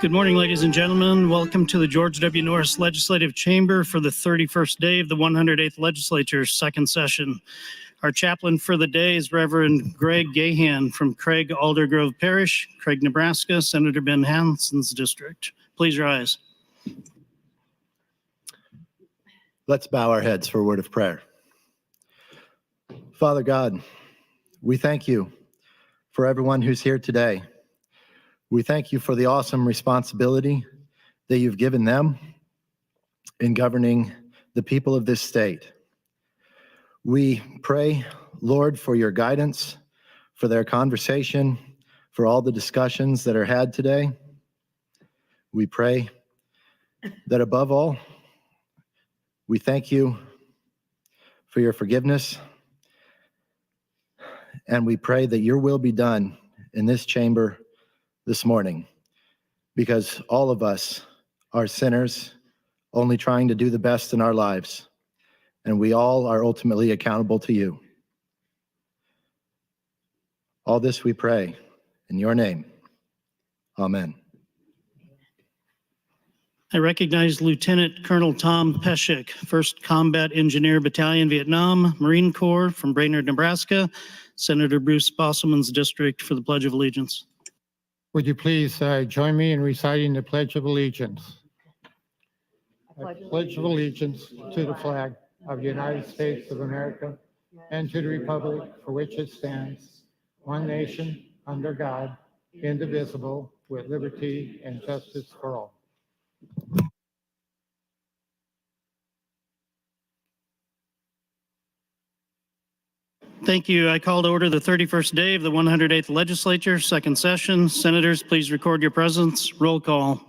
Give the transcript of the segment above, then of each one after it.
Good morning, ladies and gentlemen. Welcome to the George W. Norris Legislative Chamber for the 31st day of the 108th Legislature's second session. Our chaplain for the day is Reverend Greg Gahan from Craig Aldergrove Parish, Craig, Nebraska, Senator Ben Hanson's district. Please rise. Let's bow our heads for a word of prayer. Father God, we thank you for everyone who's here today. We thank you for the awesome responsibility that you've given them in governing the people of this state. We pray, Lord, for your guidance, for their conversation, for all the discussions that are had today. We pray that above all, we thank you for your forgiveness, and we pray that your will be done in this chamber this morning, because all of us are sinners, only trying to do the best in our lives, and we all are ultimately accountable to you. All this we pray in your name. Amen. I recognize Lieutenant Colonel Tom Peshek, 1st Combat Engineer Battalion, Vietnam, Marine Corps from Brainerd, Nebraska, Senator Bruce Bosselman's district, for the Pledge of Allegiance. Would you please join me in reciting the Pledge of Allegiance? I pledge of allegiance to the flag of the United States of America and to the republic for which it stands, one nation, under God, indivisible, with liberty and justice for all. Thank you. I call to order the 31st day of the 108th Legislature, second session. Senators, please record your presence. Roll call.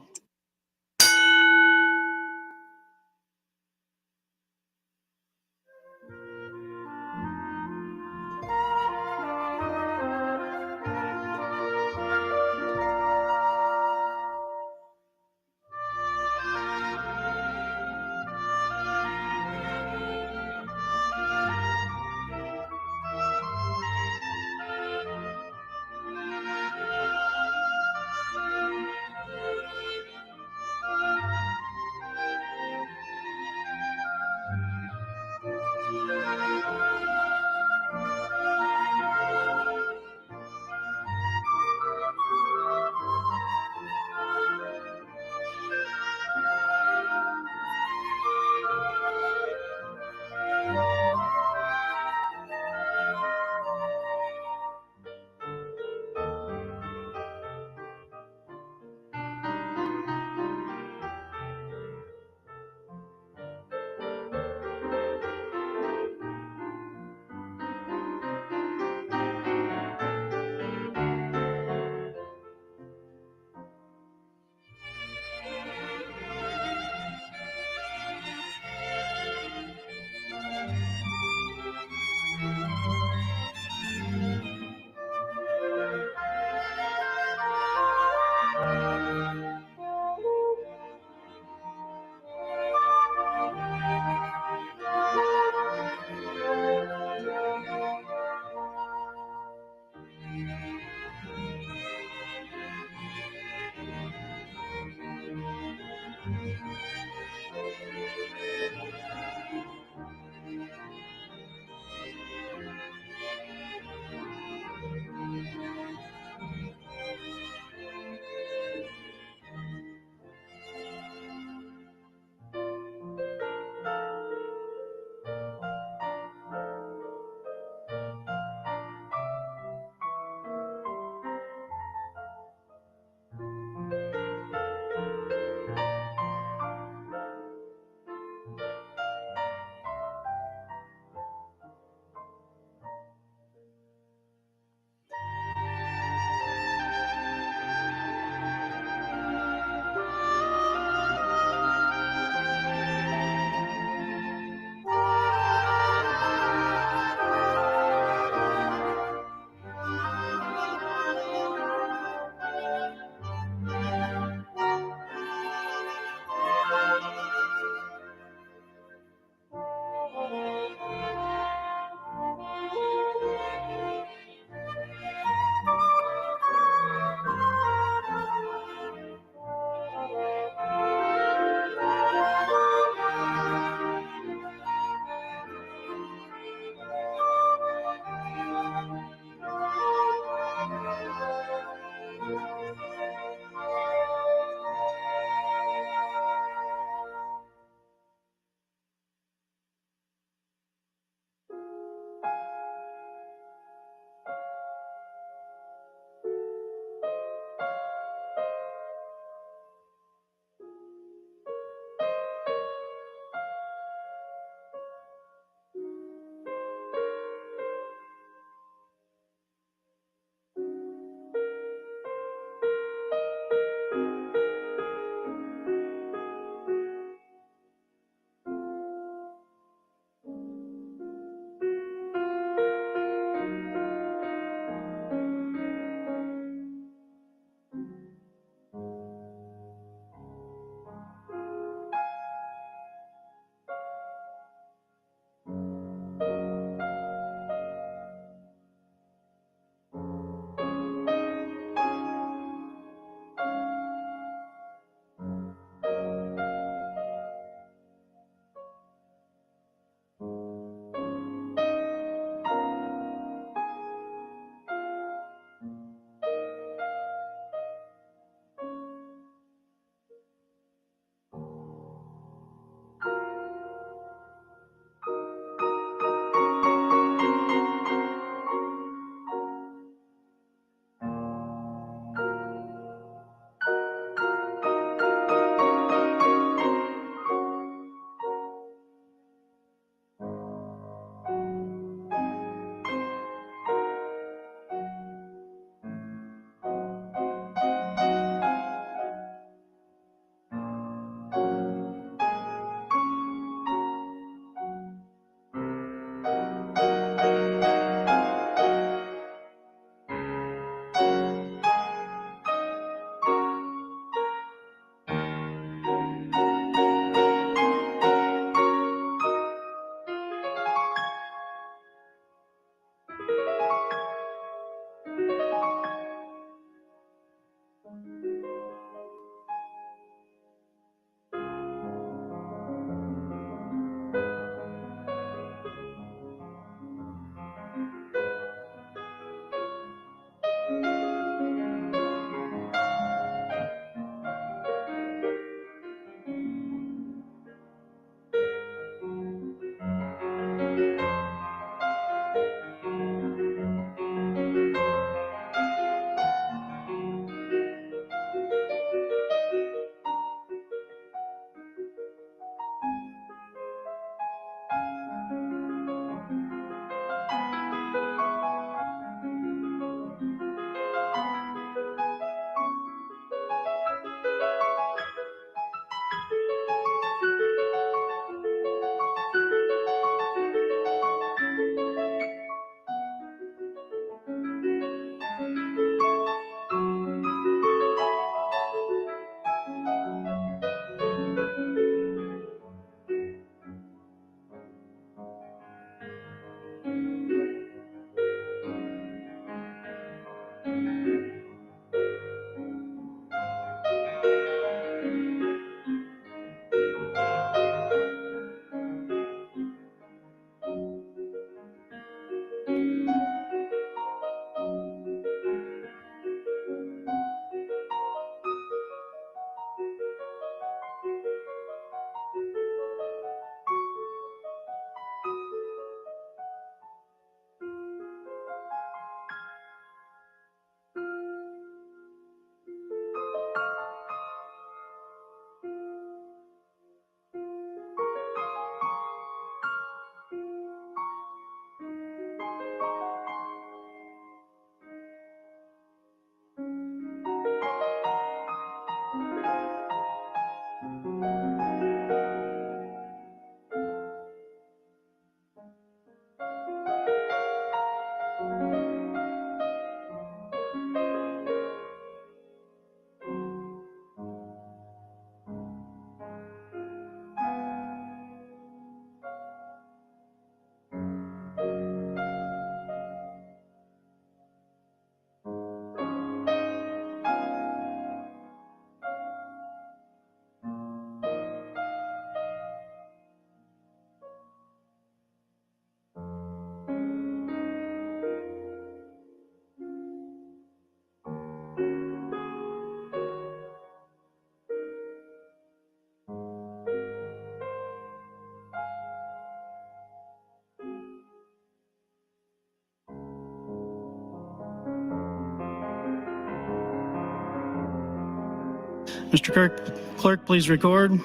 Mr. Clerk, please record.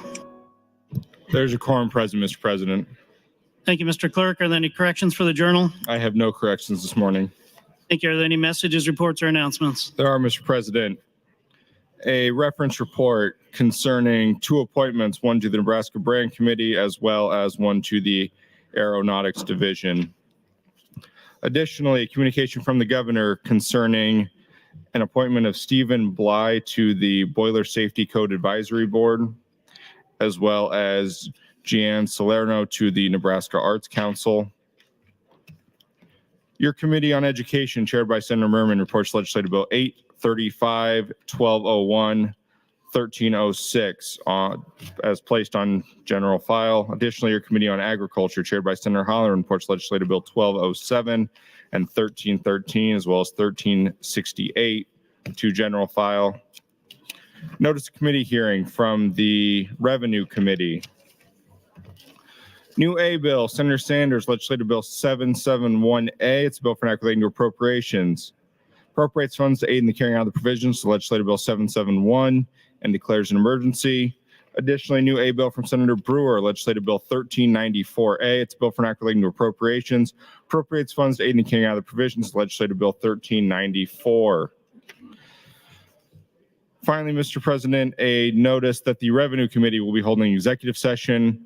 There's a quorum present, Mr. President. Thank you, Mr. Clerk. Are there any corrections for the journal? I have no corrections this morning. Thank you. Are there any messages, reports, or announcements? There are, Mr. President. A reference report concerning 2 appointments, one to the Nebraska Brand Committee as well as one to the Aeronautics Division. Additionally, a communication from the governor concerning an appointment of Stephen Bly to the Boiler Safety Code Advisory Board, as well as Jeanne Salerno to the Nebraska Arts Council. Your Committee on Education, chaired by Senator Merman, reports Legislative Bill 835, 1201, 1306 as placed on general file. Additionally, your Committee on Agriculture, chaired by Senator Holland, reports Legislative Bill 1207 and 1313, as well as 1368 to general file. Notice of committee hearing from the Revenue Committee. New A bill, Senator Sanders, Legislative Bill 771A. It's a bill for an act relating to appropriations. Appropriates funds to aid in the carrying out of the provisions of Legislative Bill 771 and declares an emergency. Additionally, new A bill from Senator Brewer, Legislative Bill 1394A. It's a bill for an act relating to appropriations. Appropriates funds to aid in the carrying out of the provisions of Legislative Bill 1394. Finally, Mr. President, a notice that the Revenue Committee will be holding an executive session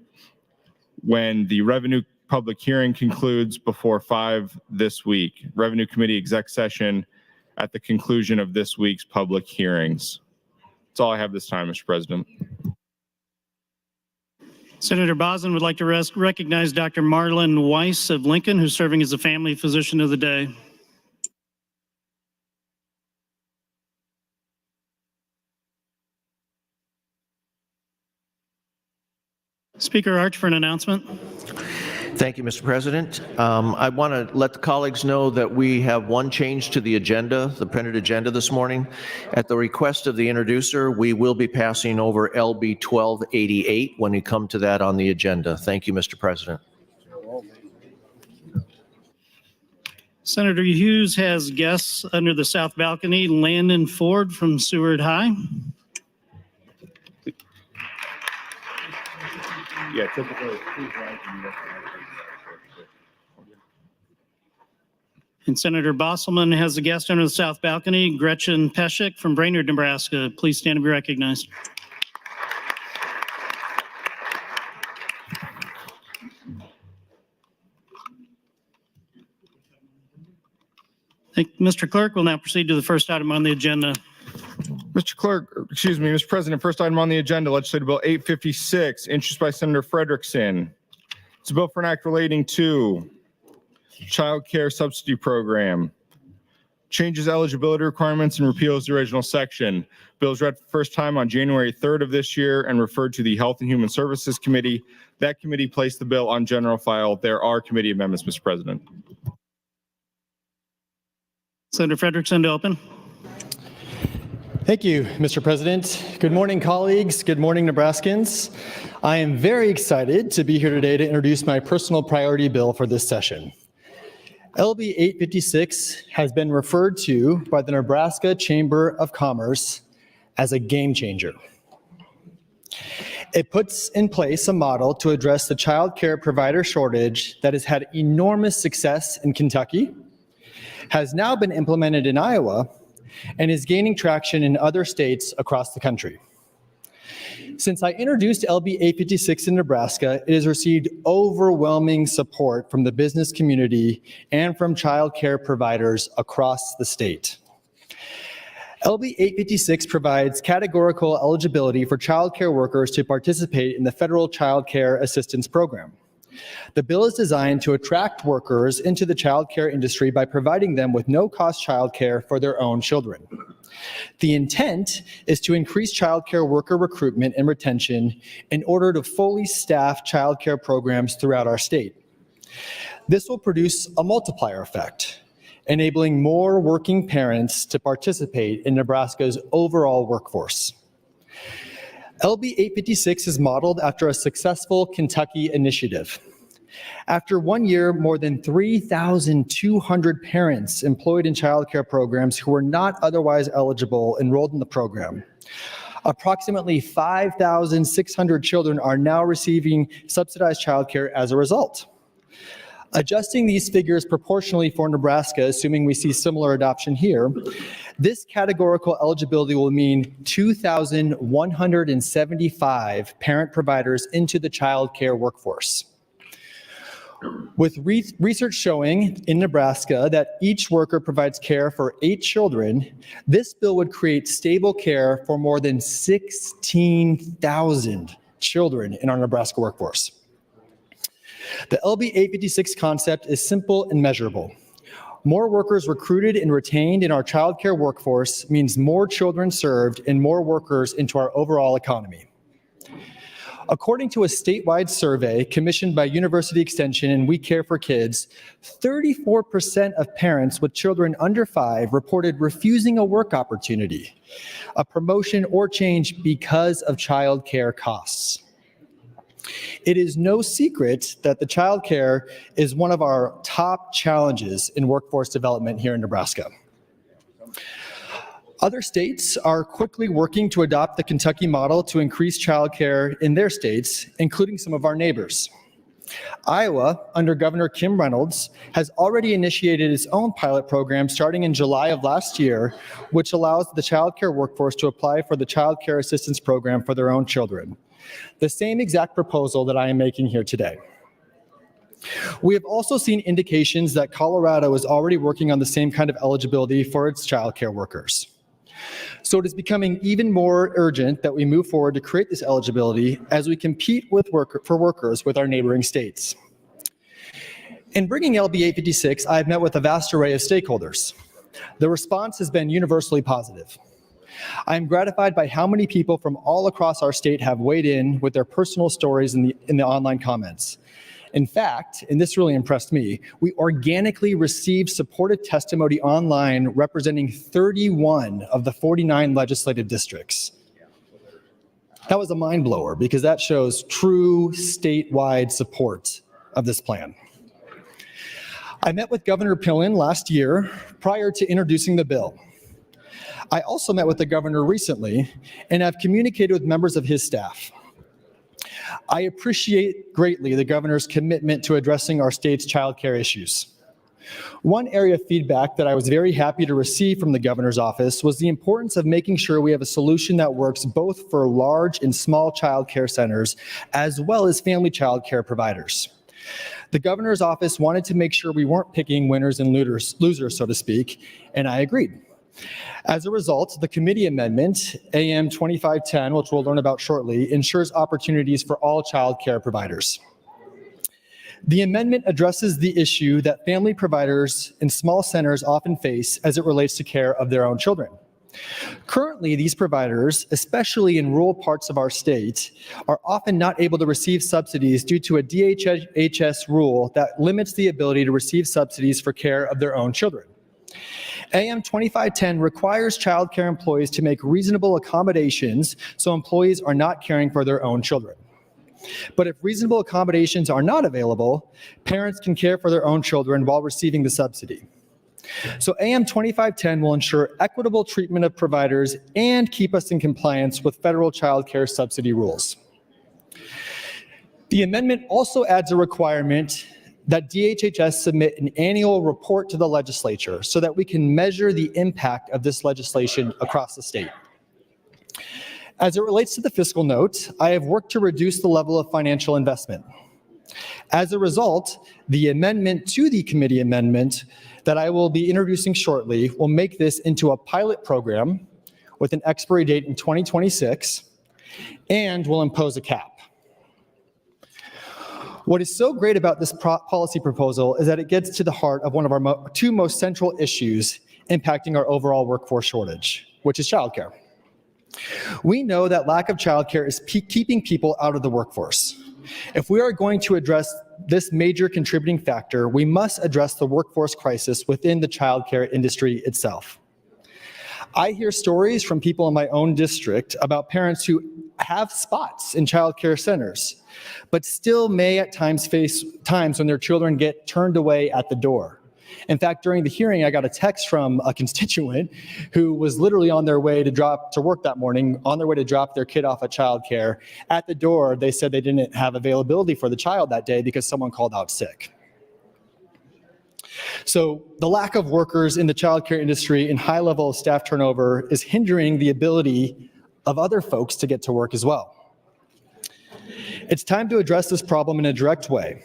when the Revenue public hearing concludes before 5 this week. Revenue Committee exec session at the conclusion of this week's public hearings. That's all I have this time, Mr. President. Senator Boslin would like to recognize Dr. Marlon Weiss of Lincoln, who's serving as the family physician of the day. Speaker Arch for an announcement. Thank you, Mr. President. I want to let the colleagues know that we have one change to the agenda, the printed agenda this morning. At the request of the introducer, we will be passing over LB 1288 when we come to that on the agenda. Thank you, Mr. President. Senator Hughes has guests under the south balcony. Landon Ford from Seward High. Yeah, typically. And Senator Bosselman has a guest under the south balcony, Gretchen Peshek from Brainerd, Nebraska. Please stand and be recognized. Mr. Clerk will now proceed to the first item on the agenda. Mr. President, first item on the agenda, Legislative Bill 856, introduced by Senator Frederickson. It's a bill for an act relating to Child Care Subsidy Program, changes eligibility requirements and repeals the original section. Bill is read for the first time on January 3rd of this year and referred to the Health and Human Services Committee. That committee placed the bill on general file. There are committee amendments, Mr. President. Senator Frederickson to open. Thank you, Mr. President. Good morning, colleagues. Good morning, Nebraskans. I am very excited to be here today to introduce my personal priority bill for this session. LB 856 has been referred to by the Nebraska Chamber of Commerce as a game changer. It puts in place a model to address the child care provider shortage that has had enormous success in Kentucky, has now been implemented in Iowa, and is gaining traction in other states across the country. Since I introduced LB 856 in Nebraska, it has received overwhelming support from the business community and from child care providers across the state. LB 856 provides categorical eligibility for child care workers to participate in the federal child care assistance program. The bill is designed to attract workers into the child care industry by providing them with no-cost child care for their own children. The intent is to increase child care worker recruitment and retention in order to fully staff child care programs throughout our state. This will produce a multiplier effect, enabling more working parents to participate in Nebraska's overall workforce. LB 856 is modeled after a successful Kentucky initiative. After 1 year, more than 3,200 parents employed in child care programs who were not otherwise eligible enrolled in the program. Approximately 5,600 children are now receiving subsidized childcare as a result. Adjusting these figures proportionally for Nebraska, assuming we see similar adoption here, this categorical eligibility will mean 2,175 parent providers into the child care workforce. With research showing in Nebraska that each worker provides care for 8 children, this bill would create stable care for more than 16,000 children in our Nebraska workforce. The LB 856 concept is simple and measurable. More workers recruited and retained in our childcare workforce means more children served and more workers into our overall economy. According to a statewide survey commissioned by University Extension and We Care for Kids, 34% of parents with children under 5 reported refusing a work opportunity, a promotion, or change because of childcare costs. It is no secret that the childcare is one of our top challenges in workforce development here in Nebraska. Other states are quickly working to adopt the Kentucky model to increase childcare in their states, including some of our neighbors. Iowa, under Governor Kim Reynolds, has already initiated its own pilot program starting in July of last year, which allows the childcare workforce to apply for the Child Care Assistance Program for their own children. The same exact proposal that I am making here today. We have also seen indications that Colorado is already working on the same kind of eligibility for its childcare workers. So it is becoming even more urgent that we move forward to create this eligibility as we compete for workers with our neighboring states. In bringing LB 856, I've met with a vast array of stakeholders. The response has been universally positive. I am gratified by how many people from all across our state have weighed in with their personal stories in the online comments. In fact, and this really impressed me, we organically received supportive testimony online representing 31 of the 49 legislative districts. That was a mind blower because that shows true statewide support of this plan. I met with Governor Pillen last year prior to introducing the bill. I also met with the governor recently and have communicated with members of his staff. I appreciate greatly the governor's commitment to addressing our state's childcare issues. One area of feedback that I was very happy to receive from the governor's office was the importance of making sure we have a solution that works both for large and small childcare centers, as well as family childcare providers. The governor's office wanted to make sure we weren't picking winners and losers, so to speak, and I agreed. As a result, the committee amendment, AM 2510, which we'll learn about shortly, ensures opportunities for all child care providers. The amendment addresses the issue that family providers in small centers often face as it relates to care of their own children. Currently, these providers, especially in rural parts of our state, are often not able to receive subsidies due to a DHHS rule that limits the ability to receive subsidies for care of their own children. AM 2510 requires child care employees to make reasonable accommodations so employees are not caring for their own children. But if reasonable accommodations are not available, parents can care for their own children while receiving the subsidy. So AM 2510 will ensure equitable treatment of providers and keep us in compliance with federal child care subsidy rules. The amendment also adds a requirement that DHHS submit an annual report to the legislature so that we can measure the impact of this legislation across the state. As it relates to the fiscal note, I have worked to reduce the level of financial investment. As a result, the amendment to the committee amendment that I will be introducing shortly will make this into a pilot program with an expiry date in 2026 and will impose a cap. What is so great about this policy proposal is that it gets to the heart of one of our two most central issues impacting our overall workforce shortage, which is childcare. We know that lack of childcare is keeping people out of the workforce. If we are going to address this major contributing factor, we must address the workforce crisis within the childcare industry itself. I hear stories from people in my own district about parents who have spots in childcare centers, but still may at times face times when their children get turned away at the door. In fact, during the hearing, I got a text from a constituent who was literally on their way to work that morning, on their way to drop their kid off at childcare. At the door, they said they didn't have availability for the child that day because someone called out sick. So the lack of workers in the childcare industry and high level of staff turnover is hindering the ability of other folks to get to work as well. It's time to address this problem in a direct way.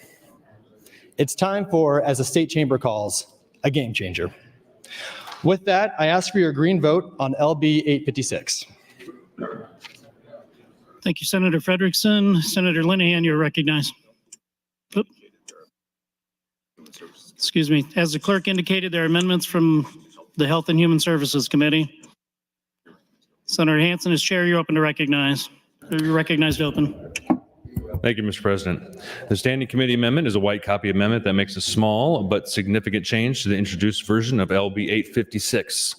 It's time for, as the state chamber calls, a game changer. With that, I ask for your green vote on LB 856. Thank you, Senator Frederickson. Senator Linehan, you're recognized. Oop. Excuse me. As the clerk indicated, there are amendments from the Health and Human Services Committee. Senator Hansen, as chair, you're open to recognize. You're recognized open. Thank you, Mr. President. The Standing Committee Amendment is a white copy amendment that makes a small but significant change to the introduced version of LB 856.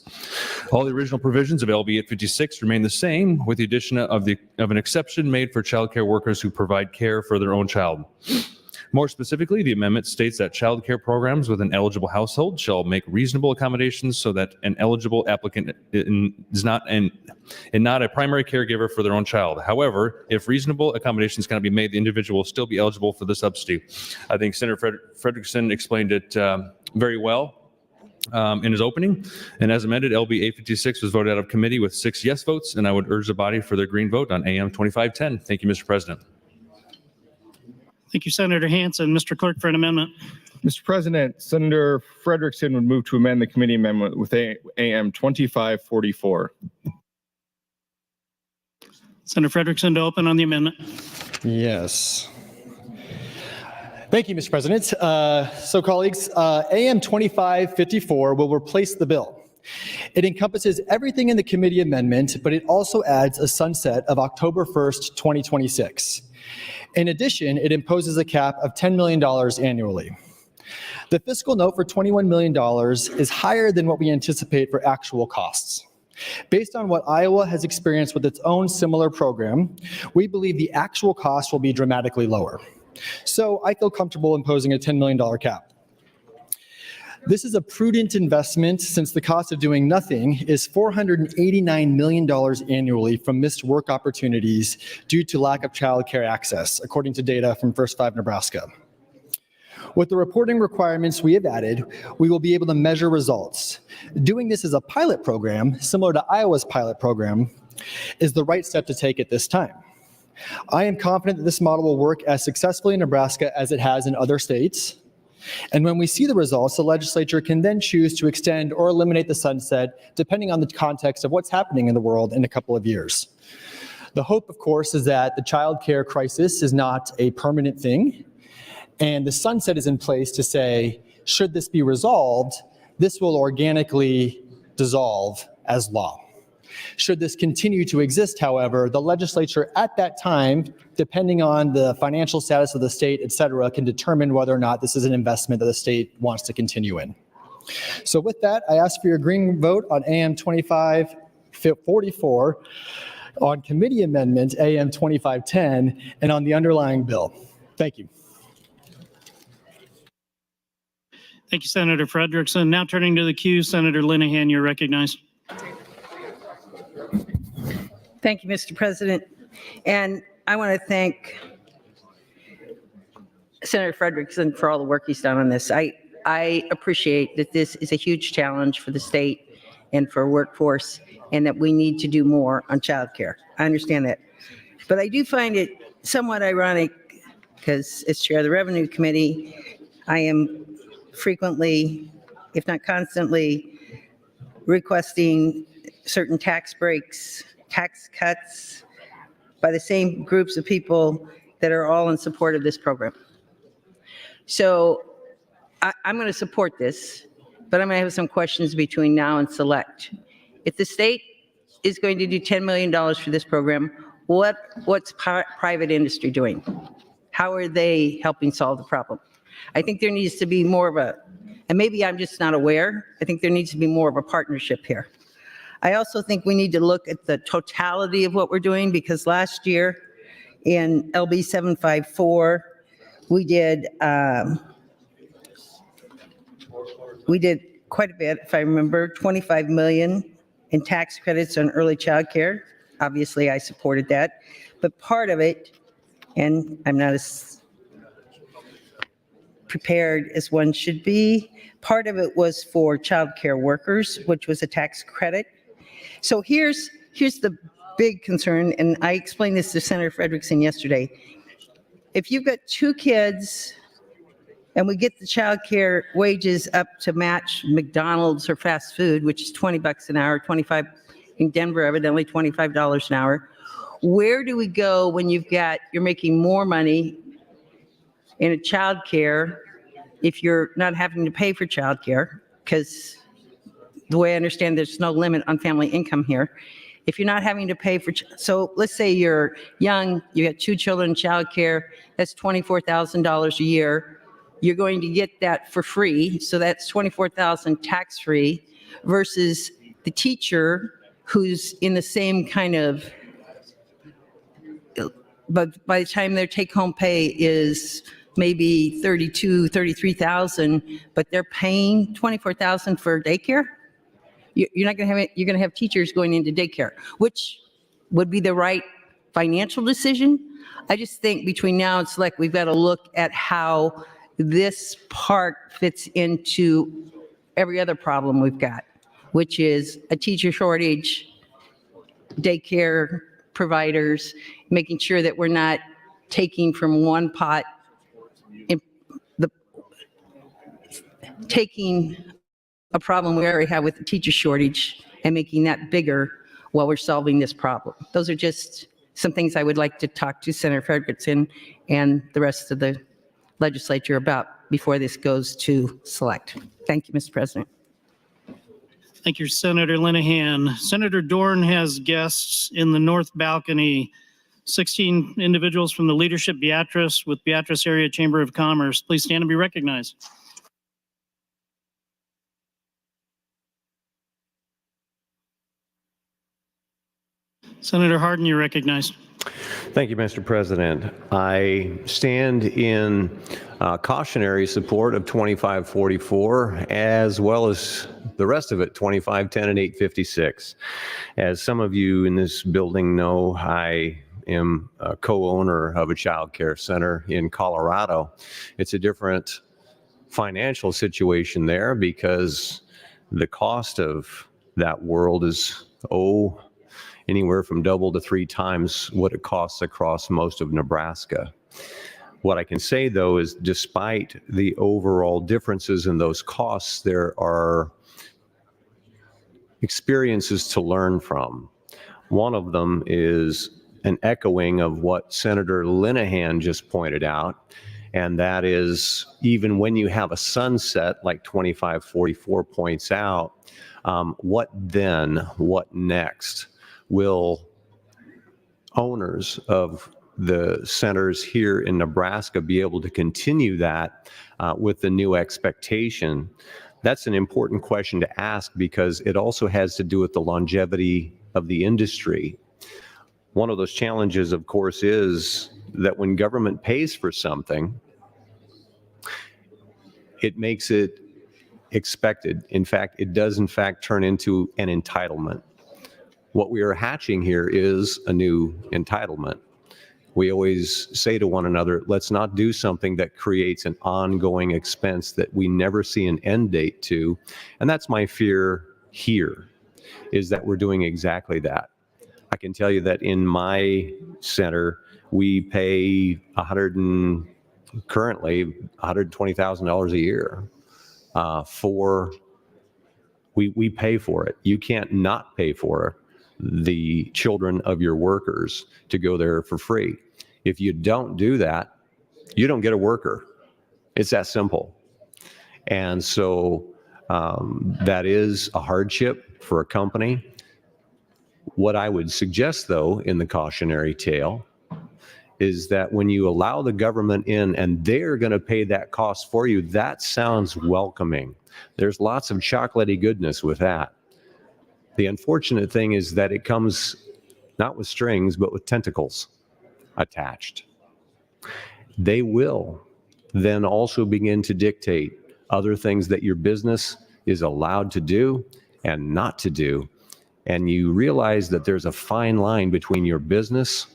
All the original provisions of LB 856 remain the same, with the addition of an exception made for child care workers who provide care for their own child. More specifically, the amendment states that child care programs with an eligible household shall make reasonable accommodations so that an eligible applicant is not a primary caregiver for their own child. However, if reasonable accommodations cannot be made, the individual will still be eligible for the subsidy. I think Senator Frederickson explained it very well in his opening. And as amended, LB 856 was voted out of committee with 6 yes votes, and I would urge the body for their green vote on AM 2510. Thank you, Mr. President. Thank you, Senator Hansen. Mr. Clerk, for an amendment. Mr. President, Senator Frederickson would move to amend the committee amendment with AM 2544. Senator Frederickson to open on the amendment. Yes. Thank you, Mr. President. So colleagues, AM 2554 will replace the bill. It encompasses everything in the committee amendment, but it also adds a sunset of October 1st, 2026. In addition, it imposes a cap of $10 million annually. The fiscal note for $21 million is higher than what we anticipate for actual costs. Based on what Iowa has experienced with its own similar program, we believe the actual cost will be dramatically lower. So I feel comfortable imposing a $10 million cap. This is a prudent investment since the cost of doing nothing is $489 million annually from missed work opportunities due to lack of childcare access, according to data from First 5 Nebraska. With the reporting requirements we have added, we will be able to measure results. Doing this as a pilot program, similar to Iowa's pilot program, is the right step to take at this time. I am confident that this model will work as successfully in Nebraska as it has in other states. And when we see the results, the legislature can then choose to extend or eliminate the sunset, depending on the context of what's happening in the world in a couple of years. The hope, of course, is that the child care crisis is not a permanent thing, and the sunset is in place to say, should this be resolved, this will organically dissolve as law. Should this continue to exist, however, the legislature at that time, depending on the financial status of the state, et cetera, can determine whether or not this is an investment that the state wants to continue in. So with that, I ask for your green vote on AM 2544, on committee amendment AM 2510, and on the underlying bill. Thank you. Thank you, Senator Frederickson. Now turning to the queue, Senator Linehan, you're recognized. Thank you, Mr. President. And I want to thank Senator Frederickson for all the work he's done on this. I appreciate that this is a huge challenge for the state and for workforce, and that we need to do more on childcare. I understand that. But I do find it somewhat ironic because as chair of the Revenue Committee, I am frequently, if not constantly, requesting certain tax breaks, tax cuts by the same groups of people that are all in support of this program. So I'm going to support this, but I'm going to have some questions between now and select. If the state is going to do $10 million for this program, what's private industry doing? How are they helping solve the problem? I think there needs to be more of a, and maybe I'm just not aware, I think there needs to be more of a partnership here. I also think we need to look at the totality of what we're doing, because last year in LB 754, we did we did quite a bit, if I remember, 25 million in tax credits on early childcare. Obviously, I supported that. But part of it, and I'm not as prepared as one should be, part of it was for childcare workers, which was a tax credit. So here's the big concern, and I explained this to Senator Frederickson yesterday. If you've got 2 kids and we get the childcare wages up to match McDonald's or fast food, which is $20 an hour, 25 in Denver, evidently $25 an hour, where do we go when you're making more money in a childcare if you're not having to pay for childcare? Because the way I understand, there's no limit on family income here. If you're not having to pay for, so let's say you're young, you got 2 children in childcare, that's $24,000 a year. You're going to get that for free, so that's $24,000 tax-free, versus the teacher who's in the same kind of, but by the time their take-home pay is maybe $32,000, $33,000, but they're paying $24,000 for daycare. You're not going to have it. You're going to have teachers going into daycare, which would be the right financial decision. I just think between now and select, we've got to look at how this part fits into every other problem we've got, which is a teacher shortage, daycare providers, making sure that we're not taking from one pot, taking a problem we already have with the teacher shortage and making that bigger while we're solving this problem. Those are just some things I would like to talk to Senator Frederickson and the rest of the legislature about before this goes to select. Thank you, Mr. President. Thank you, Senator Linehan. Senator Dorn has guests in the north balcony, 16 individuals from the Leadership Beatrice with Beatrice Area Chamber of Commerce. Please stand and be recognized. Senator Hardin, you're recognized. Thank you, Mr. President. I stand in cautionary support of 2544, as well as the rest of it, 2510 and 856. As some of you in this building know, I am a co-owner of a child care center in Colorado. It's a different financial situation there because the cost of that world is, anywhere from double to 3 times what it costs across most of Nebraska. What I can say, though, is despite the overall differences in those costs, there are experiences to learn from. One of them is an echoing of what Senator Linehan just pointed out, and that is even when you have a sunset like 2544 points out, what then, what next? Will owners of the centers here in Nebraska be able to continue that with the new expectation? That's an important question to ask because it also has to do with the longevity of the industry. One of those challenges, of course, is that when government pays for something, it makes it expected. In fact, it does in fact turn into an entitlement. What we are hatching here is a new entitlement. We always say to one another, let's not do something that creates an ongoing expense that we never see an end date to. And that's my fear here, is that we're doing exactly that. I can tell you that in my center, we pay currently $120,000 a year we pay for it. You can't not pay for it. The children of your workers to go there for free. If you don't do that, you don't get a worker. It's that simple. And so that is a hardship for a company. What I would suggest, though, in the cautionary tale is that when you allow the government in and they're going to pay that cost for you, that sounds welcoming. There's lots of chocolatey goodness with that. The unfortunate thing is that it comes not with strings, but with tentacles attached. They will then also begin to dictate other things that your business is allowed to do and not to do. And you realize that there's a fine line between your business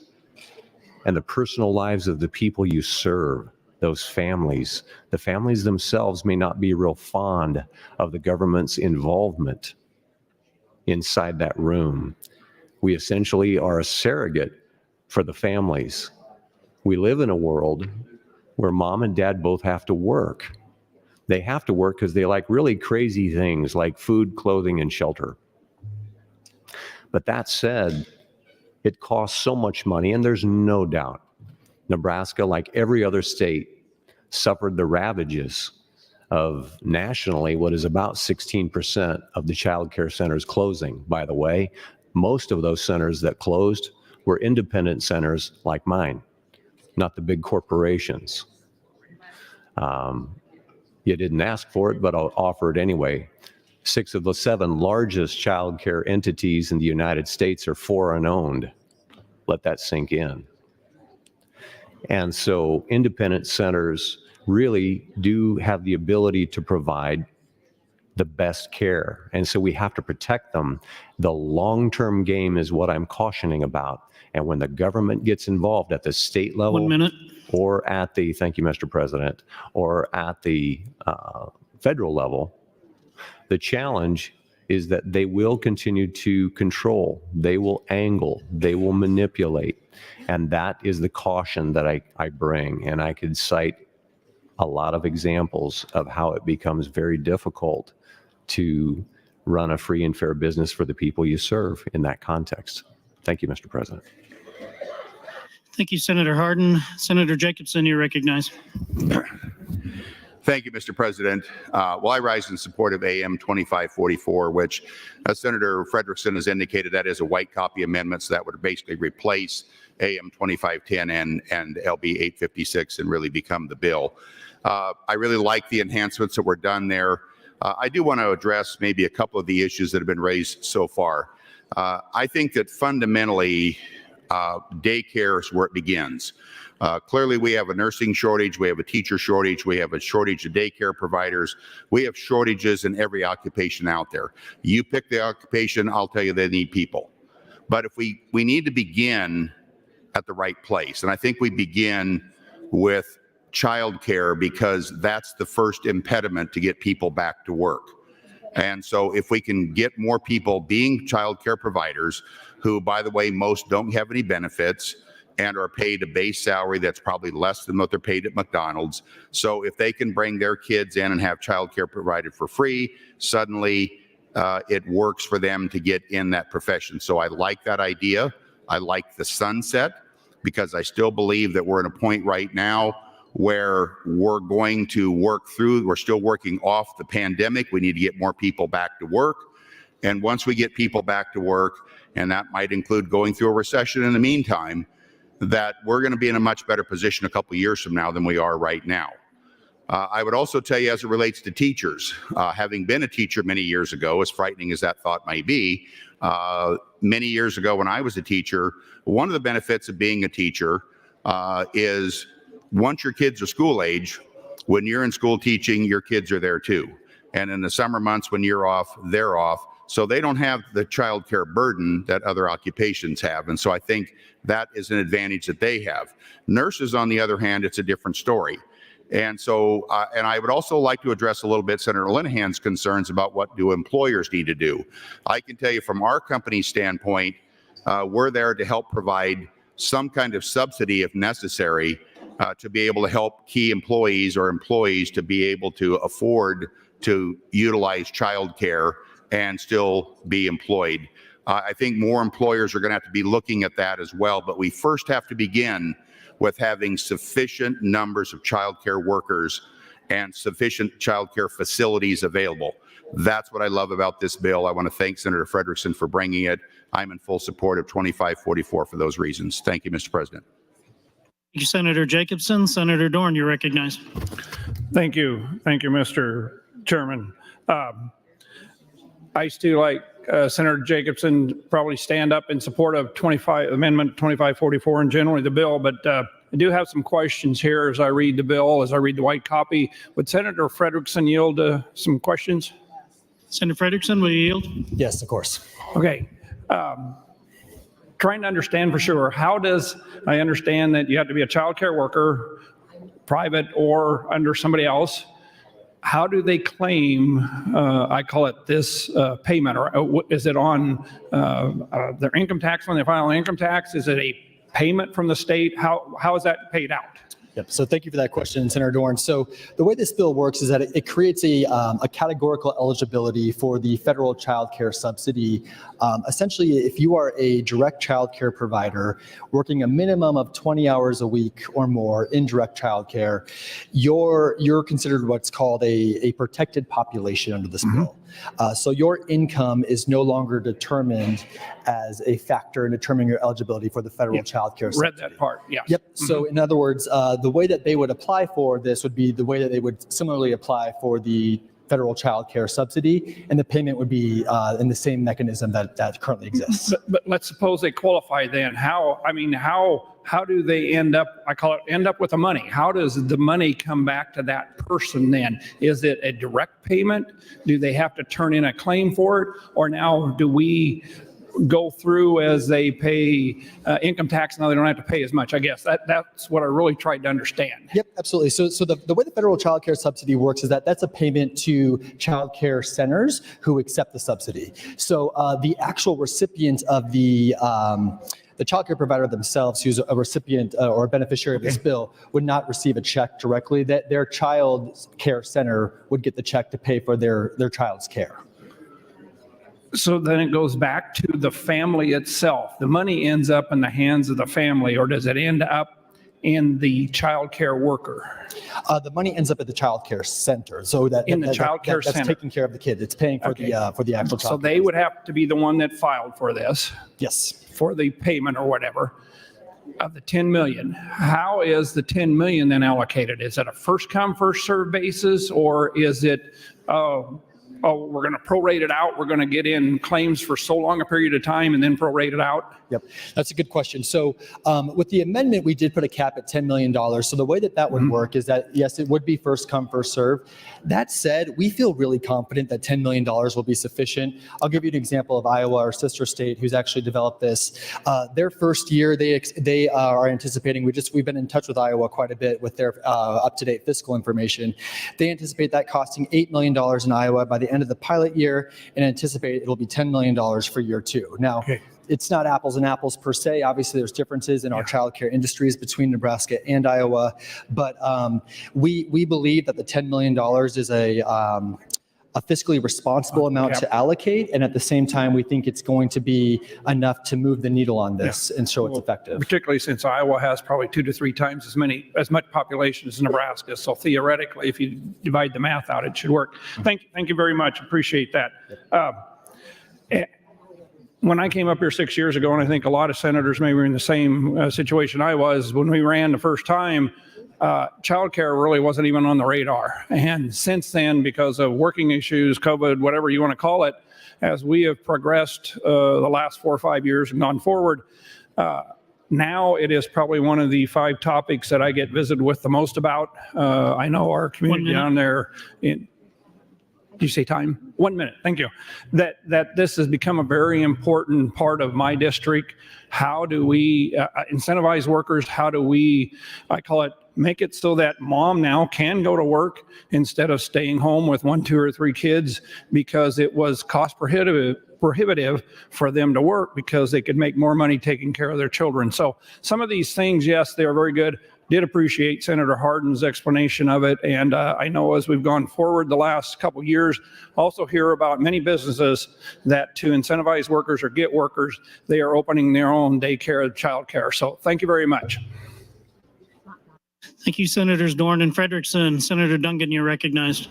and the personal lives of the people you serve, those families. The families themselves may not be real fond of the government's involvement inside that room. We essentially are a surrogate for the families. We live in a world where mom and dad both have to work. They have to work because they like really crazy things like food, clothing, and shelter. But that said, it costs so much money, and there's no doubt Nebraska, like every other state, suffered the ravages of nationally what is about 16% of the child care centers closing. By the way, most of those centers that closed were independent centers like mine, not the big corporations. You didn't ask for it, but I'll offer it anyway. 6 of the 7 largest child care entities in the United States are foreign-owned. Let that sink in. And so independent centers really do have the ability to provide the best care. And so we have to protect them. The long-term game is what I'm cautioning about. And when the government gets involved at the state level, 1 minute. or at the, thank you, Mr. President, or at the federal level, the challenge is that they will continue to control, they will angle, they will manipulate. And that is the caution that I bring. And I could cite a lot of examples of how it becomes very difficult to run a free and fair business for the people you serve in that context. Thank you, Mr. President. Thank you, Senator Hardin. Senator Jacobson, you're recognized. Thank you, Mr. President. Well, I rise in support of AM 2544, which Senator Frederickson has indicated that is a white copy amendment, so that would basically replace AM 2510 and LB 856 and really become the bill. I really like the enhancements that were done there. I do want to address maybe a couple of the issues that have been raised so far. I think that fundamentally, daycare is where it begins. Clearly, we have a nursing shortage, we have a teacher shortage, we have a shortage of daycare providers. We have shortages in every occupation out there. You pick the occupation, I'll tell you they need people. But if we need to begin at the right place, and I think we begin with childcare because that's the first impediment to get people back to work. And so if we can get more people being childcare providers, who, by the way, most don't have any benefits and are paid a base salary that's probably less than what they're paid at McDonald's. So if they can bring their kids in and have childcare provided for free, suddenly it works for them to get in that profession. So I like that idea. I like the sunset because I still believe that we're at a point right now where we're going to work through, we're still working off the pandemic. We need to get more people back to work. And once we get people back to work, and that might include going through a recession in the meantime, that we're going to be in a much better position a couple years from now than we are right now. I would also tell you, as it relates to teachers, having been a teacher many years ago, as frightening as that thought may be, many years ago when I was a teacher, one of the benefits of being a teacher is once your kids are school age, when you're in school teaching, your kids are there too. And in the summer months when you're off, they're off. So they don't have the child care burden that other occupations have. And so I think that is an advantage that they have. Nurses, on the other hand, it's a different story. And so, and I would also like to address a little bit Senator Linehan's concerns about what do employers need to do. I can tell you from our company's standpoint, we're there to help provide some kind of subsidy if necessary to be able to help key employees or employees to be able to afford to utilize childcare and still be employed. I think more employers are going to have to be looking at that as well, but we first have to begin with having sufficient numbers of childcare workers and sufficient childcare facilities available. That's what I love about this bill. I want to thank Senator Frederickson for bringing it. I'm in full support of 2544 for those reasons. Thank you, Mr. President. Thank you, Senator Jacobson. Senator Dorn, you're recognized. Thank you. Thank you, Mr. Chairman. I too, like Senator Jacobson, probably stand up in support of Amendment 2544 and generally the bill, but I do have some questions here as I read the bill, as I read the white copy. Would Senator Frederickson yield some questions? Senator Frederickson, will you yield? Yes, of course. Okay. Trying to understand for sure, how does, I understand that you have to be a child care worker, private or under somebody else. How do they claim, I call it this payment, or is it on their income tax when they file income tax? Is it a payment from the state? How is that paid out? Yep. So thank you for that question, Senator Dorn. So the way this bill works is that it creates a categorical eligibility for the federal child care subsidy. Essentially, if you are a direct child care provider working a minimum of 20 hours a week or more in direct child care, you're considered what's called a protected population under this bill. So your income is no longer determined as a factor in determining your eligibility for the federal child care subsidy. Read that part, yeah. Yep. So in other words, the way that they would apply for this would be the way that they would similarly apply for the federal child care subsidy, and the payment would be in the same mechanism that currently exists. But let's suppose they qualify then. How do they end up, I call it end up with the money? How does the money come back to that person then? Is it a direct payment? Do they have to turn in a claim for it? Or now do we go through as they pay income tax, now they don't have to pay as much? I guess that's what I really tried to understand. Yep, absolutely. So the way the federal child care subsidy works is that's a payment to child care centers who accept the subsidy. So the actual recipient of the child care provider themselves, who's a recipient or a beneficiary of this bill, would not receive a check directly. That their child care center would get the check to pay for their child's care. So then it goes back to the family itself. The money ends up in the hands of the family, or does it end up in the child care worker? The money ends up at the child care center. So in the child care center, that's taking care of the kid. It's paying for the actual child. So they would have to be the one that filed for this. Yes. For the payment or whatever of the 10 million. How is the 10 million then allocated? Is it a first come, first served basis, or is it, we're going to prorate it out. We're going to get in claims for so long a period of time and then prorate it out? Yep, that's a good question. So with the amendment, we did put a cap at $10 million. So the way that would work is that, yes, it would be first come, first serve. That said, we feel really confident that $10 million will be sufficient. I'll give you an example of Iowa, our sister state, who's actually developed this. Their first year, they are anticipating, we've been in touch with Iowa quite a bit with their up-to-date fiscal information. They anticipate that costing $8 million in Iowa by the end of the pilot year, and anticipate it'll be $10 million for year two. Now, it's not apples and apples per se. Obviously, there's differences in our childcare industries between Nebraska and Iowa, but we believe that the $10 million is a fiscally responsible amount to allocate, and at the same time, we think it's going to be enough to move the needle on this and show it's effective. Particularly since Iowa has probably 2 to 3 times as much population as Nebraska. So theoretically, if you divide the math out, it should work. Thank you very much. Appreciate that. When I came up here 6 years ago, and I think a lot of senators maybe were in the same situation I was, when we ran the first time, childcare really wasn't even on the radar. And since then, because of working issues, COVID, whatever you want to call it, as we have progressed the last 4 or 5 years and gone forward, now it is probably one of the 5 topics that I get visited with the most about. I know our community down there in, did you say time? 1 minute, thank you. That this has become a very important part of my district. How do we incentivize workers? How do we, I call it, make it so that mom now can go to work instead of staying home with 1, 2, or 3 kids because it was cost prohibitive for them to work because they could make more money taking care of their children. So some of these things, yes, they are very good. Did appreciate Senator Hardin's explanation of it. And I know as we've gone forward the last couple years, also hear about many businesses that to incentivize workers or get workers, they are opening their own daycare and childcare. So thank you very much. Thank you, Senators Dorn and Frederickson. Senator Duncan, you're recognized.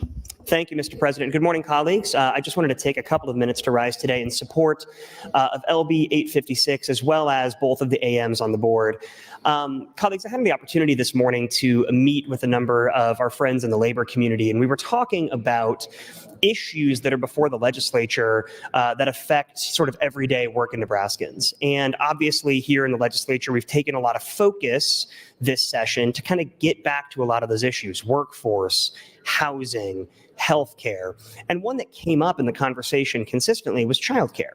Thank you, Mr. President. Good morning, colleagues. I just wanted to take a couple of minutes to rise today in support of LB 856, as well as both of the AMs on the board. Colleagues, I had the opportunity this morning to meet with a number of our friends in the labor community, and we were talking about issues that are before the legislature that affect sort of everyday working Nebraskans. And obviously here in the legislature, we've taken a lot of focus this session to kind of get back to a lot of those issues: workforce, housing, healthcare. And one that came up in the conversation consistently was childcare.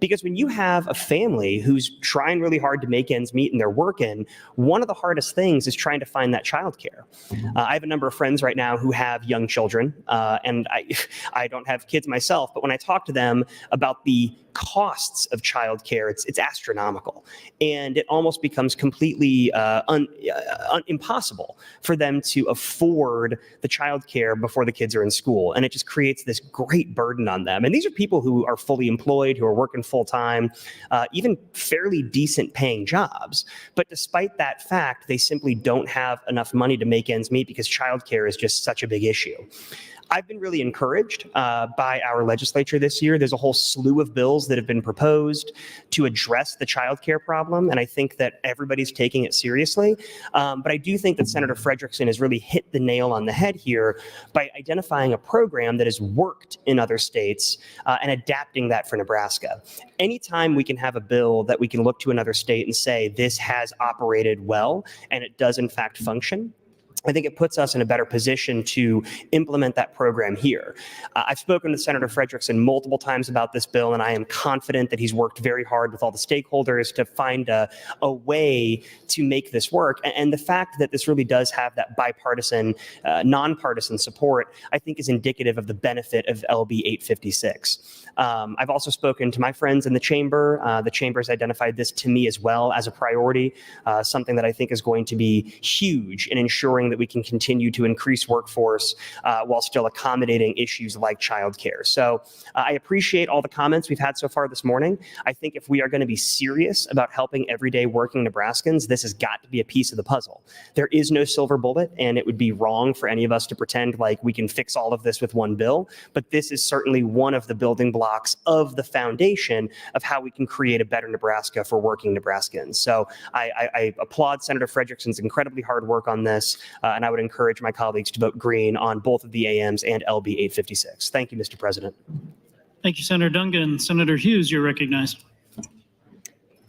Because when you have a family who's trying really hard to make ends meet and they're working, one of the hardest things is trying to find that childcare. I have a number of friends right now who have young children, and I don't have kids myself, but when I talk to them about the costs of childcare, it's astronomical, and it almost becomes completely impossible for them to afford the childcare before the kids are in school, and it just creates this great burden on them. And these are people who are fully employed, who are working full time, even fairly decent paying jobs. But despite that fact, they simply don't have enough money to make ends meet because childcare is just such a big issue. I've been really encouraged by our legislature this year. There's a whole slew of bills that have been proposed to address the childcare problem, and I think that everybody's taking it seriously. But I do think that Senator Frederickson has really hit the nail on the head here by identifying a program that has worked in other states and adapting that for Nebraska. Anytime we can have a bill that we can look to another state and say this has operated well and it does in fact function, I think it puts us in a better position to implement that program here. I've spoken to Senator Frederickson multiple times about this bill, and I am confident that he's worked very hard with all the stakeholders to find a way to make this work. And the fact that this really does have that bipartisan, nonpartisan support, I think is indicative of the benefit of LB 856. I've also spoken to my friends in the chamber. The chamber's identified this to me as well as a priority, something that I think is going to be huge in ensuring that we can continue to increase workforce while still accommodating issues like childcare. So I appreciate all the comments we've had so far this morning. I think if we are going to be serious about helping everyday working Nebraskans, this has got to be a piece of the puzzle. There is no silver bullet, and it would be wrong for any of us to pretend like we can fix all of this with one bill. But this is certainly one of the building blocks of the foundation of how we can create a better Nebraska for working Nebraskans. So I applaud Senator Frederickson's incredibly hard work on this. And I would encourage my colleagues to vote green on both of the AMs and LB 856. Thank you, Mr. President. Thank you, Senator Duncan. Senator Hughes, you're recognized.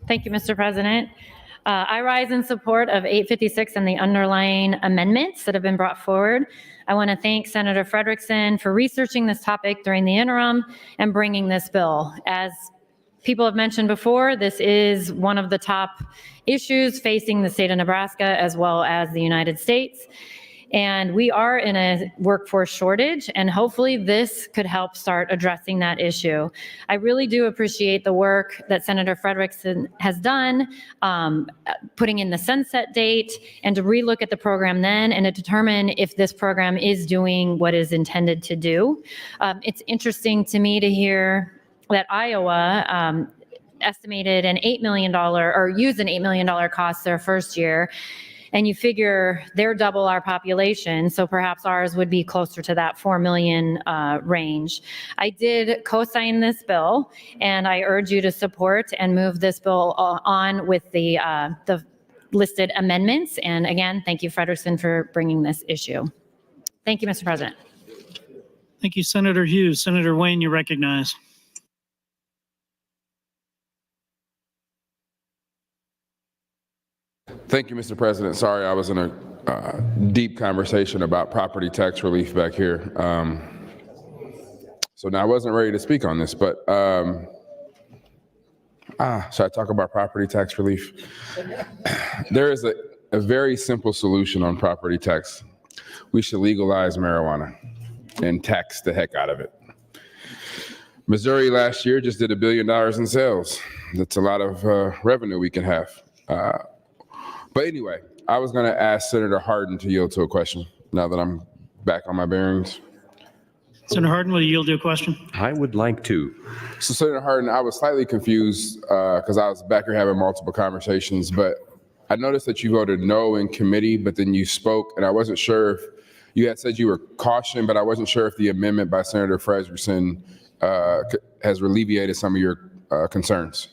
Thank you, Mr. President. I rise in support of 856 and the underlying amendments that have been brought forward. I want to thank Senator Frederickson for researching this topic during the interim and bringing this bill. As people have mentioned before, this is one of the top issues facing the state of Nebraska as well as the United States. And we are in a workforce shortage, and hopefully this could help start addressing that issue. I really do appreciate the work that Senator Frederickson has done, putting in the sunset date and to relook at the program then and to determine if this program is doing what is intended to do. It's interesting to me to hear that Iowa estimated an $8 million or used an $8 million cost their first year. And you figure they're double our population, so perhaps ours would be closer to that 4 million range. I did co-sign this bill, and I urge you to support and move this bill on with the listed amendments. And again, thank you, Frederickson, for bringing this issue. Thank you, Mr. President. Thank you, Senator Hughes. Senator Wayne, you recognize. Thank you, Mr. President. Sorry, I was in a deep conversation about property tax relief back here. So now I wasn't ready to speak on this, but should I talk about property tax relief? There is a very simple solution on property tax. We should legalize marijuana and tax the heck out of it. Missouri last year just did $1 billion in sales. That's a lot of revenue we can have. But anyway, I was going to ask Senator Hardin to yield to a question now that I'm back on my bearings. Senator Hardin, will you yield to a question? I would like to. So Senator Hardin, I was slightly confused because I was back here having multiple conversations, but I noticed that you voted no in committee, but then you spoke, and I wasn't sure if You had said you were cautioned, but I wasn't sure if the amendment by Senator Frederickson has alleviated some of your concerns.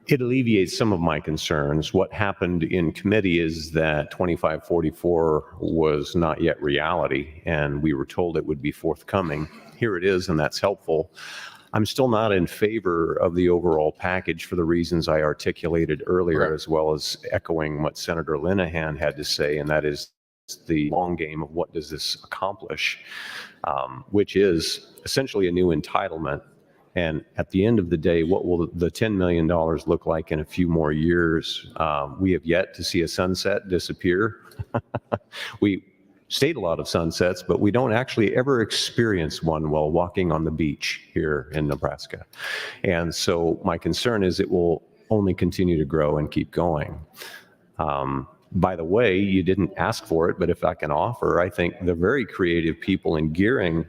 It alleviates some of my concerns. What happened in committee is that 2544 was not yet reality, and we were told it would be forthcoming. Here it is, and that's helpful. I'm still not in favor of the overall package for the reasons I articulated earlier, Correct. as well as echoing what Senator Linehan had to say, and that is the long game of what does this accomplish, which is essentially a new entitlement. And at the end of the day, what will the $10 million look like in a few more years? We have yet to see a sunset disappear. We state a lot of sunsets, but we don't actually ever experience one while walking on the beach here in Nebraska. And so my concern is it will only continue to grow and keep going. By the way, you didn't ask for it, but if I can offer, I think the very creative people in Gearing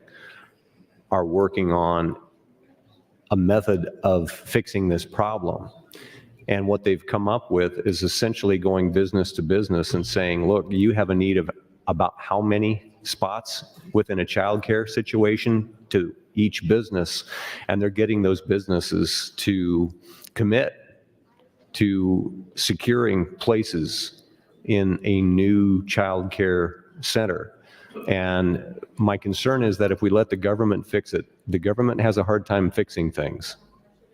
are working on a method of fixing this problem. And what they've come up with is essentially going business to business and saying, look, you have a need of about how many spots within a childcare situation to each business. And they're getting those businesses to commit to securing places in a new childcare center. And my concern is that if we let the government fix it, the government has a hard time fixing things.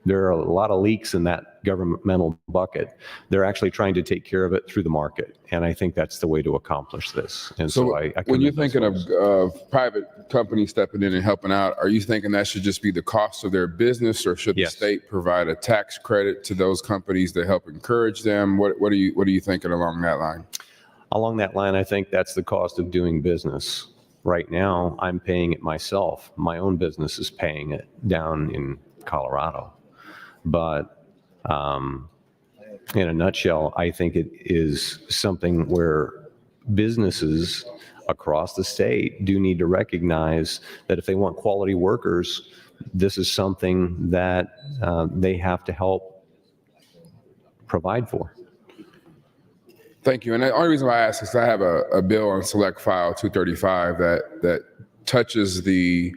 There are a lot of leaks in that governmental bucket. They're actually trying to take care of it through the market. And I think that's the way to accomplish this. And so I when you're commend thinking those of private companies stepping in and helping out, are you thinking that should just be the cost of their business, or should Yes. the state provide a tax credit to those companies to help encourage them? What are you thinking along that line? Along that line, I think that's the cost of doing business. Right now, I'm paying it myself. My own business is paying it down in Colorado. But in a nutshell, I think it is something where businesses across the state do need to recognize that if they want quality workers, this is something that they have to help provide for. Thank you. And the only reason why I ask is I have a bill on Select File 235 that touches the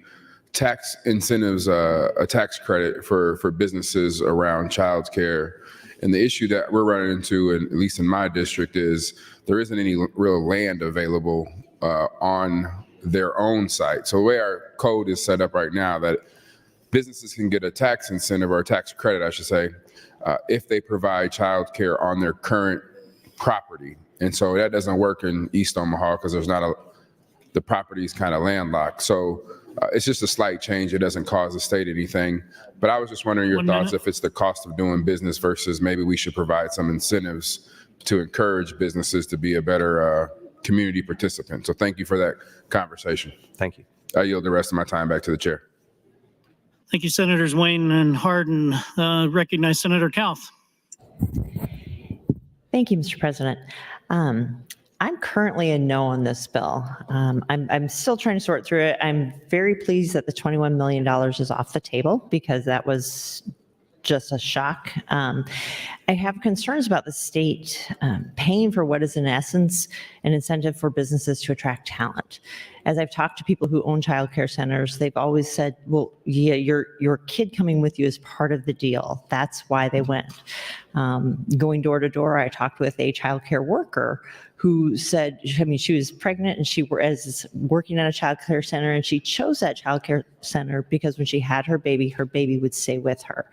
tax incentives, a tax credit for businesses around childcare. And the issue that we're running into, and at least in my district, is there isn't any real land available on their own site. So the way our code is set up right now, that businesses can get a tax incentive, or a tax credit, I should say, if they provide childcare on their current property. And so that doesn't work in East Omaha because the property is kind of landlocked. So it's just a slight change. It doesn't cause the state anything. But I was just wondering your thoughts if it's the cost of doing business versus maybe we should provide some incentives to encourage businesses to be a better community participant. So thank you for that conversation. Thank you. I yield the rest of my time back to the chair. Thank you, Senators Wayne and Hardin. Recognize Senator Kauth. Thank you, Mr. President. I'm currently a no on this bill. I'm still trying to sort through it. I'm very pleased that the $21 million is off the table because that was just a shock. I have concerns about the state paying for what is in essence an incentive for businesses to attract talent. As I've talked to people who own childcare centers, they've always said, well, yeah, your kid coming with you is part of the deal. That's why they went. Going door to door, I talked with a childcare worker who said, I mean, she was pregnant and she was working at a childcare center, and she chose that childcare center because when she had her baby would stay with her.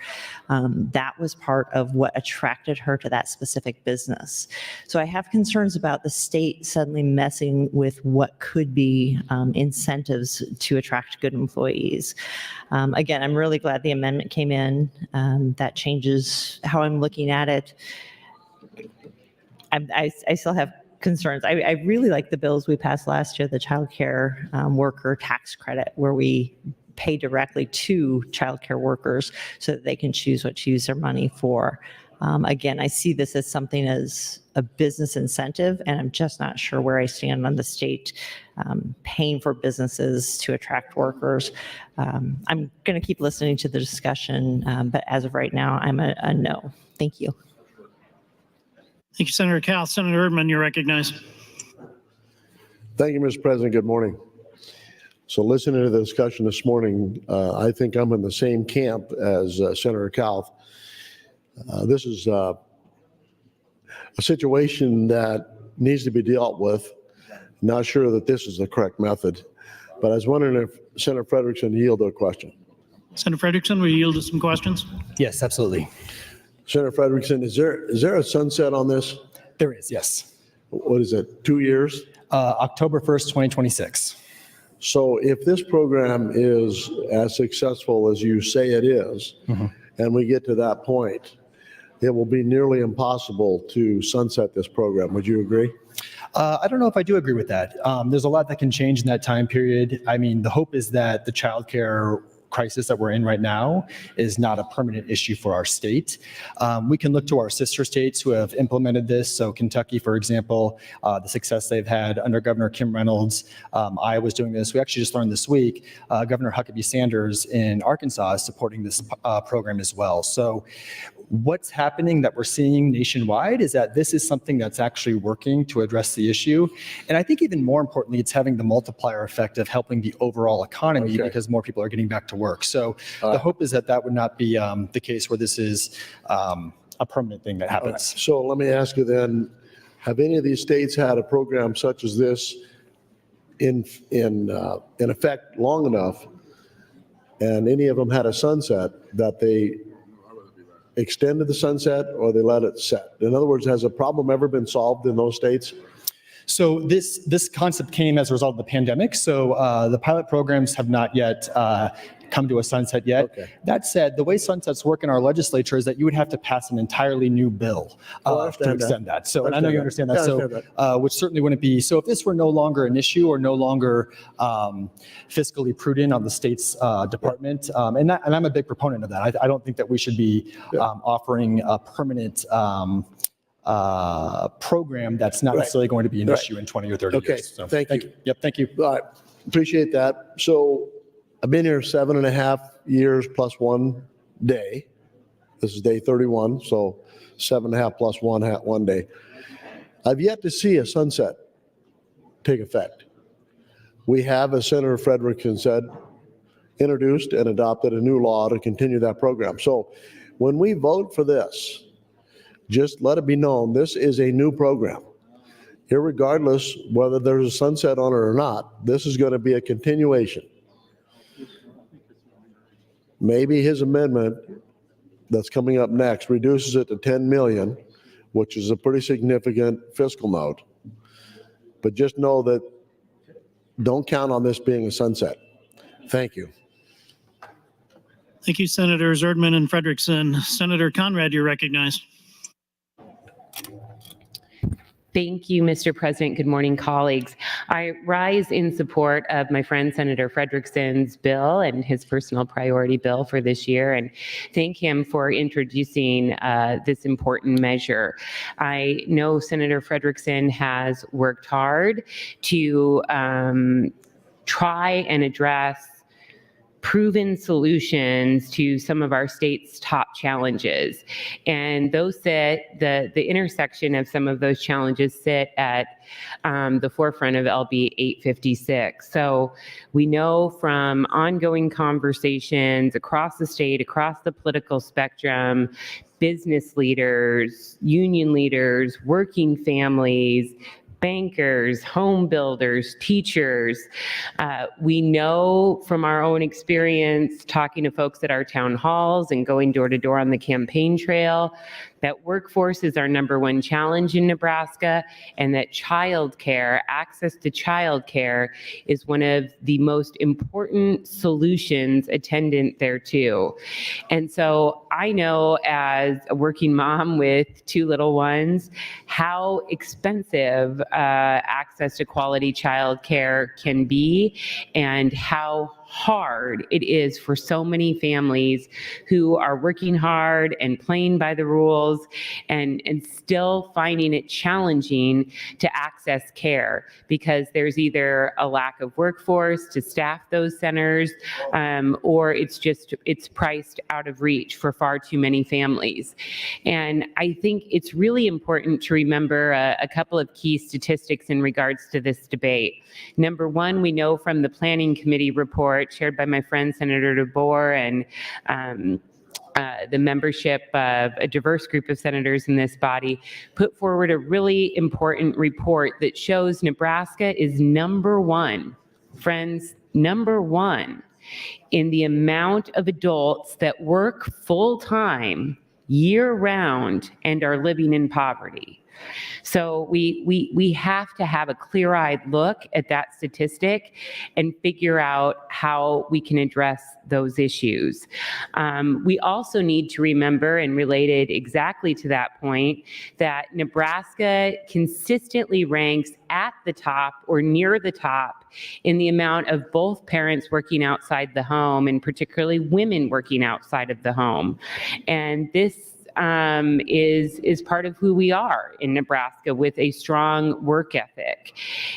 That was part of what attracted her to that specific business. So I have concerns about the state suddenly messing with what could be incentives to attract good employees. Again, I'm really glad the amendment came in. That changes how I'm looking at it. I still have concerns. I really like the bills we passed last year, the child care worker tax credit, where we pay directly to child care workers so that they can choose what to use their money for. Again, I see this as something as a business incentive, and I'm just not sure where I stand on the state paying for businesses to attract workers. I'm going to keep listening to the discussion, but as of right now, I'm a no. Thank you. Thank you, Senator Kauth. Senator Erdman, you're recognized. Thank you, Mr. President. Good morning. So listening to the discussion this morning, I think I'm in the same camp as Senator Kauth. This is a situation that needs to be dealt with. Not sure that this is the correct method, but I was wondering if Senator Frederickson yielded a question. Senator Frederickson, will you yield to some questions? Yes, absolutely. Senator Frederickson, is there a sunset on this? There is, yes. What is it, 2 years? October 1st, 2026. So if this program is as successful as you say it is, and we get to that point, it will be nearly impossible to sunset this program. Would you agree? I don't know if I do agree with that. There's a lot that can change in that time period. I mean, the hope is that the childcare crisis that we're in right now is not a permanent issue for our state. We can look to our sister states who have implemented this. So Kentucky, for example, the success they've had under Governor Kim Reynolds. Iowa's doing this. We actually just learned this week, Governor Huckabee Sanders in Arkansas is supporting this program as well. So what's happening that we're seeing nationwide is that this is something that's actually working to address the issue. And I think even more importantly, it's having the multiplier effect of helping the overall economy because more people are getting back to work. So the hope is that that would not be the case where this is a permanent thing that happens. So let me ask you then, have any of these states had a program such as this in effect long enough, and any of them had a sunset that they extended the sunset or they let it set? In other words, has a problem ever been solved in those states? So this concept came as a result of the pandemic. So the pilot programs have not yet come to a sunset yet. Okay. That said, the way sunsets work in our legislature is that you would have to pass an entirely new bill to extend that. So, and I know you understand that. So, which certainly wouldn't be. So, if this were no longer an issue or no longer fiscally prudent on the state's department, and I'm a big proponent of that. I don't think that we should be offering a permanent program that's not necessarily going to be an issue in 20 or 30 years. So, thank you. Yep, thank you. All right, appreciate that. So I've been here 7.5 years plus 1 day. This is day 31, so 7.5 plus 1 day. I've yet to see a sunset take effect. We have, as Senator Frederickson said, introduced and adopted a new law to continue that program. So when we vote for this, just let it be known, this is a new program. Irregardless whether there's a sunset on it or not, this is going to be a continuation. Maybe his amendment that's coming up next reduces it to 10 million, which is a pretty significant fiscal note. But just know that don't count on this being a sunset. Thank you. Thank you, Senators Erdman and Frederickson. Senator Conrad, you're recognized. Thank you, Mr. President. Good morning, colleagues. I rise in support of my friend Senator Frederickson's bill and his personal priority bill for this year, and thank him for introducing this important measure. I know Senator Frederickson has worked hard to try and address proven solutions to some of our state's top challenges. And those sit, the intersection of some of those challenges sit at the forefront of LB 856. So we know from ongoing conversations across the state, across the political spectrum, business leaders, union leaders, working families, bankers, home builders, teachers. We know from our own experience talking to folks at our town halls and going door to door on the campaign trail that workforce is our #1 challenge in Nebraska, and that childcare, access to childcare, is one of the most important solutions attendant thereto. And so I know as a working mom with 2 little ones, how expensive access to quality childcare can be, and how hard it is for so many families who are working hard and playing by the rules and still finding it challenging to access care because there's either a lack of workforce to staff those centers or it's priced out of reach for far too many families. And I think it's really important to remember a couple of key statistics in regard regards to this debate. Number one, we know from the Planning Committee report shared by my friend Senator DeBoer and the membership of a diverse group of senators in this body put forward a really important report that shows Nebraska is number one, friends, number one in the amount of adults that work full-time year-round and are living in poverty. So we have to have a clear-eyed look at that statistic and figure out how we can address those issues. We also need to remember, and related exactly to that point, that Nebraska consistently ranks at the top or near the top in the amount of both parents working outside the home, and particularly women working outside of the home. And this is part of who we are in Nebraska, with a strong work ethic.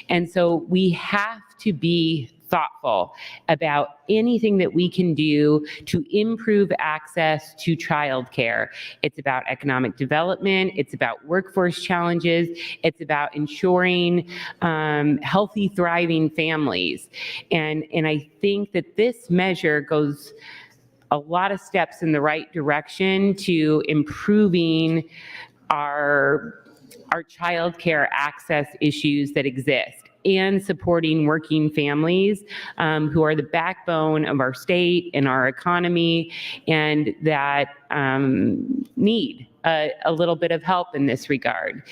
And so we have to be thoughtful about anything that we can do to improve access to childcare. It's about economic development. It's about workforce challenges. It's about ensuring healthy, thriving families. And I think that this measure goes a lot of steps in the right direction to improving our childcare access issues that exist, and supporting working families who are the backbone of our state and our economy, and that need a little bit of help in this regard.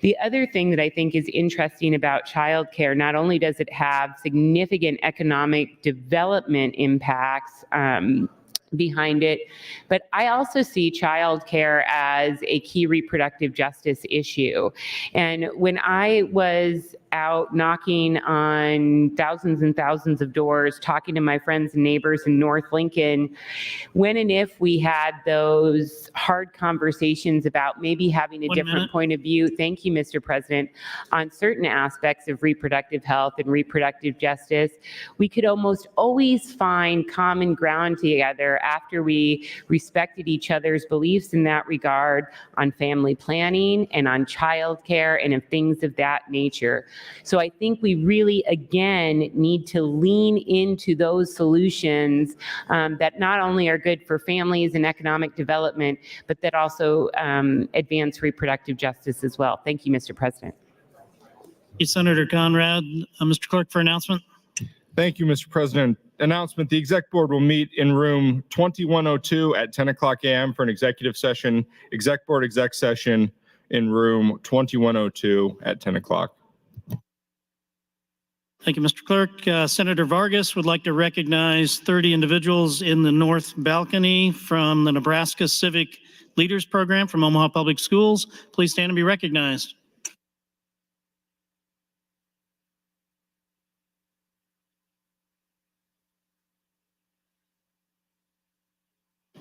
The other thing that I think is interesting about childcare, not only does it have significant economic development impacts behind it, but I also see childcare as a key reproductive justice issue. And when I was out knocking on thousands and thousands of doors, talking to my friends and neighbors in North Lincoln, when and if we had those hard conversations about maybe having a different point of view, thank you, Mr. President, on certain aspects of reproductive health and reproductive justice, we could almost always find common ground together after we respected each other's beliefs in that regard on family planning and on childcare and things of that nature. So I think we really, again, need to lean into those solutions that not only are good for families and economic development, but that also advance reproductive justice as well. Thank you, Mr. President. Thank you, Senator Conrad. Mr. Clerk, for announcement. Thank you, Mr. President. Announcement: the Exec Board will meet in room 2102 at 10 o'clock a.m. for an executive session. Exec Board exec session in room 2102 at 10 o'clock. Thank you, Mr. Clerk. Senator Vargas would like to recognize 30 individuals in the north balcony from the Nebraska Civic Leaders Program from Omaha Public Schools. Please stand and be recognized.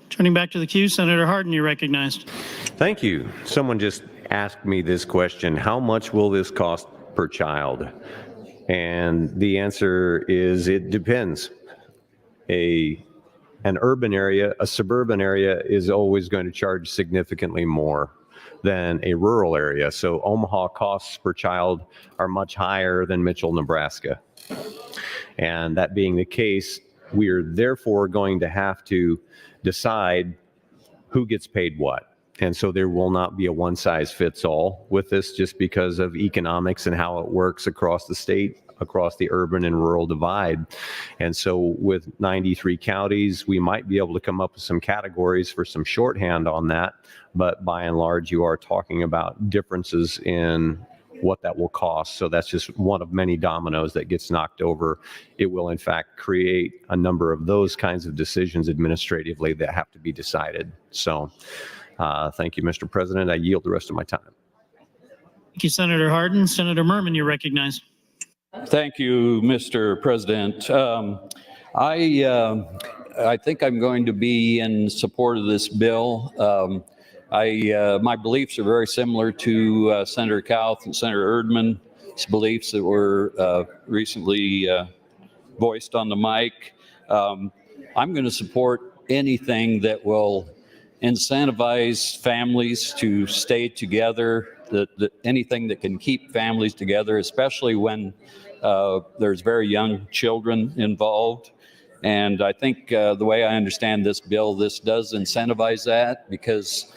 Turning back to the queue, Senator Hardin, you're recognized. Thank you. Someone just asked me this question: how much will this cost per child? And the answer is it depends. An urban area, a suburban area is always going to charge significantly more than a rural area. So Omaha costs per child are much higher than Mitchell, Nebraska. And that being the case, we are therefore going to have to decide who gets paid what. And so there will not be a one-size-fits-all with this, just because of economics and how it works across the state, across the urban and rural divide. And so with 93 counties, we might be able to come up with some categories for some shorthand on that. But by and large, you are talking about differences in what that will cost. So that's just one of many dominoes that gets knocked over. It will, in fact, create a number of those kinds of decisions administratively that have to be decided. So thank you, Mr. President. I yield the rest of my time. Thank you, Senator Hardin. Senator Merman, you're recognized. Thank you, Mr. President. I think I'm going to be in support of this bill. My beliefs are very similar to Senator Kauth and Senator Erdman's beliefs that were recently voiced on the mic. I'm going to support anything that will incentivize families to stay together anything that can keep families together, especially when there's very young children involved. And I think the way I understand this bill, this does incentivize that, because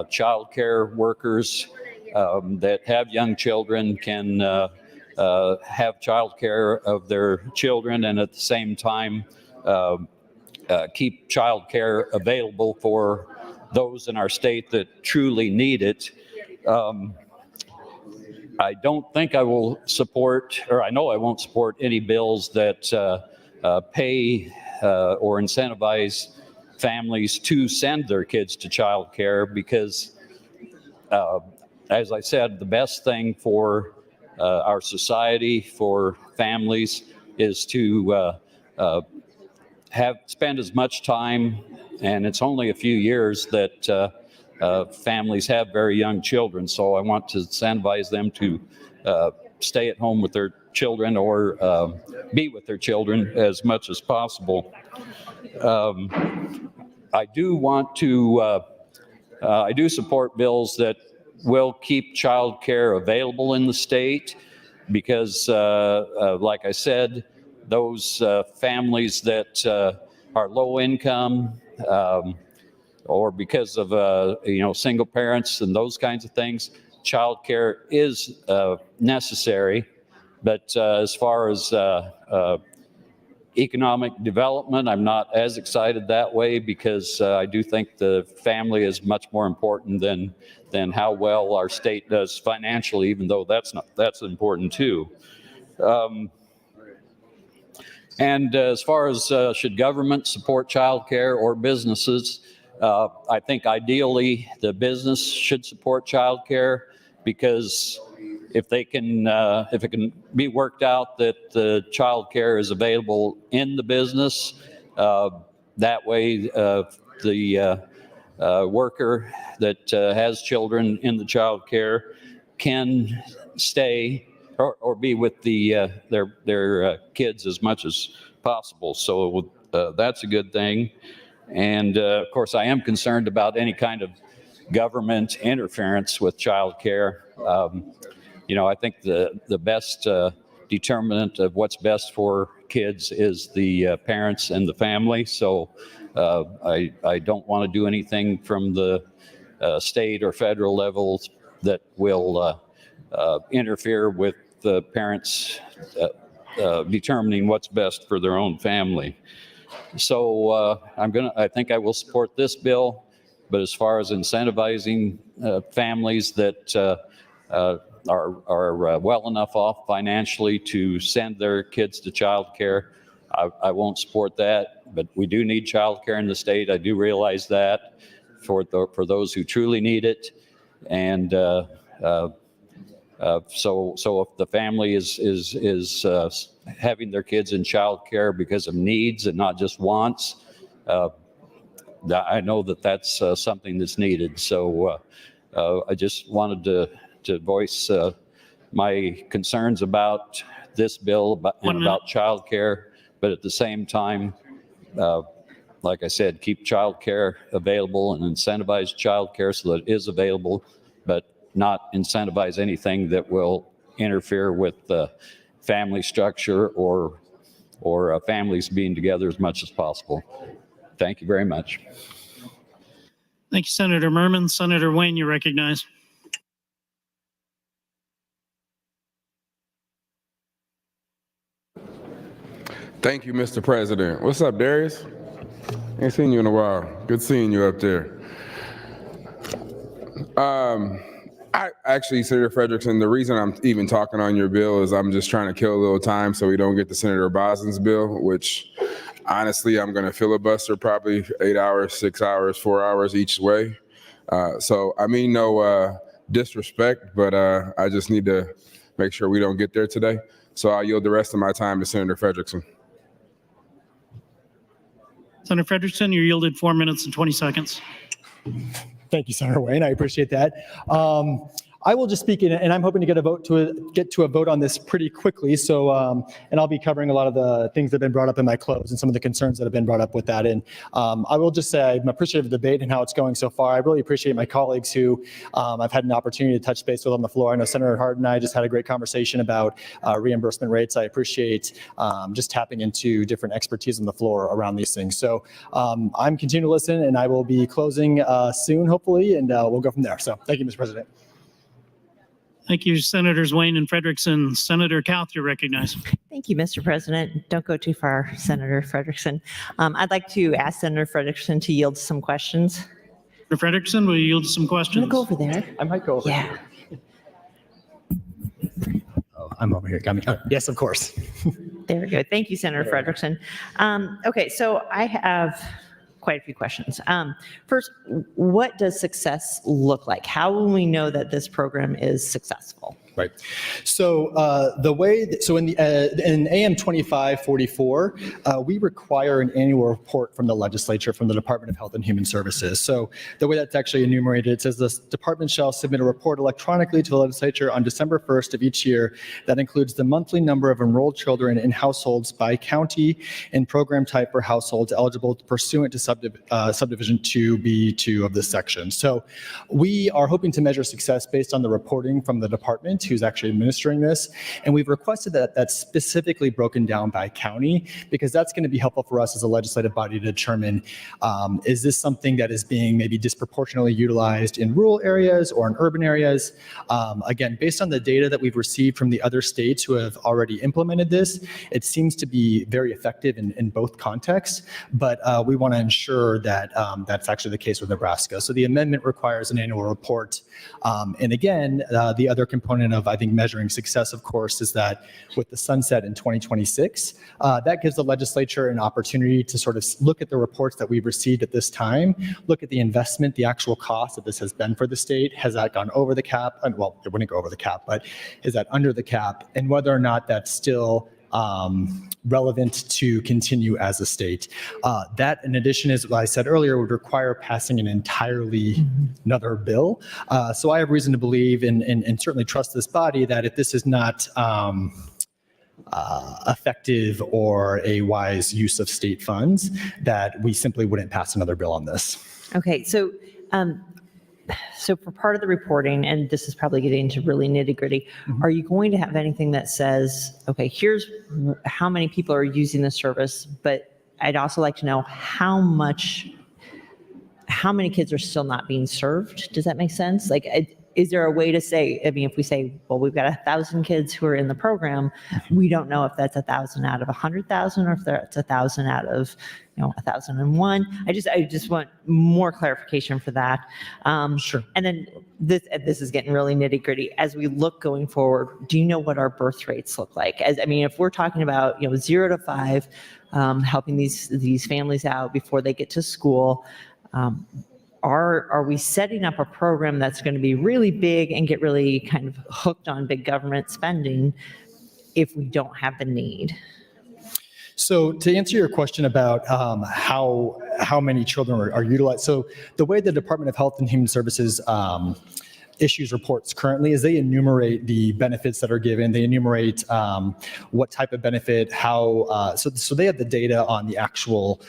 child care workers that have young children can have child care of their children, and at the same time keep child care available for those in our state that truly need it. I don't think I will support, or I know I won't support any bills that pay or incentivize families to send their kids to child care, because as I said, the best thing for our society, for families, is to spend as much time, and it's only a few years that families have very young children. So I want to incentivize them to stay at home with their children, or be with their children as much as possible. I do want to, I do support bills that will keep child care available in the state, because like I said, those families that are low income, or because of single parents and those kinds of things, child care is necessary. But as far as economic development, I'm not as excited that way, because I do think the family is much more important than how well our state does financially, even though that's important too. And as far as should government support child care or businesses, I think ideally the business should support child care, because if it can be worked out that the child care is available in the business, that way the worker that has children in the child care can stay or be with their kids as much as possible. So that's a good thing. And of course, I am concerned about any kind of government interference with child care. I think the best determinant of what's best for kids is the parents and the family. So I don't want to do anything from the state or federal levels that will interfere with the parents determining what's best for their own family. So I think I will support this bill. But as far as incentivizing families that are well enough off financially to send their kids to child care, I won't support that. But we do need child care in the state. I do realize that for those who truly need it. And so if the family is having their kids in child care because of needs and not just wants, I know that that's something that's needed. So I just wanted to voice my concerns about this bill about child care, but at the same time, like I said, keep child care available and incentivize child care so that it is available, but not incentivize anything that will interfere with family structure or families being together as much as possible. Thank you very much. Thank you, Senator Merman. Senator Wayne, you recognize. Thank you, Mr. President. What's up, Darius? Ain't seen you in a while. Good seeing you up there. Senator Frederickson, the reason I'm even talking on your bill is I'm just trying to kill a little time so we don't get to Senator Bosden's bill, which honestly, I'm going to filibuster probably 8 hours, 6 hours, 4 hours each way. So I mean no disrespect, but I just need to make sure we don't get there today. So I'll yield the rest of my time to Senator Frederickson. Senator Frederickson, you're yielded 4 minutes and 20 seconds. Thank you, Senator Wayne. I appreciate that. I will just speak, and I'm hoping to get to a vote on this pretty quickly. So, and I'll be covering a lot of the things that have been brought up in my close and some of the concerns that have been brought up with that. And I will just say I'm appreciative of the debate and how it's going so far. I really appreciate my colleagues who I've had an opportunity to touch base with on the floor. I know Senator Hart and I just had a great conversation about reimbursement rates. I appreciate just tapping into different expertise on the floor around these things. So I'm continuing to listen, and I will be closing soon, hopefully, and we'll go from there. So thank you, Mr. President. Thank you, Senators Wayne and Frederickson. Senator Kauth, you're recognized. Thank you, Mr. President. Don't go too far, Senator Frederickson. I'd like to ask Senator Frederickson to yield some questions. Senator Frederickson, will you yield some questions? I'm going to go over there. I might go over Yeah. Oh, I'm over here. Got me. Oh, yes, of course. There we go. Thank you, Senator Frederickson. Okay, so I have quite a few questions. First, what does success look like? How will we know that this program is successful? Right. So in AM 2544, we require an annual report from the legislature, from the Department of Health and Human Services. So the way that's actually enumerated, it says the department shall submit a report electronically to the legislature on December 1st of each year that includes the monthly number of enrolled children in households by county and program type for households eligible pursuant to subdivision 2B2 of this section. So we are hoping to measure success based on the reporting from the department who's actually administering this. And we've requested that that's specifically broken down by county, because that's going to be helpful for us as a legislative body to determine, is this something that is being maybe disproportionately utilized in rural areas or in urban areas? Again, based on the data that we've received from the other states who have already implemented this, it seems to be very effective in both contexts, but we want to ensure that that's actually the case with Nebraska. So the amendment requires an annual report. And again, the other component of, I think, measuring success, of course, is that with the sunset in 2026, that gives the legislature an opportunity to sort of look at the reports that we've received at this time, look at the investment, the actual cost that this has been for the state. Has that gone over the cap? Well, it wouldn't go over the cap, but is that under the cap? And whether or not that's still relevant to continue as a state. That, in addition, as I said earlier, would require passing an entirely another bill. So I have reason to believe and certainly trust this body that if this is not effective or a wise use of state funds, that we simply wouldn't pass another bill on this. Okay, so for part of the reporting, and this is probably getting into really nitty gritty, are you going to have anything that says, okay, here's how many people are using the service, but I'd also like to know how many kids are still not being served? Does that make sense? Like, is there a way to say, I mean, if we say, well, we've got 1,000 kids who are in the program, we don't know if that's 1,000 out of 100,000 or if that's 1,000 out of 1,001. I just want more clarification for that. Sure. And then this is getting really nitty gritty. As we look going forward, do you know what our birth rates look like? If we're talking about 0 to 5, helping these families out before they get to school, are we setting up a program that's going to be really big and get really kind of hooked on big government spending if we don't have the need? So to answer your question about how many children are utilized, so the way the Department of Health and Human Services issues reports currently is they enumerate the benefits that are given. They enumerate what type of benefit, how, so they have the data on the actual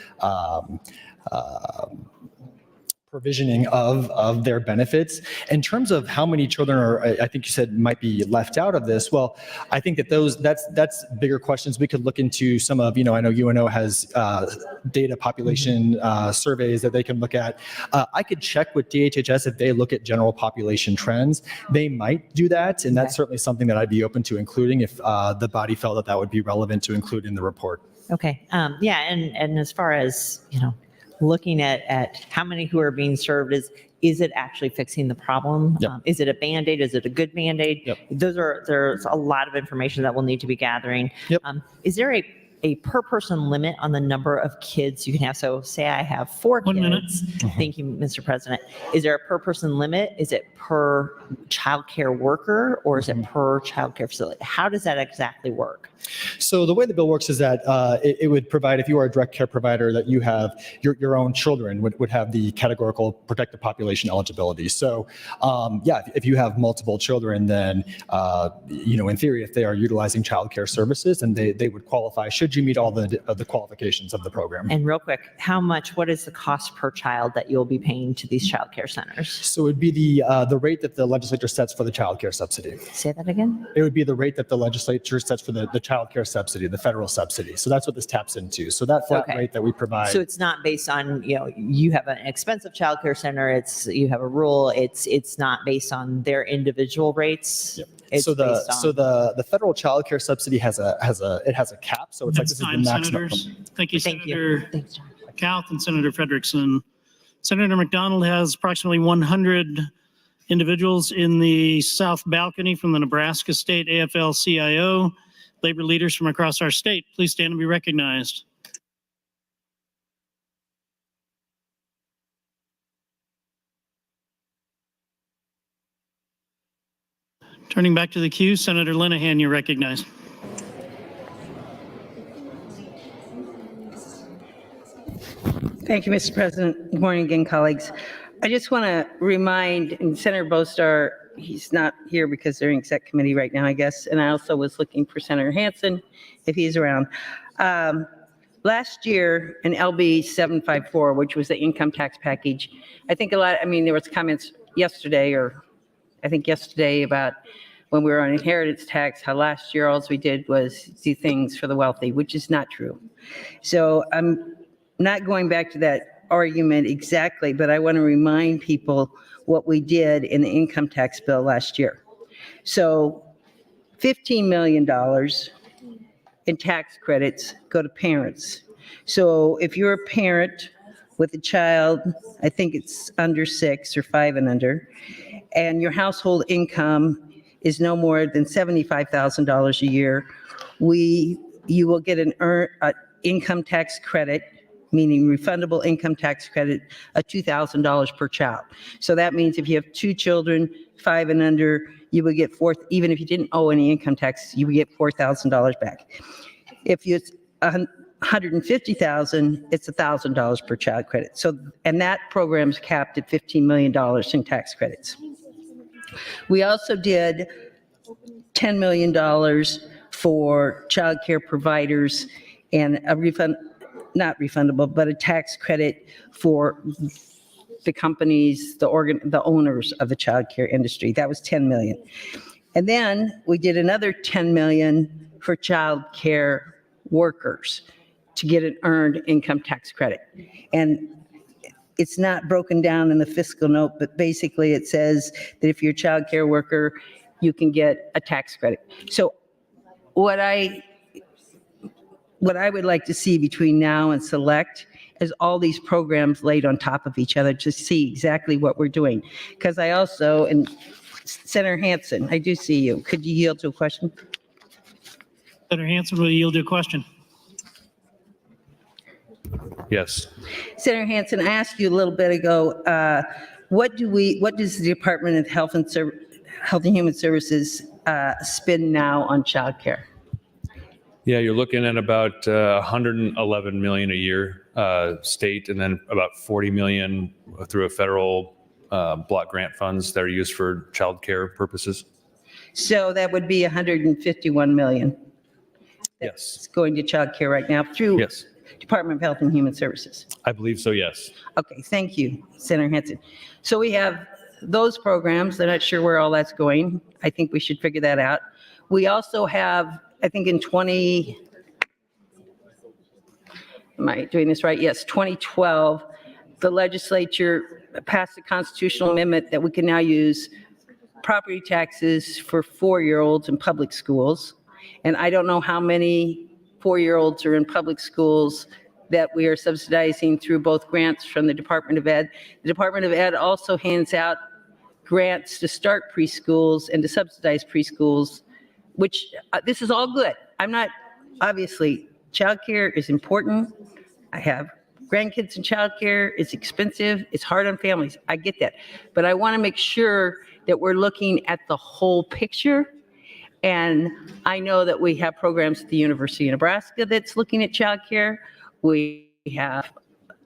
provisioning of their benefits. In terms of how many children are, I think you said, might be left out of this. Well, I think that that's bigger questions. We could look into some of, I know UNO has data population surveys that they can look at. I could check with DHHS if they look at general population trends. They might do that, and that's certainly something that I'd be open to including if the body felt that would be relevant to include in the report. Okay. Yeah, and as far as, looking at how many who are being served, is it actually fixing the problem? Yep. Is it a Band-Aid? Is it a good Band-Aid? Yep. There's a lot of information that we'll need to be gathering. Yep. Is there a a per person limit on the number of kids you can have? So say I have 4 kids. 1 minute. Thank you, Mr. President. Is there a per person limit? Is it per childcare worker, or is it per childcare facility? How does that exactly work? So the way the bill works is that it would provide, if you are a direct care provider, that you have your own children would have the categorical protected population eligibility. So yeah, if you have multiple children, then in theory, if they are utilizing childcare services, and they would qualify should you meet all the qualifications of the program. And real quick, what is the cost per child that you'll be paying to these childcare centers? So it would be the rate that the legislature sets for the childcare subsidy. Say that again? It would be the rate that the legislature sets for the childcare subsidy, the federal subsidy. So that's what this taps into. So that flat rate that we provide. So it's not based on, you have an expensive childcare center, you have a rule, it's not based on their individual rates. Yep. It's So based on, the federal childcare subsidy has a cap. So it's like this is the Time, maximum. senators. Thank you, Thank you. Senator Thanks, John. Kauth and Senator Frederickson. Senator McDonald has approximately 100 individuals in the South Balcony from the Nebraska State AFL-CIO, labor leaders from across our state. Please stand and be recognized. Turning back to the queue, Senator Linehan, you're recognized. Thank you, Mr. President. Good morning again, colleagues. I just want to remind, and Senator Bostar, he's not here because they're in exec committee right now, I guess, and I also was looking for Senator Hansen if he's around. Last year in LB 754, which was the income tax package, there was comments yesterday, about when we were on inheritance tax, how last year all we did was do things for the wealthy, which is not true. So I'm not going back to that argument exactly, but I want to remind people what we did in the income tax bill last year. So $15 million in tax credits go to parents. So if you're a parent with a child, I think it's under 6 or 5 and under, and your household income is no more than $75,000 a year, you will get an income tax credit, meaning refundable income tax credit, of $2,000 per child. So that means if you have 2 children, 5 and under, you would get even if you didn't owe any income tax, you would get $4,000 back. If it's $150,000, it's $1,000 per child credit. So, and that program's capped at $15 million in tax credits. We also did $10 million for child care providers and a not refundable, but a tax credit for the companies, the owners of the child care industry. That was $10 million. And then we did another $10 million for child care workers to get an earned income tax credit. And it's not broken down in the fiscal note, but basically it says that if you're a child care worker, you can get a tax credit. So what I would like to see between now and select is all these programs laid on top of each other to see exactly what we're doing. Because I also, and Senator Hansen, I do see you. Could you yield to a question? Senator Hansen, will you yield to a question? Yes. Senator Hansen, I asked you a little bit ago, what does the Department of Health and Human Services spend now on child care? Yeah, you're looking at about 111 million a year state, and then about 40 million through a federal block grant funds that are used for child care purposes. So that would be 151 million. Yes. It's going to child care right now through Yes. Department of Health and Human Services. I believe so, yes. Okay, thank you, Senator Hansen. So we have those programs. I'm not sure where all that's going. I think we should figure that out. We also have, I think in 2012, the legislature passed a constitutional amendment that we can now use property taxes for 4-year-olds in public schools. And I don't know how many 4-year-olds are in public schools that we are subsidizing through both grants from the Department of Ed. The Department of Ed also hands out grants to start preschools and to subsidize preschools, which this is all good. I'm not obviously Childcare is important. I have grandkids in childcare. It's expensive. It's hard on families. I get that. But I want to make sure that we're looking at the whole picture. And I know that we have programs at the University of Nebraska that's looking at childcare. We have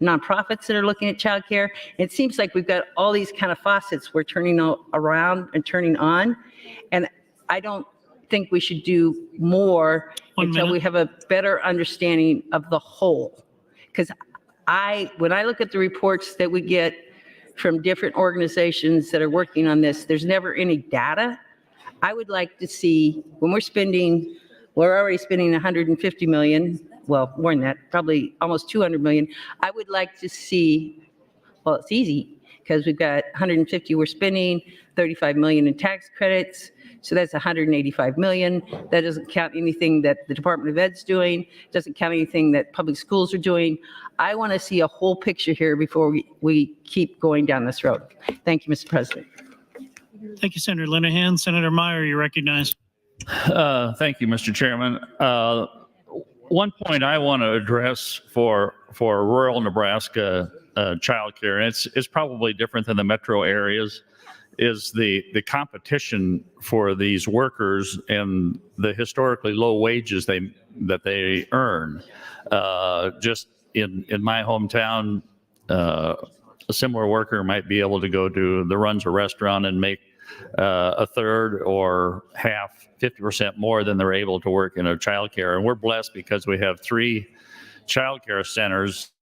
nonprofits that are looking at childcare. It seems like we've got all these kind of faucets we're turning around and turning on. And I don't think we should do more until we have a better understanding of the whole. Because when I look at the reports that we get from different organizations that are working on this, there's never any data. I would like to see, when we're already spending 150 million, well, more than that, probably almost 200 million. I would like to see, well, it's easy because we've got 150 we're spending, 35 million in tax credits. So that's 185 million. That doesn't count anything that the Department of Ed's doing, doesn't count anything that public schools are doing. I want to see a whole picture here before we keep going down this road. Thank you, Mr. President. Thank you, Senator Linehan. Senator Meyer, you're recognized. Thank you, Mr. Chairman. One point I want to address for rural Nebraska childcare, and it's probably different than the metro areas, is the competition for these workers and the historically low wages that they earn. Just in my hometown, a similar worker might be able to go to runs a restaurant and make a third or half, 50% more than they're able to work in a childcare. And we're blessed because we have 3 childcare centers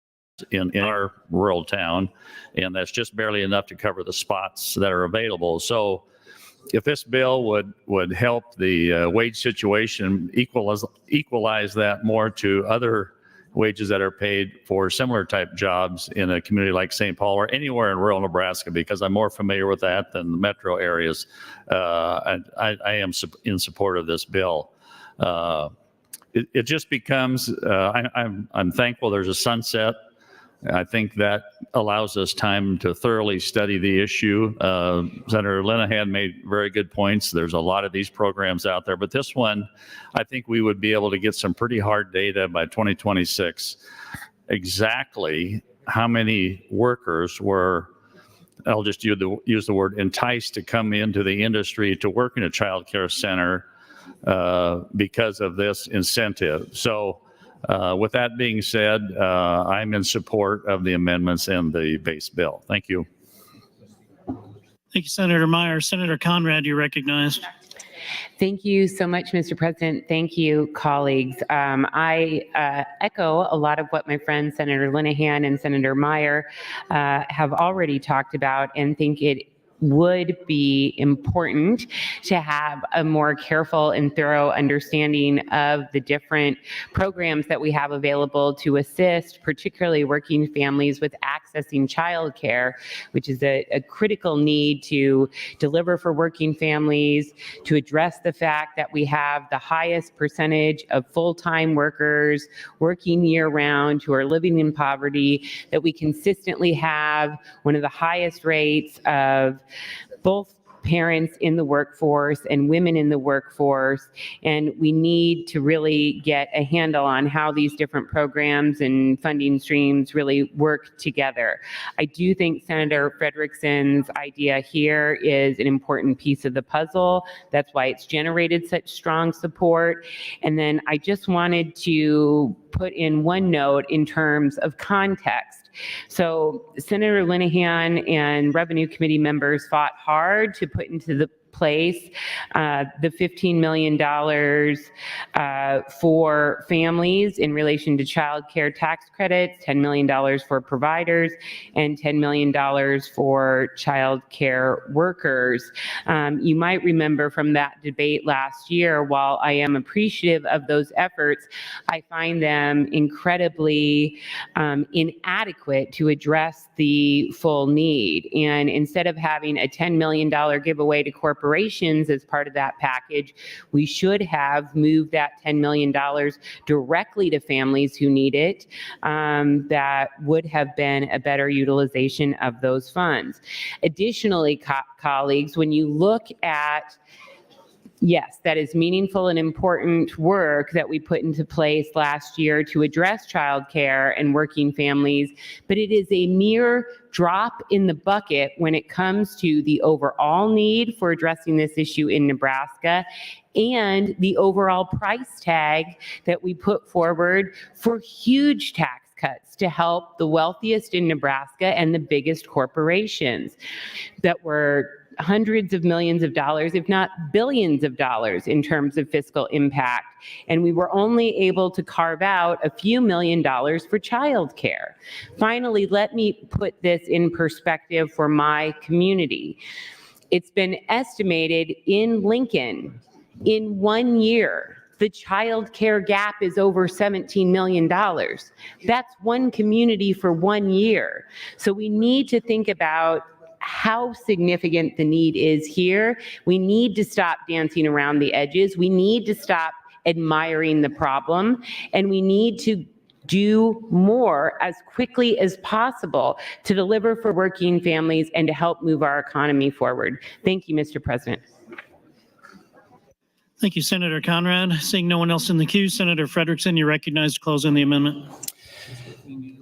in our rural town, and that's just barely enough to cover the spots that are available. So if this bill would help the wage situation, equalize that more to other wages that are paid for similar type jobs in a community like St. Paul or anywhere in rural Nebraska, because I'm more familiar with that than the metro areas, I am in support of this bill. It just becomes, I'm thankful there's a sunset. I think that allows us time to thoroughly study the issue. Senator Linehan made very good points. There's a lot of these programs out there, but this one, I think we would be able to get some pretty hard data by 2026. Exactly how many workers were, I'll just use the word, enticed to come into the industry to work in a child care center because of this incentive. So with that being said, I'm in support of the amendments and the base bill. Thank you. Thank you, Senator Meyer. Senator Conrad, you're recognized. Thank you so much, Mr. President. Thank you, colleagues. I echo a lot of what my friends, Senator Linehan and Senator Meyer, have already talked about, and think it would be important to have a more careful and thorough understanding of the different programs that we have available to assist particularly working families with accessing childcare, which is a critical need to deliver for working families, to address the fact that we have the highest percentage of full-time workers working year-round who are living in poverty, that we consistently have one of the highest rates of both parents in the workforce and women in the workforce, and we need to really get a handle on how these different programs and funding streams really work together. I do think Senator Frederickson's idea here is an important piece of the puzzle. That's why it's generated such strong support. And then I just wanted to put in one note in terms of context. So Senator Linehan and Revenue Committee members fought hard to put into the place the $15 million for families in relation to child care tax credits, $10 million for providers, and $10 million for child care workers. You might remember from that debate last year, while I am appreciative of those efforts, I find them incredibly inadequate to address the full need. And instead of having a $10 million giveaway to corporations as part of that package, we should have moved that $10 million directly to families who need it. That would have been a better utilization of those funds. Additionally, colleagues, when you look at Yes, that is meaningful and important work that we put into place last year to address childcare and working families, but it is a mere drop in the bucket when it comes to the overall need for addressing this issue in Nebraska and the overall price tag that we put forward for huge tax cuts to help the wealthiest in Nebraska and the biggest corporations that were hundreds of millions of dollars, if not billions of dollars in terms of fiscal impact. And we were only able to carve out a few $1 million for childcare. Finally, let me put this in perspective for my community. It's been estimated in Lincoln, in 1 year, the child care gap is over $17 million. That's one community for 1 year. So we need to think about how significant the need is here. We need to stop dancing around the edges. We need to stop admiring the problem, and we need to do more as quickly as possible to deliver for working families and to help move our economy forward. Thank you, Mr. President. Thank you, Senator Conrad. Seeing no one else in the queue, Senator Frederickson, you're recognized to close on the amendment.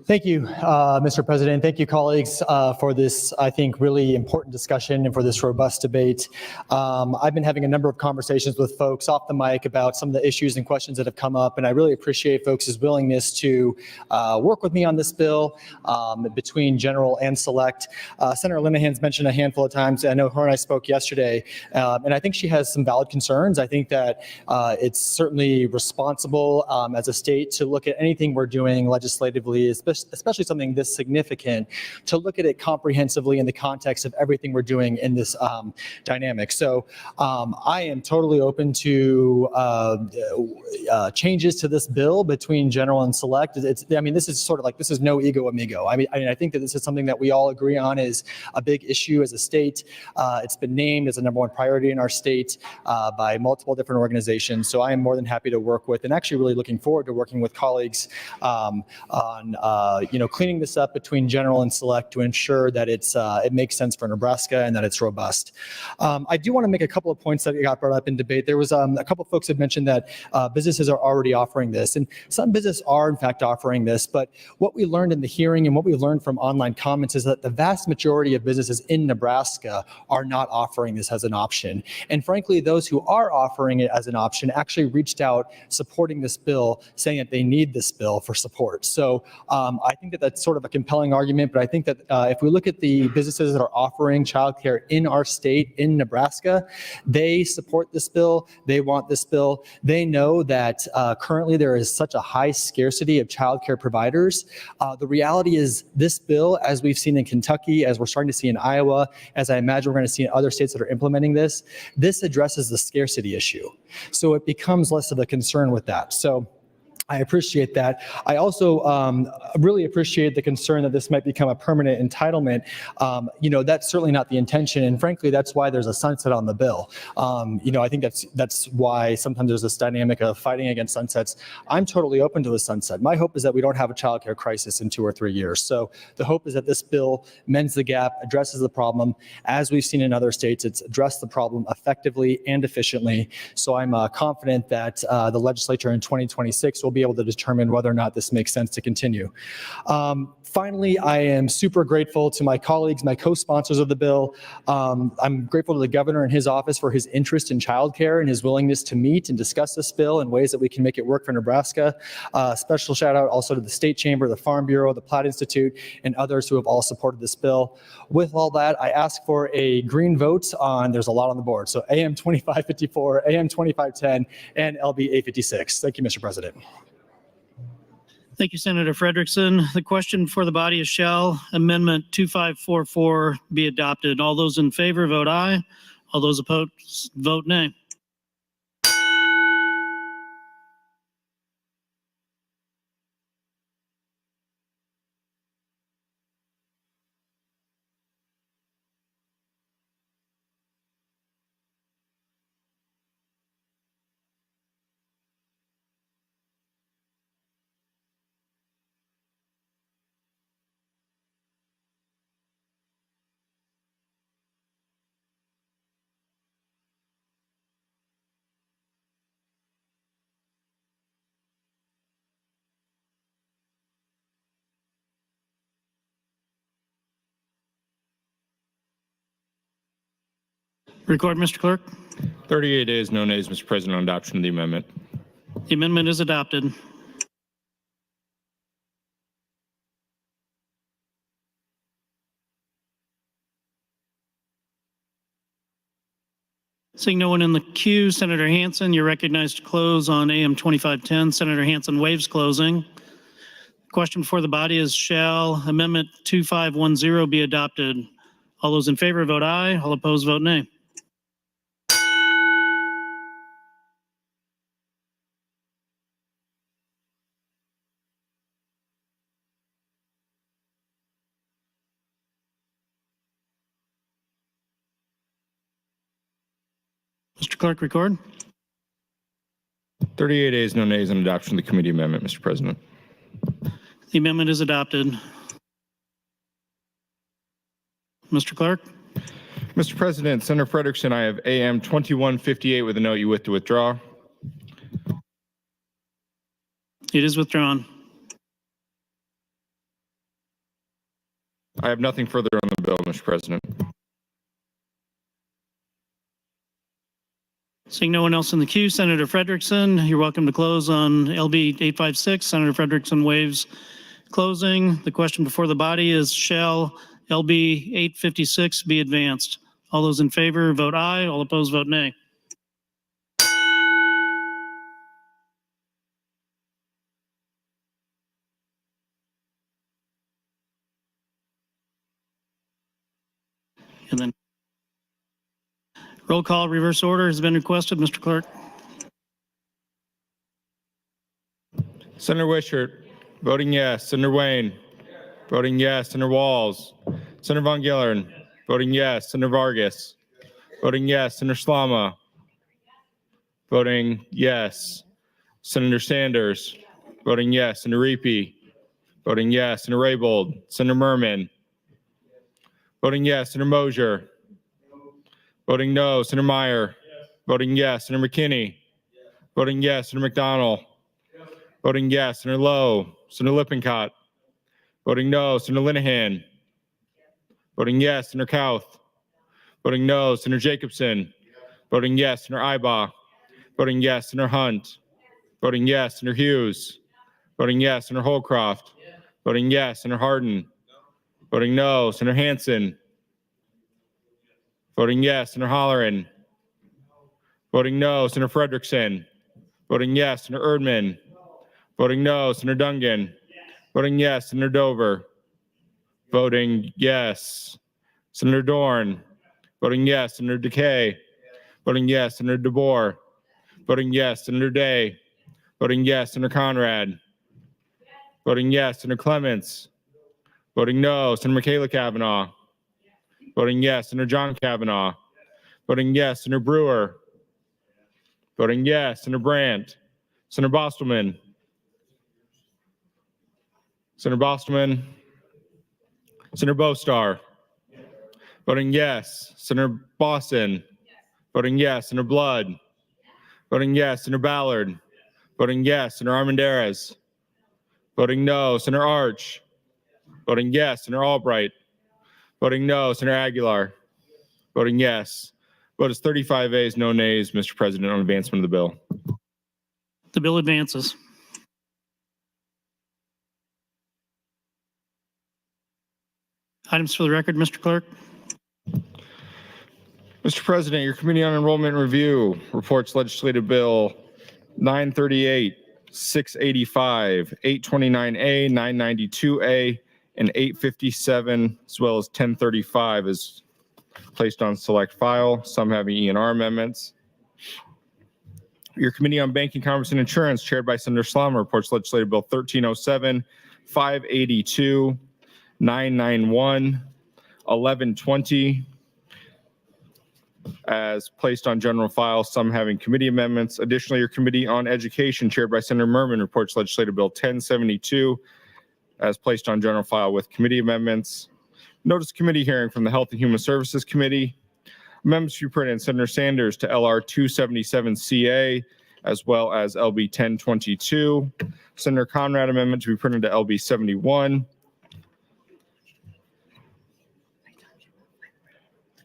Thank you, Mr. President. Thank you, colleagues, for this, I think, really important discussion and for this robust debate. I've been having a number of conversations with folks off the mic about some of the issues and questions that have come up, and I really appreciate folks' willingness to work with me on this bill between general and select. Senator Linehan's mentioned a handful of times. I know her and I spoke yesterday, and I think she has some valid concerns. I think that it's certainly responsible as a state to look at anything we're doing legislatively, especially something this significant, to look at it comprehensively in the context of everything we're doing in this dynamic. So I am totally open to changes to this bill between general and select. I mean, this is sort of like, this is no ego amigo. I mean, I think that this is something that we all agree on is a big issue as a state. It's been named as a #1 priority in our state by multiple different organizations. So I am more than happy to work with, and actually really looking forward to working with colleagues on cleaning this up between general and select to ensure that it makes sense for Nebraska and that it's robust. I do want to make a couple of points that got brought up in debate. There was a couple of folks have mentioned that businesses are already offering this, and some businesses are in fact offering this. But what we learned in the hearing and what we learned from online comments is that the vast majority of businesses in Nebraska are not offering this as an option. And frankly, those who are offering it as an option actually reached out supporting this bill, saying that they need this bill for support. So I think that that's sort of a compelling argument, but I think that if we look at the businesses that are offering childcare in our state, in Nebraska, they support this bill. They want this bill. They know that currently there is such a high scarcity of childcare providers. The reality is this bill, as we've seen in Kentucky, as we're starting to see in Iowa, as I imagine we're going to see in other states that are implementing this addresses the scarcity issue. So it becomes less of a concern with that. So I appreciate that. I also really appreciate the concern that this might become a permanent entitlement. That's certainly not the intention, and frankly, that's why there's a sunset on the bill. I think that's why sometimes there's this dynamic of fighting against sunsets. I'm totally open to a sunset. My hope is that we don't have a childcare crisis in 2 or 3 years. So the hope is that this bill mends the gap, addresses the problem. As we've seen in other states, it's addressed the problem effectively and efficiently. So I'm confident that the legislature in 2026 will be able to determine whether or not this makes sense to continue. Finally, I am super grateful to my colleagues, my co-sponsors of the bill. I'm grateful to the governor and his office for his interest in childcare and his willingness to meet and discuss this bill in ways that we can make it work for Nebraska. Special shout out also to the State Chamber, the Farm Bureau, the Platt Institute, and others who have all supported this bill. With all that, I ask for a green vote on, there's a lot on the board, so AM 2554, AM 2510, and LB 856. Thank you, Mr. President. Thank you, Senator Frederickson. The question for the body is, shall Amendment 2544 be adopted? All those in favor vote aye. All those opposed vote nay. Record, Mr. Clerk. 38 ayes, no nays, Mr. President, on adoption of the amendment. The amendment is adopted. Seeing no one in the queue, Senator Hansen, you're recognized to close on AM 2510. Senator Hansen waives closing. Question before the body is, shall Amendment 2510 be adopted? All those in favor vote aye. All opposed vote nay. Mr. Clerk, record. 38 ayes, no nays, on adoption of the committee amendment, Mr. President. The amendment is adopted. Mr. Clerk. Mr. President, Senator Frederickson, I have AM 2158 with a note you wish to withdraw. It is withdrawn. I have nothing further on the bill, Mr. President. Seeing no one else in the queue, Senator Frederickson, you're welcome to close on LB 856. Senator Frederickson waives closing. The question before the body is, shall LB 856 be advanced? All those in favor vote aye. All opposed vote nay. And then roll call reverse order has been requested. Mr. Clerk. Senator Wishart, voting yes. Senator Wayne, voting yes. Senator Walls, Senator Von Gillern, voting yes. Senator Vargas, voting yes. Senator Slama, voting yes. Senator Sanders, voting yes. Senator Reapy, voting yes. Senator Raybold, Senator Merman, voting yes. Senator Mosier, voting no. Senator Meyer, voting yes. Senator McKinney, voting yes. Senator McDonald, voting yes. Senator Lowe, Senator Lippincott, voting no. Senator Linehan, voting yes. Senator Kauth, voting no. Senator Jacobson, voting yes. Senator Ibaugh, voting yes. Senator Hunt, voting yes. Senator Hughes, voting yes. Senator Holcroft, voting yes. Senator Hardin, voting no. Senator Hansen, voting yes. Senator Holleran, voting no. Senator Frederickson, voting yes. Senator Erdman, voting no. Senator Dungan, voting yes. Senator Dover, voting yes. Senator Dorn, voting yes. Senator Decay, voting yes. Senator DeBoer, voting yes. Senator Day, voting yes. Senator Conrad, voting yes. Senator Clements, voting no. Senator Michaela Kavanaugh, voting yes. Senator John Kavanaugh, voting yes. Senator Brewer, voting yes. Senator Brandt, Senator Bostelman, Senator Bostelman, Senator Bostar, voting yes. Senator Boston, voting yes. Senator Blood, voting yes. Senator Ballard, voting yes. Senator Armendariz, voting no. Senator Arch, voting yes. Senator Albright, voting no. Senator Aguilar, voting yes. Vote is 35 ayes, no nays, Mr. President, on advancement of the bill. The bill advances. Items for the record, Mr. Clerk. Mr. President, your Committee on Enrollment and Review reports legislative bill 938, 685, 829A, 992A, and 857, as well as 1035 is placed on select file, some having E&R amendments. Your Committee on Banking, Commerce, and Insurance, chaired by Senator Slama, reports legislative bill 1307, 582, 991, 1120, as placed on general file, some having committee amendments. Additionally, your Committee on Education, chaired by Senator Merman, reports legislative bill 1072, as placed on general file with committee amendments. Notice committee hearing from the Health and Human Services Committee. Amendments to be printed in Senator Sanders to LR 277CA, as well as LB 1022. Senator Conrad amendment to be printed to LB 71.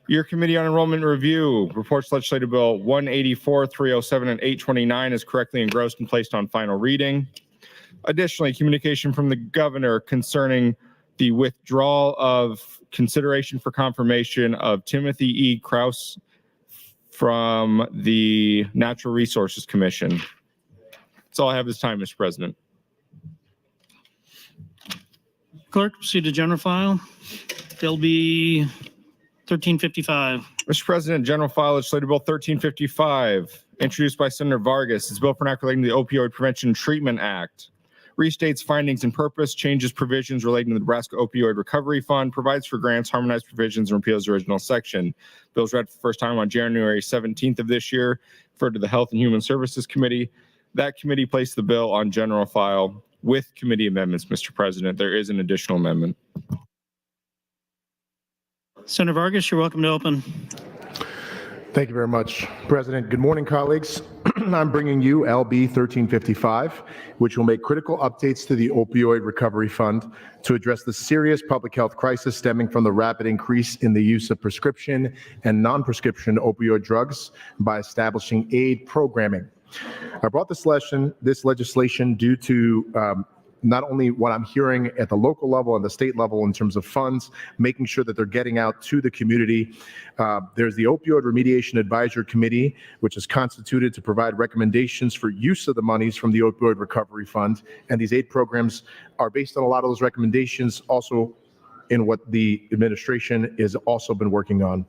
Your Committee on Enrollment Review reports Legislative Bill 184, 307, and 829 is correctly engrossed and placed on final reading. Additionally, communication from the governor concerning the withdrawal of consideration for confirmation of Timothy E. Kraus from the Natural Resources Commission. That's all I have this time, Mr. President. Clerk, proceed to general file. LB 1355. Mr. President, General File Legislative Bill 1355, introduced by Senator Vargas, is a bill for enact relating to the Opioid Prevention and Treatment Act. Restates findings and purpose, changes provisions relating to the Nebraska Opioid Recovery Fund, provides for grants, harmonized provisions, and repeals the original section. Bill was read for the first time on January 17th of this year, referred to the Health and Human Services Committee. That committee placed the bill on general file with committee amendments, Mr. President. There is an additional amendment. Senator Vargas, you're welcome to open. Thank you very much, President. Good morning, colleagues. I'm bringing you LB 1355, which will make critical updates to the Opioid Recovery Fund to address the serious public health crisis stemming from the rapid increase in the use of prescription and non-prescription opioid drugs by establishing aid programming. I brought this legislation due to not only what I'm hearing at the local level and the state level in terms of funds, making sure that they're getting out to the community. There's the Opioid Remediation Advisory Committee, which is constituted to provide recommendations for use of the monies from the Opioid Recovery Fund. And these aid programs are based on a lot of those recommendations, also in what the administration has also been working on.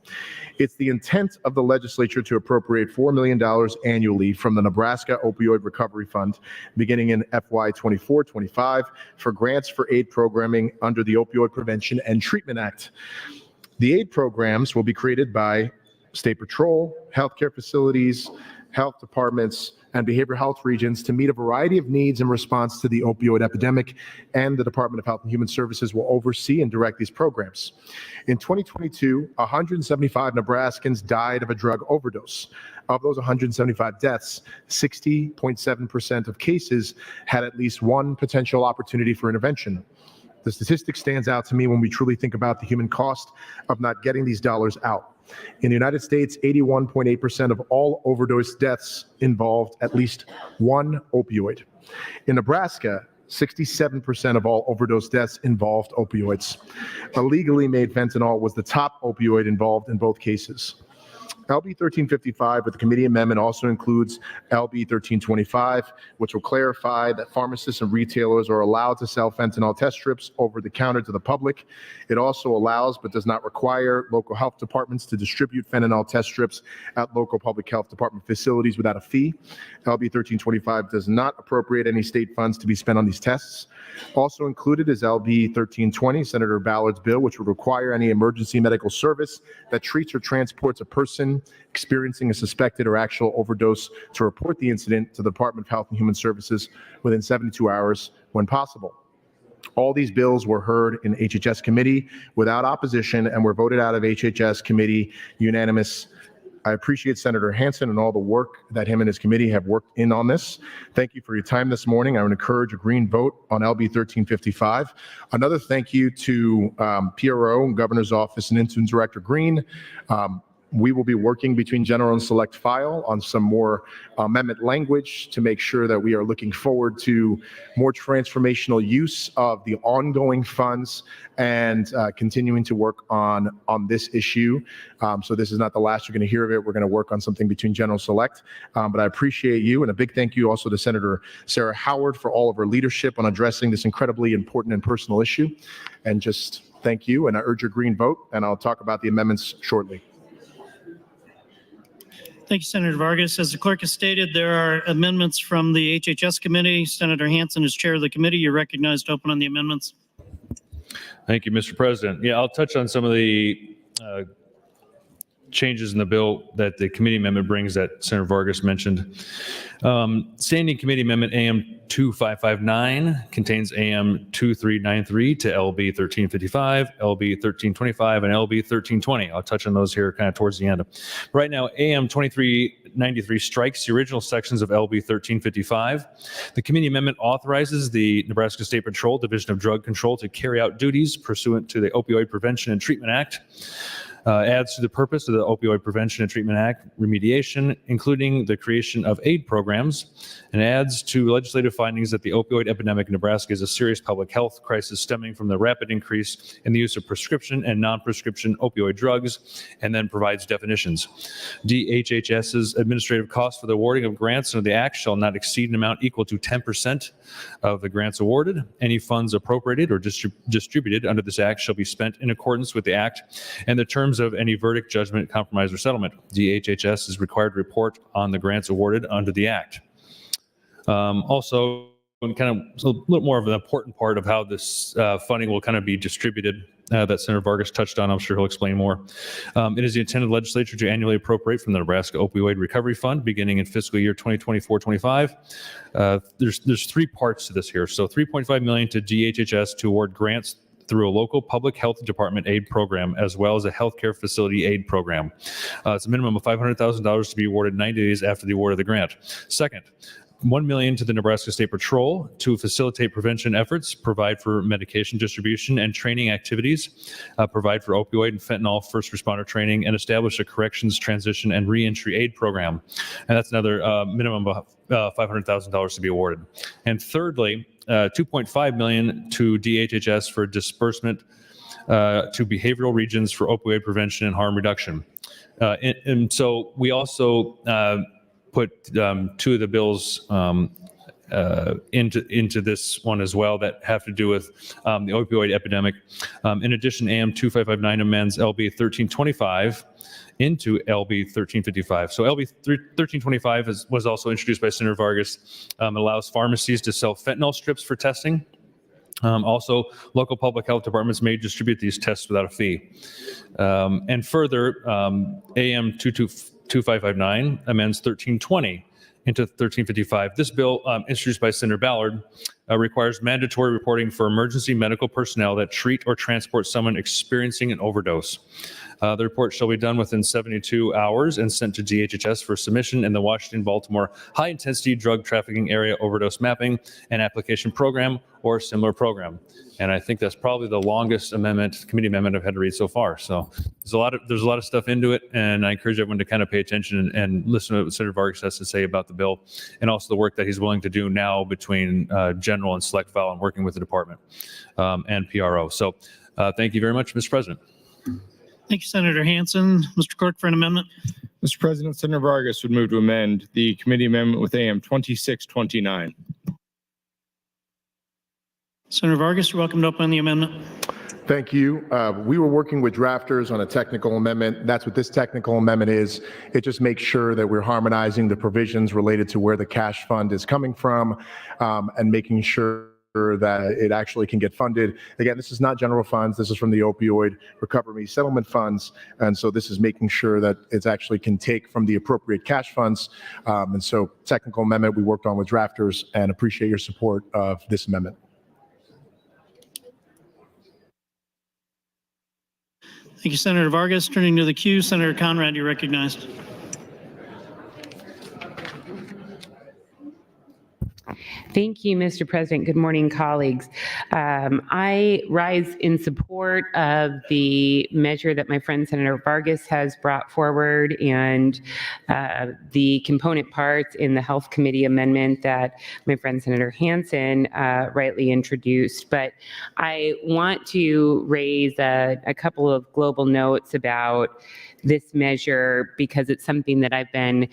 It's the intent of the legislature to appropriate $4 million annually from the Nebraska Opioid Recovery Fund, beginning in FY 24-25, for grants for aid programming under the Opioid Prevention and Treatment Act. The aid programs will be created by State Patrol, healthcare facilities, health departments, and behavioral health regions to meet a variety of needs in response to the opioid epidemic, and the Department of Health and Human Services will oversee and direct these programs. In 2022, 175 Nebraskans died of a drug overdose. Of those 175 deaths, 60.7% of cases had at least one potential opportunity for intervention. The statistic stands out to me when we truly think about the human cost of not getting these dollars out. In the United States, 81.8% of all overdose deaths involved at least one opioid. In Nebraska, 67% of all overdose deaths involved opioids. Illegally made fentanyl was the top opioid involved in both cases. LB 1355 with the committee amendment also includes LB 1325, which will clarify that pharmacists and retailers are allowed to sell fentanyl test strips over the counter to the public. It also allows, but does not require, local health departments to distribute fentanyl test strips at local public health department facilities without a fee. LB 1325 does not appropriate any state funds to be spent on these tests. Also included is LB 1320, Senator Ballard's bill, which would require any emergency medical service that treats or transports a person experiencing a suspected or actual overdose to report the incident to the Department of Health and Human Services within 72 hours when possible. All these bills were heard in HHS committee without opposition and were voted out of HHS committee unanimous. I appreciate Senator Hansen and all the work that him and his committee have worked in on this. Thank you for your time this morning. I would encourage a green vote on LB 1355. Another thank you to PRO and Governor's Office and Interim Director Green. We will be working between general and select file on some more amendment language to make sure that we are looking forward to more transformational use of the ongoing funds and continuing to work on this issue. So this is not the last you're going to hear of it. We're going to work on something between general and select. But I appreciate you, and a big thank you also to Senator Sarah Howard for all of her leadership on addressing this incredibly important and personal issue. And just thank you, and I urge your green vote, and I'll talk about the amendments shortly. Thank you, Senator Vargas. As the clerk has stated, there are amendments from the HHS committee. Senator Hansen is chair of the committee. You're recognized to open on the amendments. Thank you, Mr. President. Yeah, I'll touch on some of the changes in the bill that the committee amendment brings that Senator Vargas mentioned. Standing Committee Amendment AM 2559 contains AM 2393 to LB 1355, LB 1325, and LB 1320. I'll touch on those here kind of towards the end. Right now, AM 2393 strikes the original sections of LB 1355. The committee amendment authorizes the Nebraska State Patrol Division of Drug Control to carry out duties pursuant to the Opioid Prevention and Treatment Act. adds to the purpose of the Opioid Prevention and Treatment Act remediation, including the creation of aid programs, and adds to legislative findings that the opioid epidemic in Nebraska is a serious public health crisis stemming from the rapid increase in the use of prescription and non-prescription opioid drugs, and then provides definitions. DHHS's administrative costs for the awarding of grants under the Act shall not exceed an amount equal to 10% of the grants awarded. Any funds appropriated or distributed under this Act shall be spent in accordance with the Act and the terms of any verdict, judgment, compromise, or settlement. DHHS is required to report on the grants awarded under the Act. Also, and kind of a little more of an important part of how this funding will kind of be distributed that Senator Vargas touched on. I'm sure he'll explain more. It is the intent of the legislature to annually appropriate from the Nebraska Opioid Recovery Fund beginning in fiscal year 2024-25. There's three parts to this here. So $3.5 million to DHHS to award grants through a local public health department aid program, as well as a healthcare facility aid program. It's a minimum of $500,000 to be awarded 90 days after the award of the grant. Second, $1 million to the Nebraska State Patrol to facilitate prevention efforts, provide for medication distribution and training activities, provide for opioid and fentanyl first responder training, and establish a corrections transition and reentry aid program. And that's another minimum of $500,000 to be awarded. And thirdly, $2.5 million to DHHS for disbursement to behavioral regions for opioid prevention and harm reduction. And so we also put two of the bills into this one as well that have to do with the opioid epidemic. In addition, AM 2559 amends LB 1325 into LB 1355. So LB 1325 was also introduced by Senator Vargas. It allows pharmacies to sell fentanyl strips for testing. Also, local public health departments may distribute these tests without a fee. And further, AM 2559 amends 1320 into 1355. This bill, introduced by Senator Ballard, requires mandatory reporting for emergency medical personnel that treat or transport someone experiencing an overdose. The report shall be done within 72 hours and sent to DHHS for submission in the Washington-Baltimore High-Intensity Drug Trafficking Area Overdose Mapping and Application Program or a similar program. And I think that's probably the longest committee amendment I've had to read so far. So there's a lot of stuff into it, and I encourage everyone to kind of pay attention and listen to what Senator Vargas has to say about the bill, and also the work that he's willing to do now between general and select file and working with the department and PRO. So thank you very much, Mr. President. Thank you, Senator Hansen. Mr. Clerk, for an amendment. Mr. President, Senator Vargas would move to amend the committee amendment with AM 2629. Senator Vargas, you're welcome to open the amendment. Thank you. We were working with drafters on a technical amendment. That's what this technical amendment is. It just makes sure that we're harmonizing the provisions related to where the cash fund is coming from and making sure that it actually can get funded. Again, this is not general funds. This is from the opioid recovery settlement funds. And so this is making sure that it actually can take from the appropriate cash funds. And so technical amendment we worked on with drafters, and appreciate your support of this amendment. Thank you, Senator Vargas. Turning to the queue, Senator Conrad, you're recognized. Thank you, Mr. President. Good morning, colleagues. I rise in support of the measure that my friend Senator Vargas has brought forward and the component parts in the Health Committee amendment that my friend Senator Hansen rightly introduced. But I want to raise a couple of global notes about this measure because it's something that I've been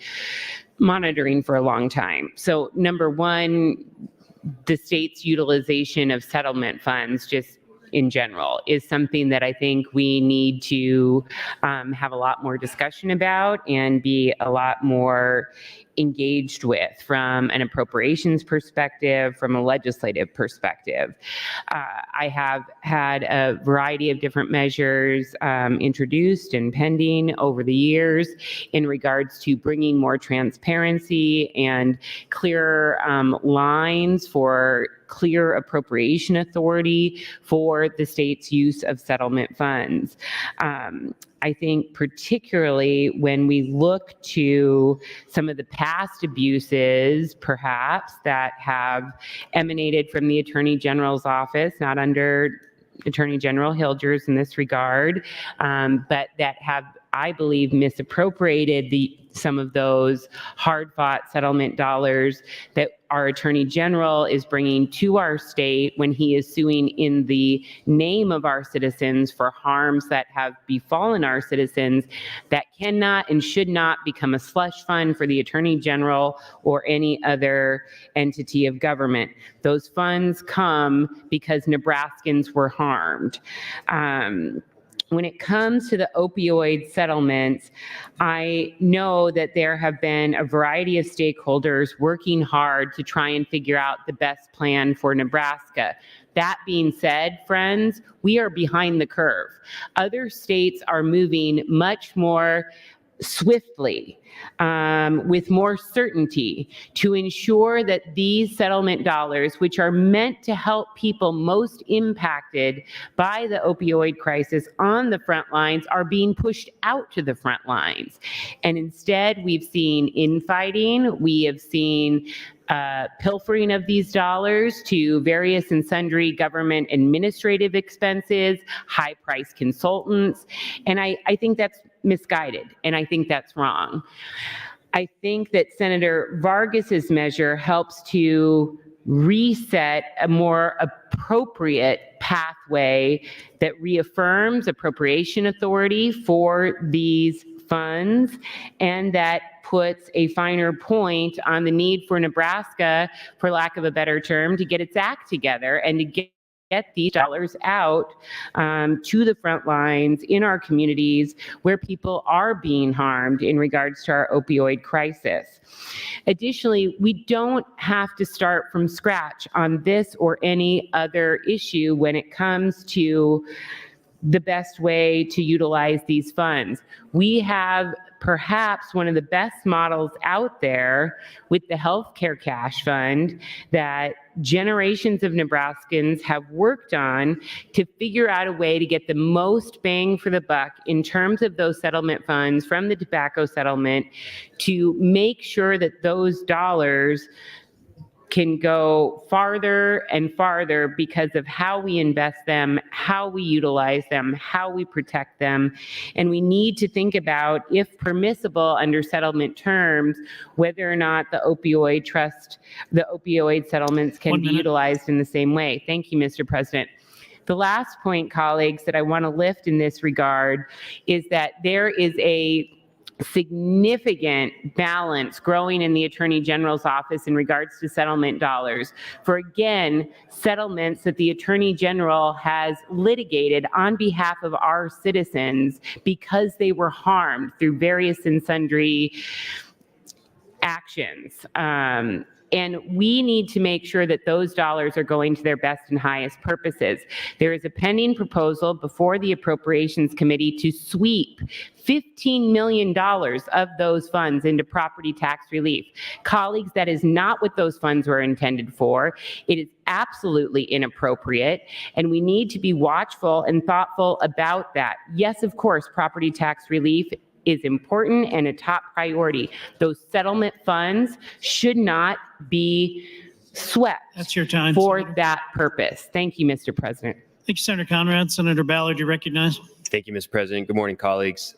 monitoring for a long time. So number one, the state's utilization of settlement funds just in general is something that I think we need to have a lot more discussion about and be a lot more engaged with from an appropriations perspective, from a legislative perspective. I have had a variety of different measures introduced and pending over the years in regards to bringing more transparency and clear lines for clear appropriation authority for the state's use of settlement funds. I think particularly when we look to some of the past abuses, perhaps, that have emanated from the Attorney General's office, not under Attorney General Hilgers in this regard, but that have, I believe, misappropriated some of those hard-fought settlement dollars that our Attorney General is bringing to our state when he is suing in the name of our citizens for harms that have befallen our citizens that cannot and should not become a slush fund for the Attorney General or any other entity of government. Those funds come because Nebraskans were harmed. When it comes to the opioid settlements, I know that there have been a variety of stakeholders working hard to try and figure out the best plan for Nebraska. That being said, friends, we are behind the curve. Other states are moving much more swiftly, with more certainty to ensure that these settlement dollars, which are meant to help people most impacted by the opioid crisis on the front lines, are being pushed out to the front lines. And instead, we've seen infighting, we have seen pilfering of these dollars to various and sundry government administrative expenses, high-priced consultants, and I think that's misguided, and I think that's wrong. I think that Senator Vargas's measure helps to reset a more appropriate pathway that reaffirms appropriation authority for these funds and that puts a finer point on the need for Nebraska, for lack of a better term, to get its act together and to get these dollars out to the front lines in our communities where people are being harmed in regards to our opioid crisis. Additionally, we don't have to start from scratch on this or any other issue when it comes to the best way to utilize these funds. We have perhaps one of the best models out there with the Healthcare Cash Fund that generations of Nebraskans have worked on to figure out a way to get the most bang for the buck in terms of those settlement funds from the tobacco settlement to make sure that those dollars can go farther and farther because of how we invest them, how we utilize them, how we protect them. And we need to think about, if permissible under settlement terms, whether or not the opioid settlements can be utilized in the same way. Thank you, Mr. President. The last point, colleagues, that I want to lift in this regard is that there is a significant balance growing in the Attorney General's office in regards to settlement dollars for, again, settlements that the Attorney General has litigated on behalf of our citizens because they were harmed through various and sundry actions. And we need to make sure that those dollars are going to their best and highest purposes. There is a pending proposal before the Appropriations Committee to sweep $15 million of those funds into property tax relief. Colleagues, that is not what those funds were intended for. It is absolutely inappropriate, and we need to be watchful and thoughtful about that. Yes, of course, property tax relief is important and a top priority. Those settlement funds should not be swept. That's your time, for Senator. that purpose. Thank you, Mr. President. Thank you, Senator Conrad. Senator Ballard, you recognize. Thank you, Mr. President. Good morning, colleagues.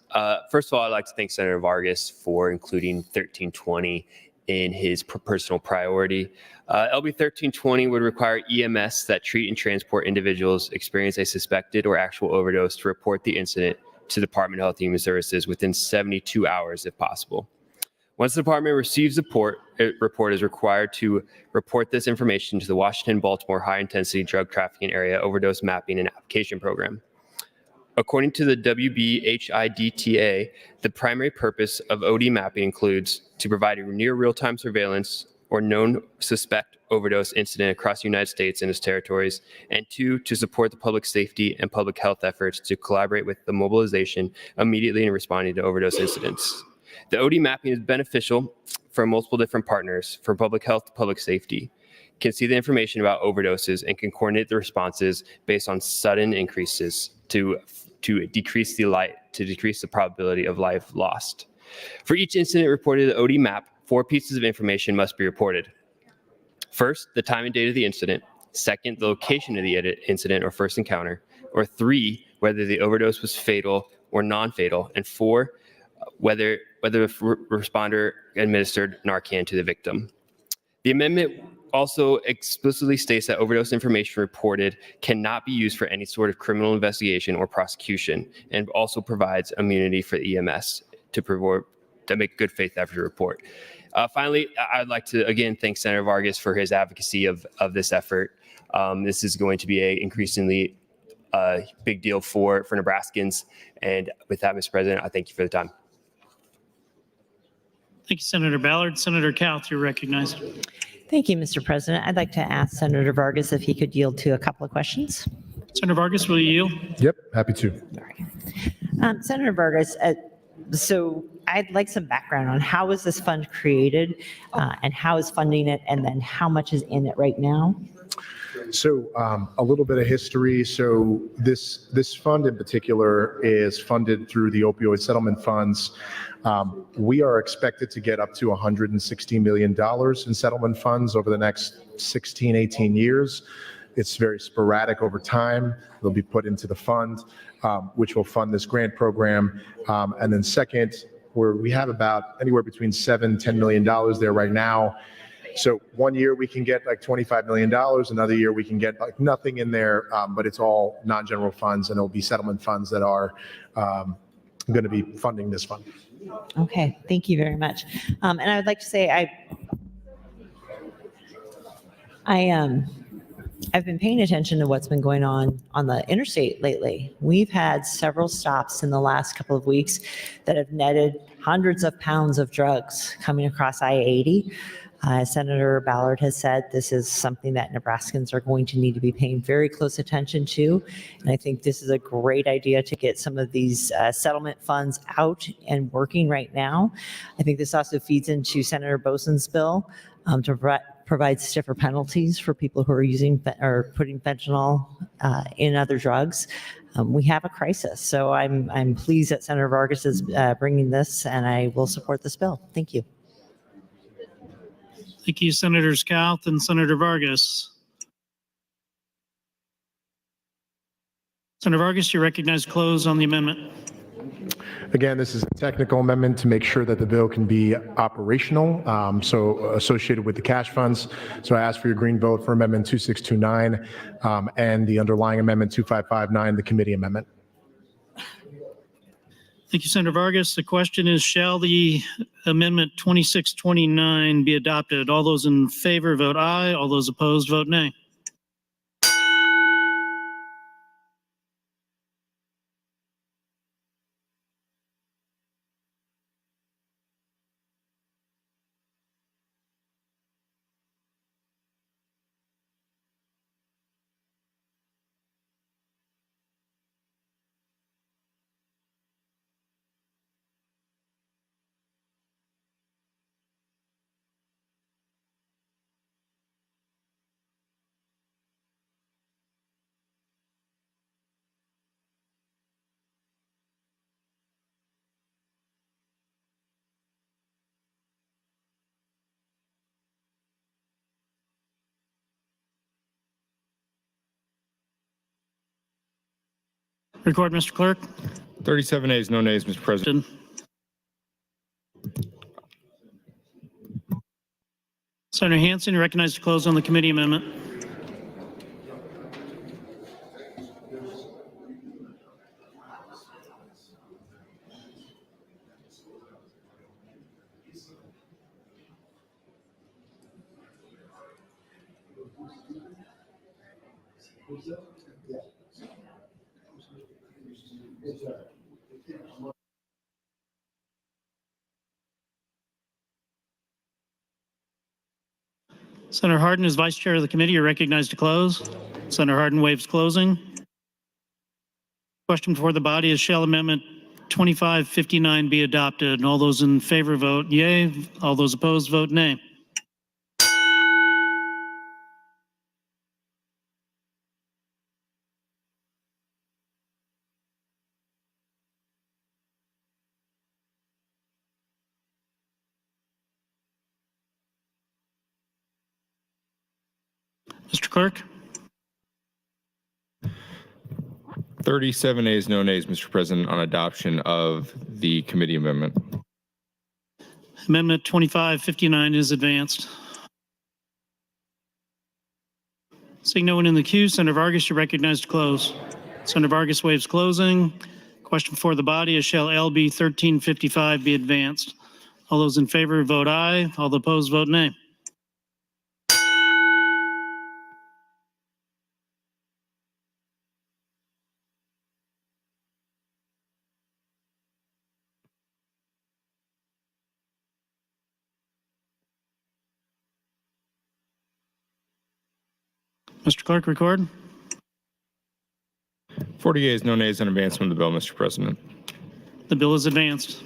First of all, I'd like to thank Senator Vargas for including 1320 in his personal priority. LB 1320 would require EMS that treat and transport individuals experiencing a suspected or actual overdose to report the incident to the Department of Health and Human Services within 72 hours if possible. Once the department receives the report is required to report this information to the Washington-Baltimore High-Intensity Drug Trafficking Area Overdose Mapping and Application Program. According to the WBHIDTA, the primary purpose of OD mapping includes to provide a near real-time surveillance or known suspect overdose incident across the United States and its territories, and 2, to support the public safety and public health efforts to collaborate with the mobilization immediately in responding to overdose incidents. The OD mapping is beneficial for multiple different partners, from public health to public safety, can see the information about overdoses and can coordinate the responses based on sudden increases to decrease the probability of life lost. For each incident reported to the OD map, 4 pieces of information must be reported. First, the time and date of the incident. Second, the location of the incident or first encounter. or 3, whether the overdose was fatal or non-fatal, and 4, whether the responder administered Narcan to the victim. The amendment also explicitly states that overdose information reported cannot be used for any sort of criminal investigation or prosecution, and also provides immunity for EMS to make good faith effort to report. Finally, I'd like to again thank Senator Vargas for his advocacy of this effort. This is going to be an increasingly big deal for Nebraskans. And with that, Mr. President, I thank you for the time. Thank you, Senator Ballard. Senator Kauth, you're recognized. Thank you, Mr. President. I'd like to ask Senator Vargas if he could yield to a couple of questions. Senator Vargas, will you yield? Yep, happy to. Senator Vargas, so I'd like some background on how was this fund created and how is funding it, and then how much is in it right now? So a little bit of history. So this fund in particular is funded through the opioid settlement funds. We are expected to get up to $160 million in settlement funds over the next 16, 18 years. It's very sporadic over time. They'll be put into the fund, which will fund this grant program. And then second, we have about anywhere between $7-10 million there right now. So one year we can get like $25 million, another year we can get like nothing in there, but it's all non-general funds, and it'll be settlement funds that are going to be funding this fund. Okay, thank you very much. And I would like to say I've been paying attention to what's been going on the interstate lately. We've had several stops in the last couple of weeks that have netted hundreds of pounds of drugs coming across I-80. Senator Ballard has said this is something that Nebraskans are going to need to be paying very close attention to. And I think this is a great idea to get some of these settlement funds out and working right now. I think this also feeds into Senator Bosen's bill to provide stiffer penalties for people who are using or putting fentanyl in other drugs. We have a crisis. So I'm pleased that Senator Vargas is bringing this, and I will support this bill. Thank you. Thank you, Senators Kauth and Senator Vargas. Senator Vargas, you recognize close on the amendment. Again, this is a technical amendment to make sure that the bill can be operational, so associated with the cash funds. So I ask for your green vote for Amendment 2629 and the underlying Amendment 2559, the committee amendment. Thank you, Senator Vargas. The question is, shall the Amendment 2629 be adopted? All those in favor vote aye. All those opposed vote nay. Record, Mr. Clerk. 37 ayes, no nays, Mr. President. Senator Hansen, you're recognized to close on the committee amendment. Senator Hardin, as Vice Chair of the committee, you're recognized to close. Senator Hardin waives closing. Question before the body is, shall Amendment 2559 be adopted? And all those in favor vote yea. All those opposed vote nay. Mr. Clerk. 37 ayes, no nays, Mr. President, on adoption of the committee amendment. Amendment 2559 is advanced. Seeing no one in the queue, Senator Vargas, you're recognized to close. Senator Vargas waives closing. Question before the body is, shall LB 1355 be advanced? All those in favor vote aye. All opposed vote nay. Mr. Clerk, record. 40 ayes, no nays on advancement of the bill, Mr. President. The bill is advanced.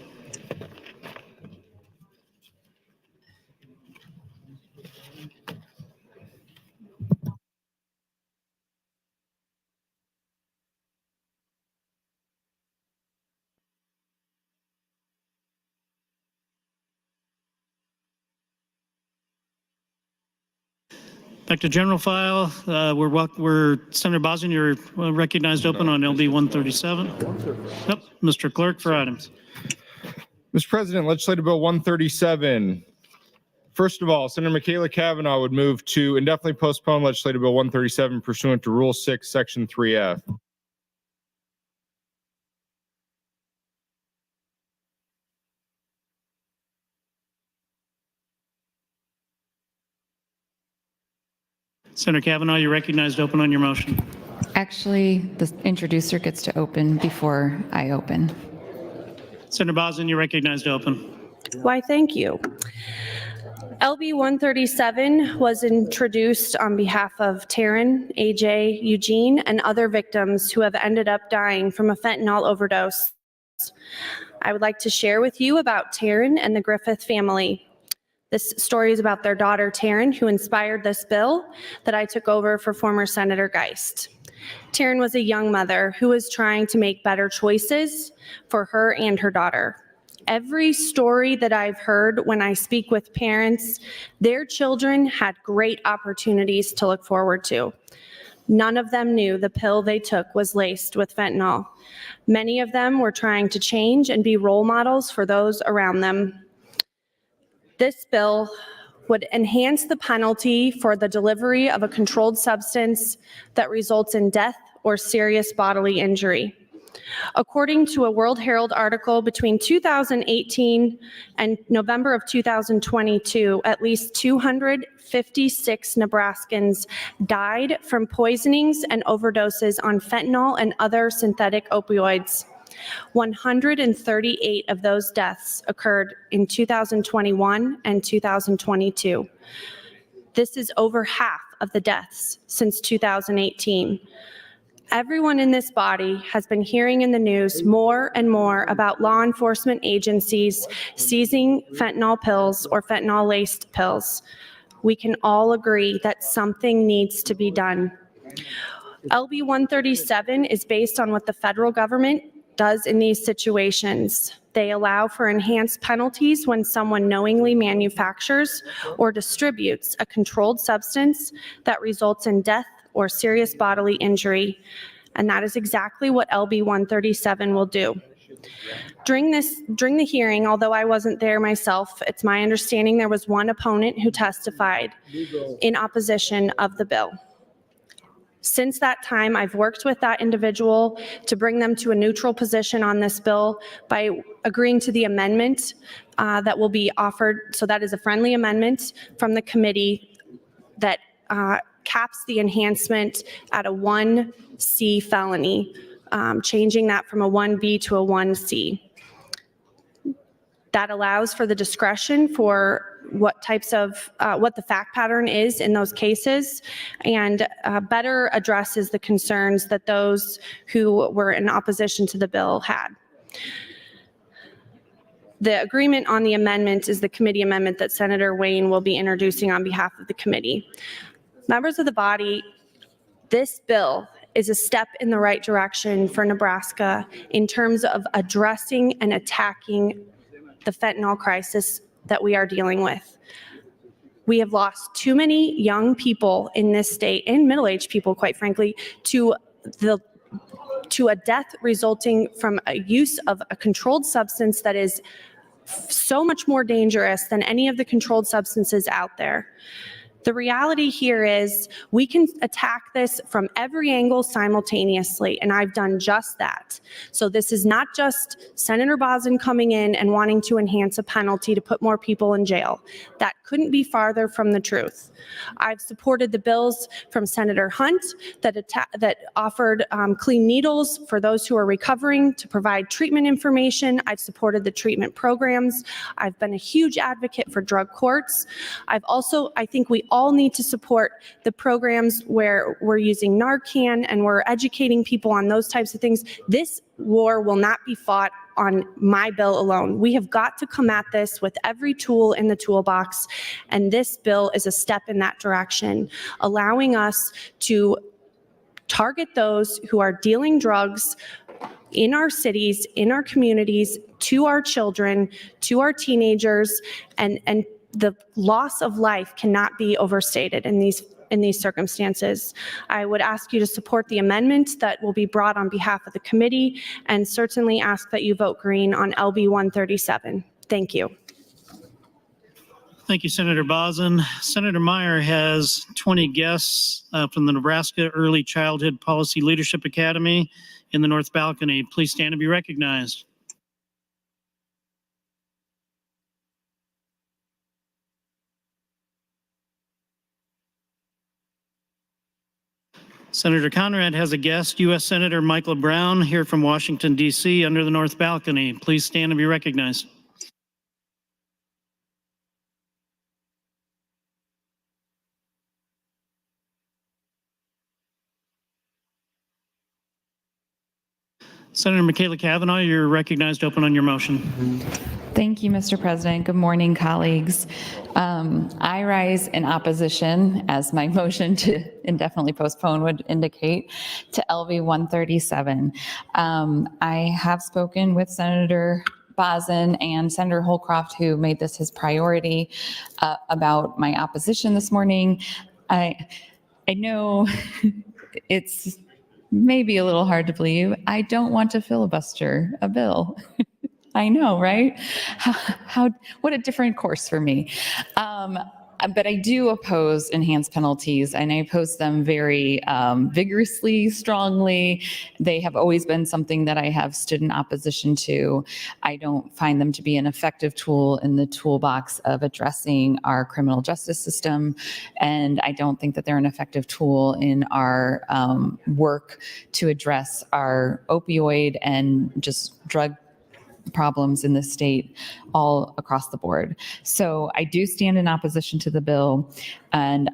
Back to general file. We're Senator Bosnian, you're recognized to open on LB 137. Yep. Mr. Clerk for items. Mr. President, Legislative Bill 137. First of all, Senator Michaela Cavanaugh would move to indefinitely postpone Legislative Bill 137 pursuant to Rule 6, Section 3F. Senator Cavanaugh, you're recognized to open on your motion. Actually, the introducer gets to open before I open. Senator Bosnian, you're recognized to open. Why, thank you. LB 137 was introduced on behalf of Taryn, AJ, Eugene, and other victims who have ended up dying from a fentanyl overdose. I would like to share with you about Taryn and the Griffith family. This story is about their daughter, Taryn, who inspired this bill that I took over for former Senator Geist. Taryn was a young mother who was trying to make better choices for her and her daughter. Every story that I've heard when I speak with parents, their children had great opportunities to look forward to. None of them knew the pill they took was laced with fentanyl. Many of them were trying to change and be role models for those around them. This bill would enhance the penalty for the delivery of a controlled substance that results in death or serious bodily injury. According to a World Herald article, between 2018 and November of 2022, at least 256 Nebraskans died from poisonings and overdoses on fentanyl and other synthetic opioids. 138 of those deaths occurred in 2021 and 2022. This is over half of the deaths since 2018. Everyone in this body has been hearing in the news more and more about law enforcement agencies seizing fentanyl pills or fentanyl-laced pills. We can all agree that something needs to be done. LB 137 is based on what the federal government does in these situations. They allow for enhanced penalties when someone knowingly manufactures or distributes a controlled substance that results in death or serious bodily injury. And that is exactly what LB 137 will do. During the hearing, although I wasn't there myself, it's my understanding there was one opponent who testified in opposition of the bill. Since that time, I've worked with that individual to bring them to a neutral position on this bill by agreeing to the amendment that will be offered. So that is a friendly amendment from the committee that caps the enhancement at a 1C felony, changing that from a 1B to a 1C. That allows for the discretion for what types of, what the fact pattern is in those cases, and better addresses the concerns that those who were in opposition to the bill had. The agreement on the amendment is the committee amendment that Senator Wayne will be introducing on behalf of the committee. Members of the body, this bill is a step in the right direction for Nebraska in terms of addressing and attacking the fentanyl crisis that we are dealing with. We have lost too many young people in this state, and middle-aged people, quite frankly, to the to a death resulting from a use of a controlled substance that is so much more dangerous than any of the controlled substances out there. The reality here is we can attack this from every angle simultaneously, and I've done just that. So this is not just Senator Bozen coming in and wanting to enhance a penalty to put more people in jail. That couldn't be farther from the truth. I've supported the bills from Senator Hunt that offered clean needles for those who are recovering to provide treatment information. I've supported the treatment programs. I've been a huge advocate for drug courts. I think we all need to support the programs where we're using Narcan and we're educating people on those types of things. This war will not be fought on my bill alone. We have got to come at this with every tool in the toolbox, and this bill is a step in that direction, allowing us to target those who are dealing drugs in our cities, in our communities, to our children, to our teenagers, and the loss of life cannot be overstated in these circumstances. I would ask you to support the amendment that will be brought on behalf of the committee, and certainly ask that you vote green on LB 137. Thank you. Thank you, Senator Bozen. Senator Meyer has 20 guests from the Nebraska Early Childhood Policy Leadership Academy in the North Balcony. Please stand and be recognized. Senator Conrad has a guest, U.S. Senator Michael Brown, here from Washington, D.C., under the North Balcony. Please stand and be recognized. Senator Michaela Cavanaugh, you're recognized to open on your motion. Thank you, Mr. President. Good morning, colleagues. I rise in opposition, as my motion to indefinitely postpone would indicate, to LV 137. I have spoken with Senator Bozen and Senator Holcroft, who made this his priority, about my opposition this morning. I know it's maybe a little hard to believe. I don't want to filibuster a bill. I know, right? What a different course for me. But I do oppose enhanced penalties, and I oppose them very vigorously, strongly. They have always been something that I have stood in opposition to. I don't find them to be an effective tool in the toolbox of addressing our criminal justice system, and I don't think that they're an effective tool in our work to address our opioid and just drug problems in the state all across the board. So I do stand in opposition to the bill, and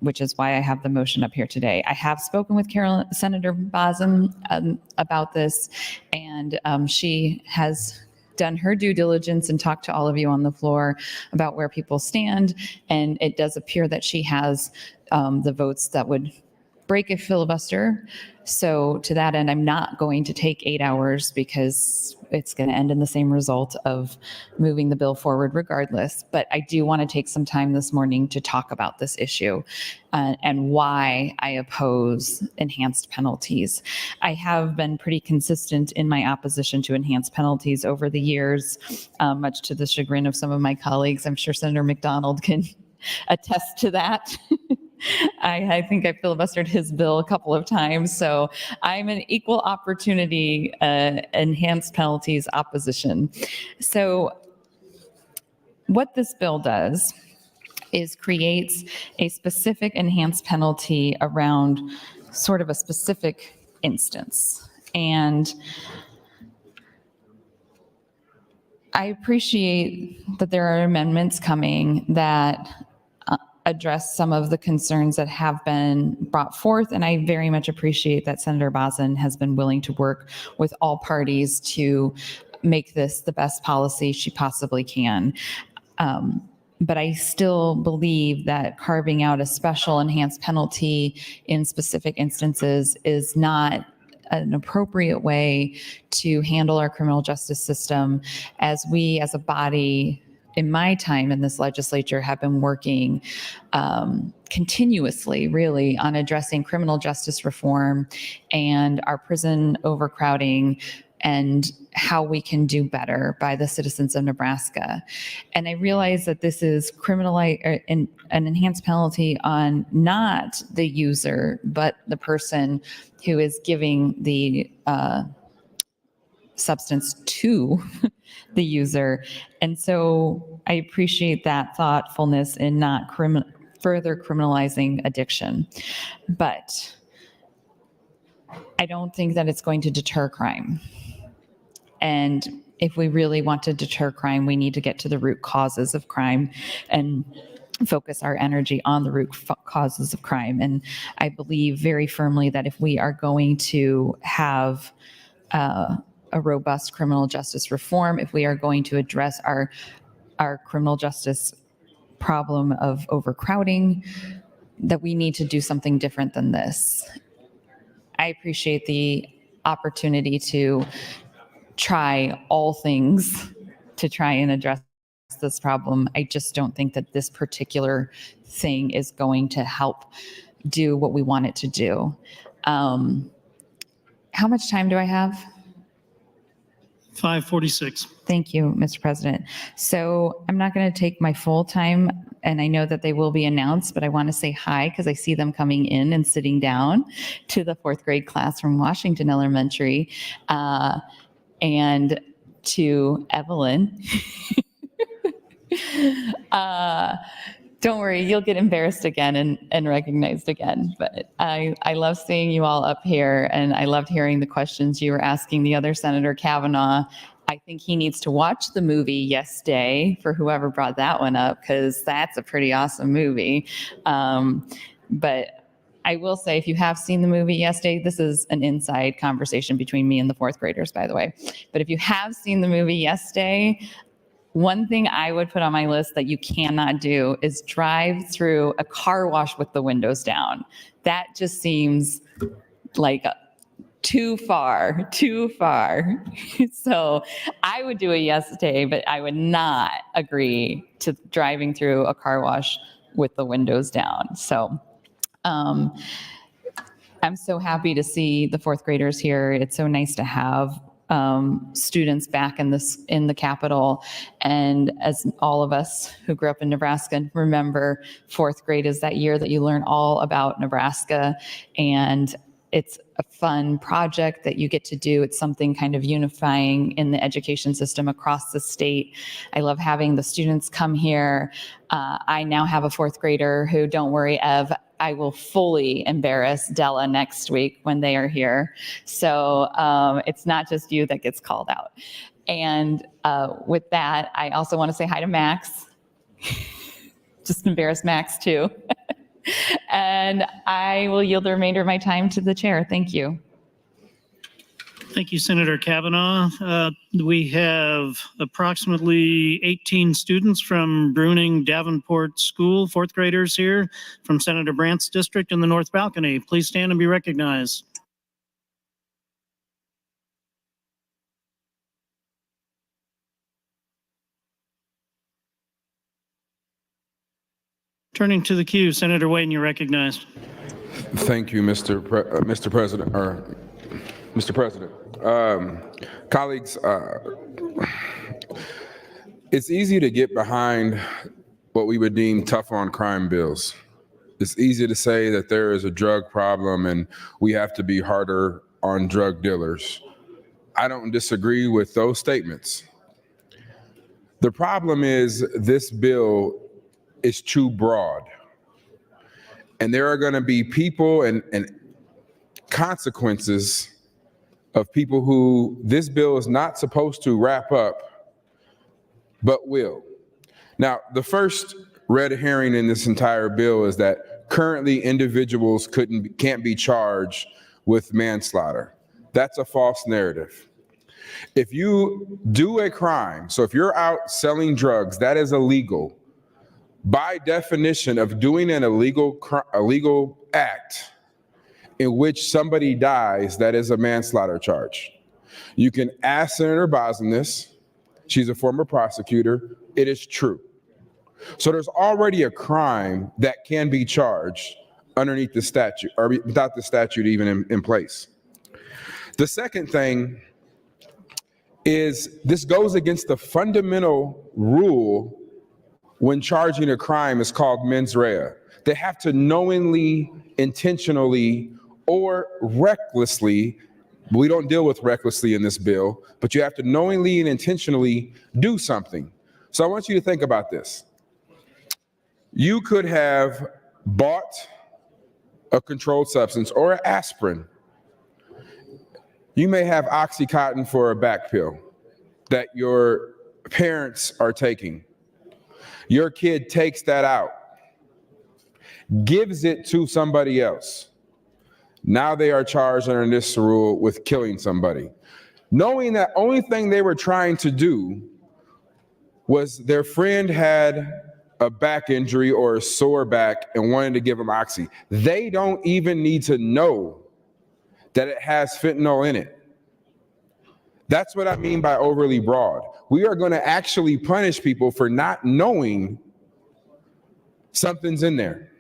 which is why I have the motion up here today. I have spoken with Senator Bozen about this, and she has done her due diligence and talked to all of you on the floor about where people stand, and it does appear that she has the votes that would break a filibuster. So to that end, I'm not going to take 8 hours because it's going to end in the same result of moving the bill forward regardless. But I do want to take some time this morning to talk about this issue and why I oppose enhanced penalties. I have been pretty consistent in my opposition to enhanced penalties over the years, much to the chagrin of some of my colleagues. I'm sure Senator McDonald can attest to that. I think I filibustered his bill a couple of times, so I'm an equal opportunity enhanced penalties opposition. So what this bill does is creates a specific enhanced penalty around sort of a specific instance. And I appreciate that there are amendments coming that address some of the concerns that have been brought forth. And I very much appreciate that Senator Bozen has been willing to work with all parties to make this the best policy she possibly can. But I still believe that carving out a special enhanced penalty in specific instances is not an appropriate way to handle our criminal justice system as we as a body in my time in this legislature, have been working continuously, really, on addressing criminal justice reform and our prison overcrowding and how we can do better by the citizens of Nebraska. And I realize that this is an enhanced penalty on not the user, but the person who is giving the substance to the user. And so I appreciate that thoughtfulness in not further criminalizing addiction. But I don't think that it's going to deter crime. And if we really want to deter crime, we need to get to the root causes of crime and focus our energy on the root causes of crime. And I believe very firmly that if we are going to have a robust criminal justice reform, if we are going to address our criminal justice problem of overcrowding, that we need to do something different than this. I appreciate the opportunity to try all things to try and address this problem. I just don't think that this particular thing is going to help do what we want it to do. How much time do I have? 5:46. Thank you, Mr. President. So I'm not going to take my full time, and I know that they will be announced, but I want to say hi because I see them coming in and sitting down to the 4th grade class from Washington Elementary, and to Evelyn. Don't worry, you'll get embarrassed again and recognized again. But I love seeing you all up here, and I loved hearing the questions you were asking the other Senator Kavanaugh. I think he needs to watch the movie Yes Day, for whoever brought that one up, because that's a pretty awesome movie. But I will say, if you have seen the movie Yes Day, this is an inside conversation between me and the 4th graders, by the way. But if you have seen the movie Yes Day, one thing I would put on my list that you cannot do is drive through a car wash with the windows down. That just seems like too far. So I would do a yes day, but I would not agree to driving through a car wash with the windows down. So I'm so happy to see the 4th graders here. It's so nice to have students back in the Capitol. And as all of us who grew up in Nebraska remember, 4th grade is that year that you learn all about Nebraska. And it's a fun project that you get to do. It's something kind of unifying in the education system across the state. I love having the students come here. I now have a 4th grader who, don't worry, Ev, I will fully embarrass Della next week when they are here. So it's not just you that gets called out. And with that, I also want to say hi to Max. Just embarrass Max too. And I will yield the remainder of my time to the chair. Thank you. Thank you, Senator Kavanaugh. We have approximately 18 students from Bruning Davenport School, 4th graders here from Senator Brandt's district in the North Balcony. Please stand and be recognized. Turning to the queue, Senator Wayne, you're recognized. Thank you, Mr. President. Mr. President, colleagues, it's easy to get behind what we would deem tough on crime bills. It's easy to say that there is a drug problem and we have to be harder on drug dealers. I don't disagree with those statements. The problem is this bill is too broad. And there are going to be people and consequences of people who this bill is not supposed to wrap up, but will. Now, the first red herring in this entire bill is that currently individuals can't be charged with manslaughter. That's a false narrative. If you do a crime, so if you're out selling drugs, that is illegal. By definition of doing an illegal act in which somebody dies, that is a manslaughter charge. You can ask Senator Bosness, she's a former prosecutor, it is true. So there's already a crime that can be charged underneath the statute, or without the statute even in place. The second thing is this goes against the fundamental rule when charging a crime is called mens rea. They have to knowingly, intentionally, or recklessly, we don't deal with recklessly in this bill, but you have to knowingly and intentionally do something. So I want you to think about this. You could have bought a controlled substance or an aspirin. You may have Oxycontin for a back pill that your parents are taking. Your kid takes that out, gives it to somebody else. Now they are charged under this rule with killing somebody, knowing that only thing they were trying to do was their friend had a back injury or a sore back and wanted to give them oxy. They don't even need to know that it has fentanyl in it. That's what I mean by overly broad. We are going to actually punish people for not knowing something's in there.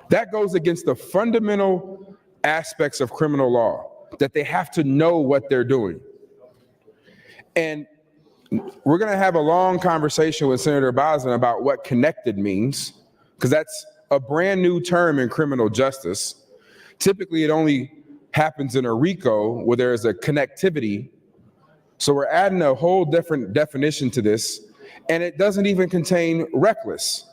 That goes against the fundamental aspects of criminal law, that they have to know what they're doing. And we're going to have a long conversation with Senator Bosman about what connected means, because that's a brand new term in criminal justice. Typically, it only happens in a RICO where there is a connectivity. So we're adding a whole different definition to this, and it doesn't even contain reckless.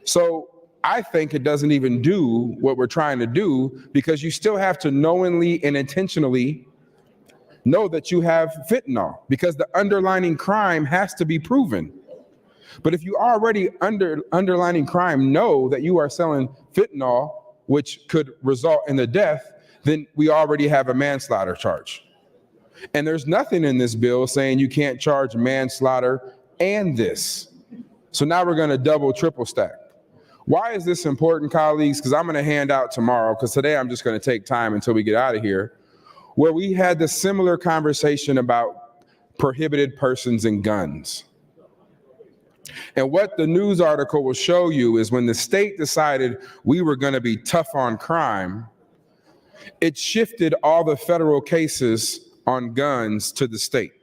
So I think it doesn't even do what we're trying to do, because you still have to knowingly and intentionally know that you have fentanyl, because the underlying crime has to be proven. But if you already underlying crime know that you are selling fentanyl, which could result in the death, then we already have a manslaughter charge. And there's nothing in this bill saying you can't charge manslaughter and this. So now we're going to double, triple stack. Why is this important, colleagues? Because I'm going to hand out tomorrow, because today I'm just going to take time until we get out of here, where we had the similar conversation about prohibited persons and guns. And what the news article will show you is when the state decided we were going to be tough on crime, it shifted all the federal cases on guns to the state,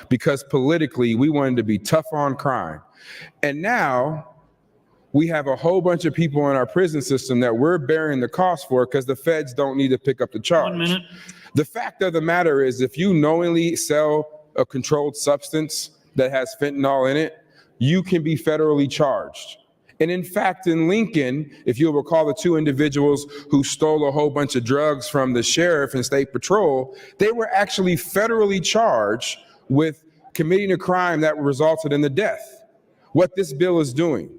because politically we wanted to be tough on crime. And now we have a whole bunch of people in our prison system that we're bearing the cost for because the feds don't need to pick up the charge. 1 minute. The fact of the matter is, if you knowingly sell a controlled substance that has fentanyl in it, you can be federally charged. And in fact, in Lincoln, if you'll recall the two individuals who stole a whole bunch of drugs from the sheriff and state patrol, they were actually federally charged with committing a crime that resulted in the death. What this bill is doing.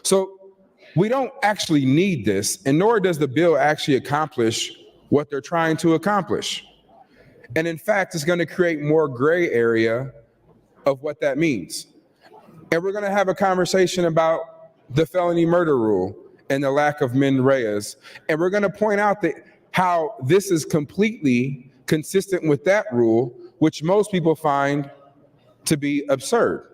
So we don't actually need this, and nor does the bill actually accomplish what they're trying to accomplish. And in fact, it's going to create more gray area of what that means. And we're going to have a conversation about the felony murder rule and the lack of mens reas. And we're going to point out that how this is completely consistent with that rule, which most people find to be absurd.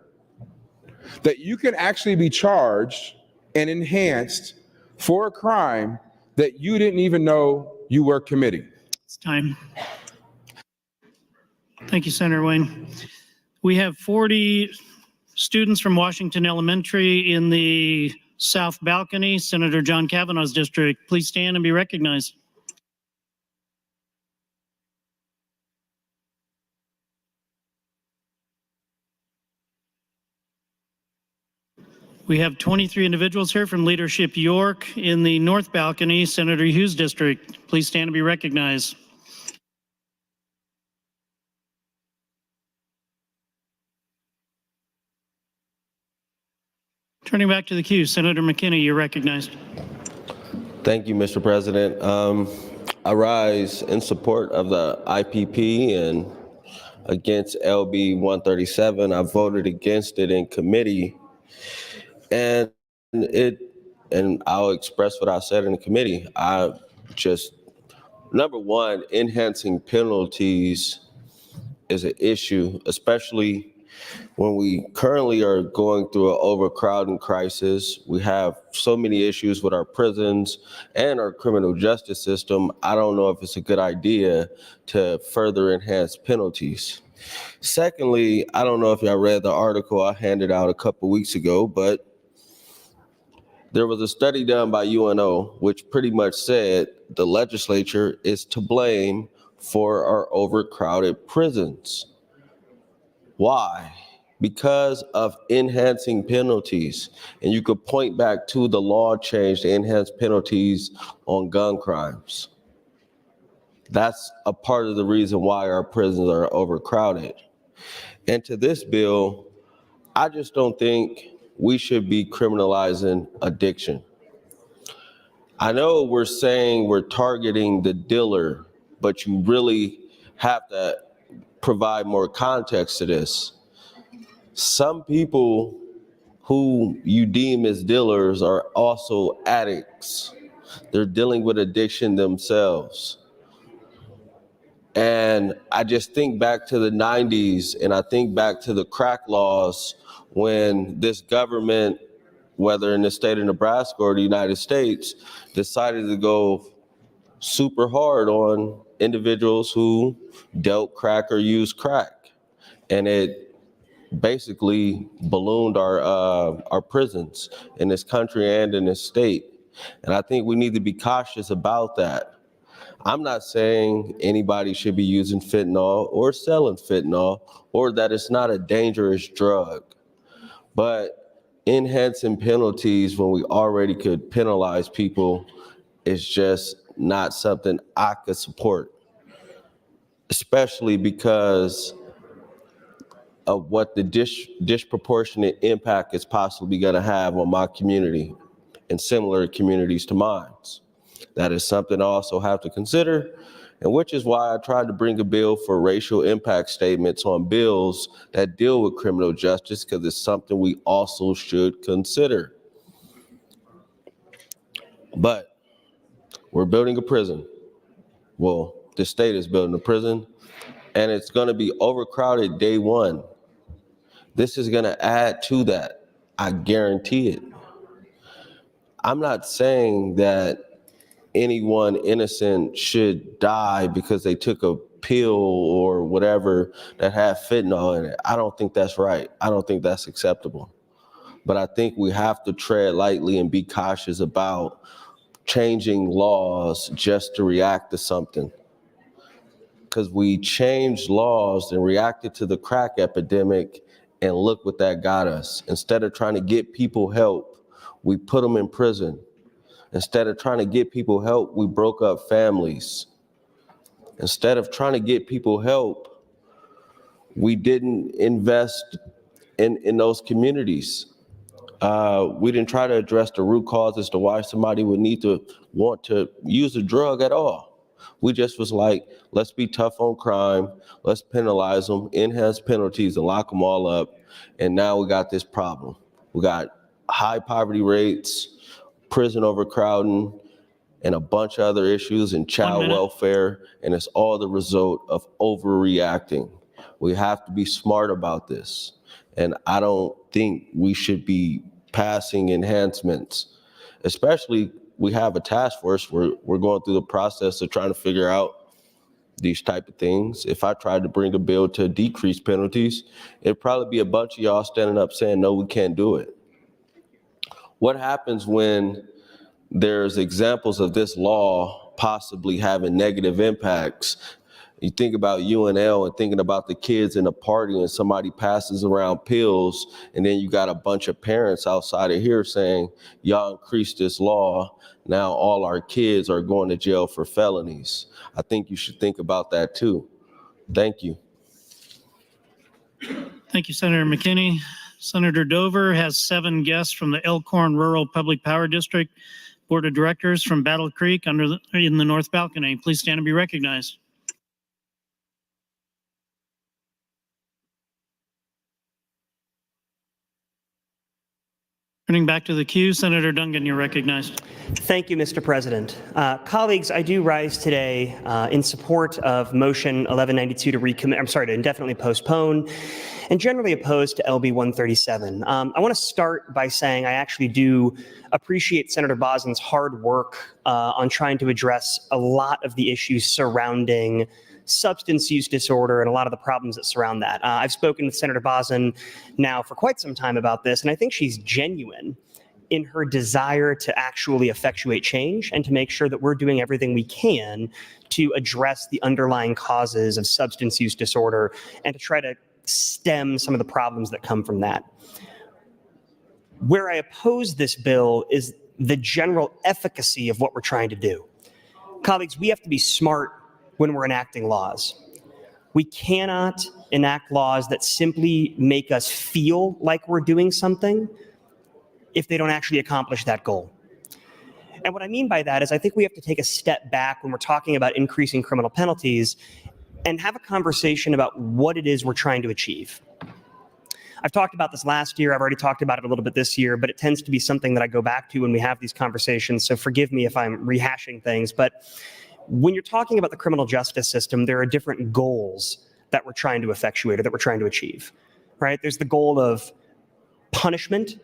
That you can actually be charged and enhanced for a crime that you didn't even know you were committing. It's time. Thank you, Senator Wayne. We have 40 students from Washington Elementary in the South Balcony, Senator John Kavanaugh's district. Please stand and be recognized. We have 23 individuals here from Leadership York in the North Balcony, Senator Hughes' district. Please stand and be recognized. Turning back to the queue, Senator McKinney, you're recognized. Thank you, Mr. President. I rise in support of the IPP and against LB 137. I voted against it in committee, and I'll express what I said in the committee. Number one, enhancing penalties is an issue, especially When we currently are going through an overcrowding crisis, we have so many issues with our prisons and our criminal justice system. I don't know if it's a good idea to further enhance penalties. Secondly, I don't know if y'all read the article I handed out a couple weeks ago, but there was a study done by UNO which pretty much said the legislature is to blame for our overcrowded prisons. Why? Because of enhancing penalties. And you could point back to the law change to enhance penalties on gun crimes. That's a part of the reason why our prisons are overcrowded. And to this bill, I just don't think we should be criminalizing addiction. I know we're saying we're targeting the dealer, but you really have to provide more context to this. Some people who you deem as dealers are also addicts. They're dealing with addiction themselves. And I just think back to the 90s, and I think back to the crack laws when this government, whether in the state of Nebraska or the United States, decided to go super hard on individuals who dealt crack or used crack. And it basically ballooned our prisons in this country and in this state. And I think we need to be cautious about that. I'm not saying anybody should be using fentanyl or selling fentanyl or that it's not a dangerous drug, but enhancing penalties when we already could penalize people is just not something I could support, especially because of what the disproportionate impact is possibly going to have on my community and similar communities to mine. That is something I also have to consider, and which is why I tried to bring a bill for racial impact statements on bills that deal with criminal justice, because it's something we also should consider. But we're building a prison. Well, the state is building a prison, and it's going to be overcrowded day one. This is going to add to that. I guarantee it. I'm not saying that anyone innocent should die because they took a pill or whatever that had fentanyl in it. I don't think that's right. I don't think that's acceptable. But I think we have to tread lightly and be cautious about changing laws just to react to something. Because we changed laws and reacted to the crack epidemic, and look what that got us. Instead of trying to get people help, we put them in prison. Instead of trying to get people help, we broke up families. Instead of trying to get people help, we didn't invest in those communities. We didn't try to address the root cause as to why somebody would need to want to use a drug at all. We just was like, let's be tough on crime, let's penalize them, enhance penalties, and lock them all up. And now we got this problem. We got high poverty rates, prison overcrowding, and a bunch of other issues in child welfare, and it's all the result of overreacting. We have to be smart about this, and I don't think we should be passing enhancements, especially we have a task force. We're going through the process of trying to figure out these type of things. If I tried to bring a bill to decrease penalties, it'd probably be a bunch of y'all standing up saying, no, we can't do it. What happens when there's examples of this law possibly having negative impacts? You think about UNL and thinking about the kids in a party and somebody passes around pills, and then you got a bunch of parents outside of here saying, y'all increased this law, now all our kids are going to jail for felonies. I think you should think about that too. Thank you. Thank you, Senator McKinney. Senator Dover has 7 guests from the Elkhorn Rural Public Power District Board of Directors from Battle Creek in the North Balcony. Please stand and be recognized. Turning back to the queue, Senator Duncan, you're recognized. Thank you, Mr. President. Colleagues, I do rise today in support of motion 1192 to recommit, to indefinitely postpone, and generally opposed to LB 137. I want to start by saying I actually do appreciate Senator Boslin's hard work on trying to address a lot of the issues surrounding substance use disorder and a lot of the problems that surround that. I've spoken with Senator Boslin now for quite some time about this, and I think she's genuine in her desire to actually effectuate change and to make sure that we're doing everything we can to address the underlying causes of substance use disorder and to try to stem some of the problems that come from that. Where I oppose this bill is the general efficacy of what we're trying to do. Colleagues, we have to be smart when we're enacting laws. We cannot enact laws that simply make us feel like we're doing something if they don't actually accomplish that goal. And what I mean by that is I think we have to take a step back when we're talking about increasing criminal penalties and have a conversation about what it is we're trying to achieve. I've talked about this last year. I've already talked about it a little bit this year, but it tends to be something that I go back to when we have these conversations. So forgive me if I'm rehashing things, but when you're talking about the criminal justice system, there are different goals that we're trying to effectuate or that we're trying to achieve, right? There's the goal of punishment,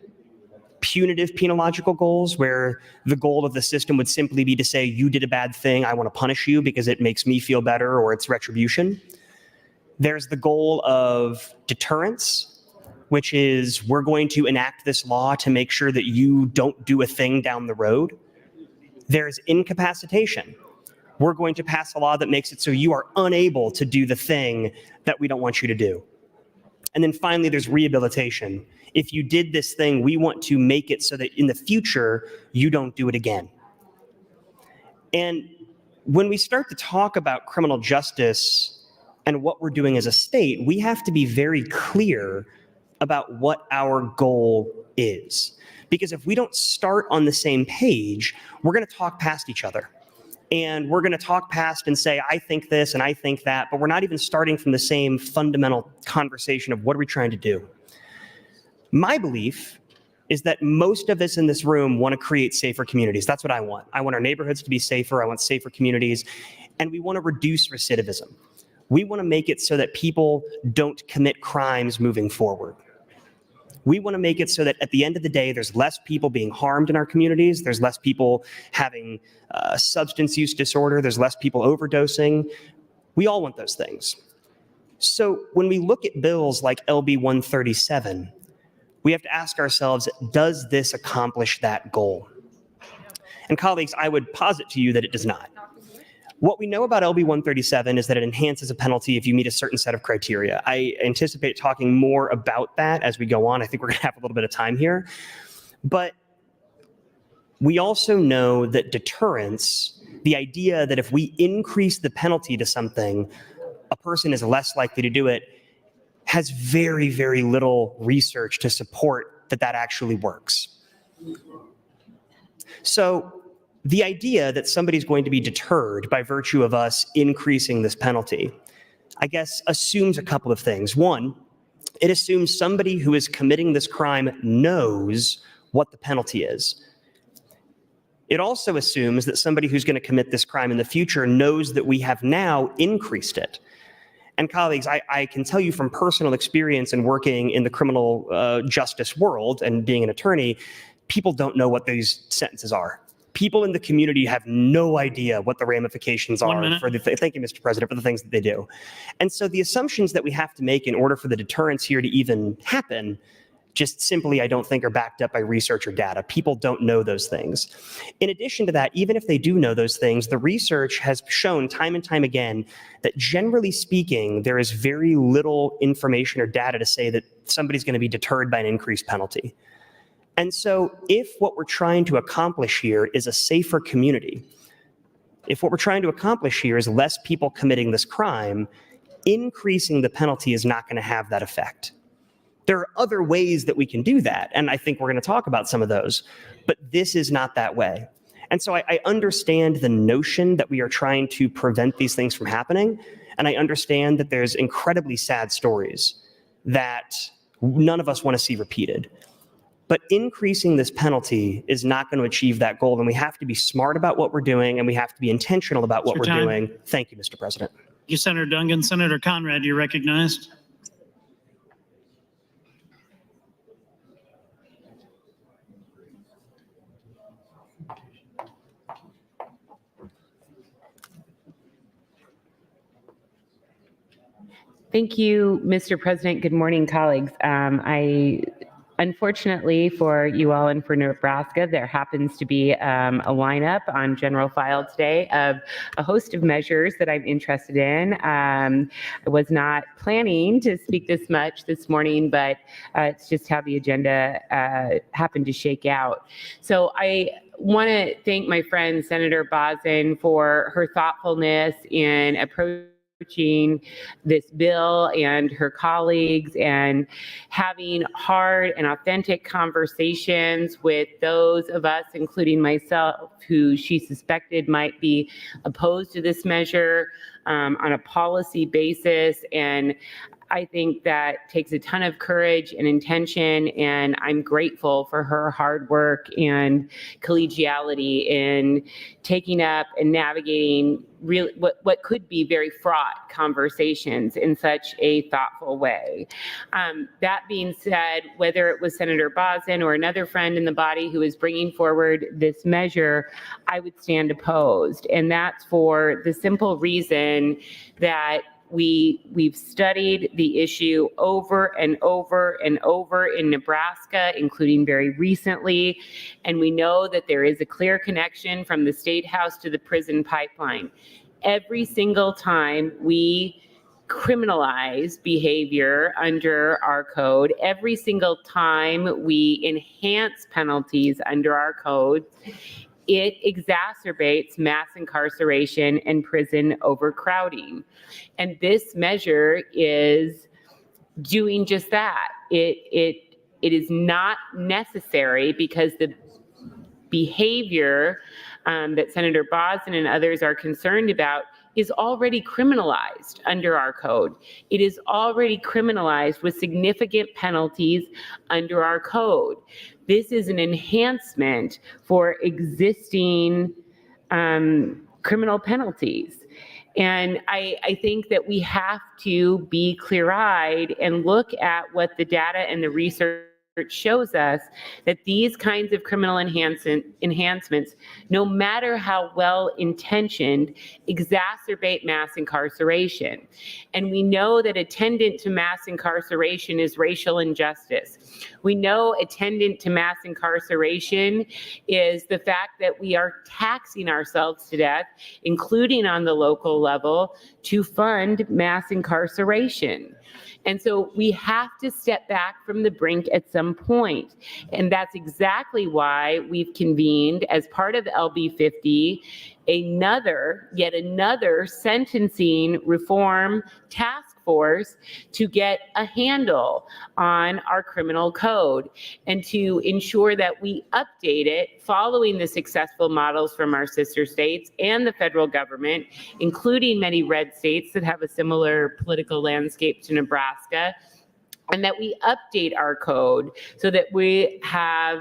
punitive penological goals, where the goal of the system would simply be to say, you did a bad thing, I want to punish you because it makes me feel better, or it's retribution. There's the goal of deterrence, which is we're going to enact this law to make sure that you don't do a thing down the road. There's incapacitation. We're going to pass a law that makes it so you are unable to do the thing that we don't want you to do. And then finally, there's rehabilitation. If you did this thing, we want to make it so that in the future, you don't do it again. And when we start to talk about criminal justice and what we're doing as a state, we have to be very clear about what our goal is. Because if we don't start on the same page, we're going to talk past each other. And we're going to talk past and say, I think this and I think that, but we're not even starting from the same fundamental conversation of what are we trying to do. My belief is that most of us in this room want to create safer communities. That's what I want. I want our neighborhoods to be safer. I want safer communities. And we want to reduce recidivism. We want to make it so that people don't commit crimes moving forward. We want to make it so that at the end of the day, there's less people being harmed in our communities. There's less people having substance use disorder. There's less people overdosing. We all want those things. So when we look at bills like LB 137, we have to ask ourselves, does this accomplish that goal? And colleagues, I would posit to you that it does not. What we know about LB 137 is that it enhances a penalty if you meet a certain set of criteria. I anticipate talking more about that as we go on. I think we're going to have a little bit of time here. But we also know that deterrence, the idea that if we increase the penalty to something, a person is less likely to do it, has very, very little research to support that that actually works. So the idea that somebody's going to be deterred by virtue of us increasing this penalty, I guess, assumes a couple of things. One, it assumes somebody who is committing this crime knows what the penalty is. It also assumes that somebody who's going to commit this crime in the future knows that we have now increased it. And colleagues, I can tell you from personal experience in working in the criminal justice world and being an attorney, people don't know what these sentences are. People in the community have no idea what the ramifications are for the, thank you, Mr. President, for the things that they do. And so the assumptions that we have to make in order for the deterrence here to even happen just simply, I don't think, are backed up by research or data. People don't know those things. In addition to that, even if they do know those things, the research has shown time and time again that generally speaking, there is very little information or data to say that somebody's going to be deterred by an increased penalty. And so if what we're trying to accomplish here is a safer community, if what we're trying to accomplish here is less people committing this crime, increasing the penalty is not going to have that effect. There are other ways that we can do that, and I think we're going to talk about some of those, but this is not that way. And so I understand the notion that we are trying to prevent these things from happening, and I understand that there's incredibly sad stories that none of us want to see repeated. But increasing this penalty is not going to achieve that goal. And we have to be smart about what we're doing, and we have to be intentional about what Your we're time. doing. Thank you, Mr. President. Thank you, Senator Duncan. Senator Conrad, you're recognized. Thank you, Mr. President. Good morning, colleagues. Unfortunately for you all and for Nebraska, there happens to be a lineup on general file today of a host of measures that I'm interested in. I was not planning to speak this much this morning, but it's just how the agenda happened to shake out. So I want to thank my friend Senator Bosin for her thoughtfulness in approaching this bill and her colleagues and having hard and authentic conversations with those of us, including myself, who she suspected might be opposed to this measure on a policy basis. And I think that takes a ton of courage and intention, and I'm grateful for her hard work and collegiality in taking up and navigating really what could be very fraught conversations in such a thoughtful way. That being said, whether it was Senator Bosin or another friend in the body who is bringing forward this measure, I would stand opposed, and that's for the simple reason that we've studied the issue over and over and over in Nebraska, including very recently, and we know that there is a clear connection from the State House to the prison pipeline. Every single time we criminalize behavior under our code, every single time we enhance penalties under our code, it exacerbates mass incarceration and prison overcrowding. And this measure is doing just that. It is not necessary because the behavior that Senator Bosin and others are concerned about is already criminalized under our code. It is already criminalized with significant penalties under our code. This is an enhancement for existing criminal penalties. And I think that we have to be clear-eyed and look at what the data and the research shows us, that these kinds of criminal enhancements, no matter how well intentioned, exacerbate mass incarceration. And we know that attendant to mass incarceration is racial injustice. We know attendant to mass incarceration is the fact that we are taxing ourselves to death, including on the local level, to fund mass incarceration. And so we have to step back from the brink at some point. And that's exactly why we've convened, as part of LB 50, yet another sentencing reform task force to get a handle on our criminal code and to ensure that we update it following the successful models from our sister states and the federal government, including many red states that have a similar political landscape to Nebraska, and that we update our code so that we have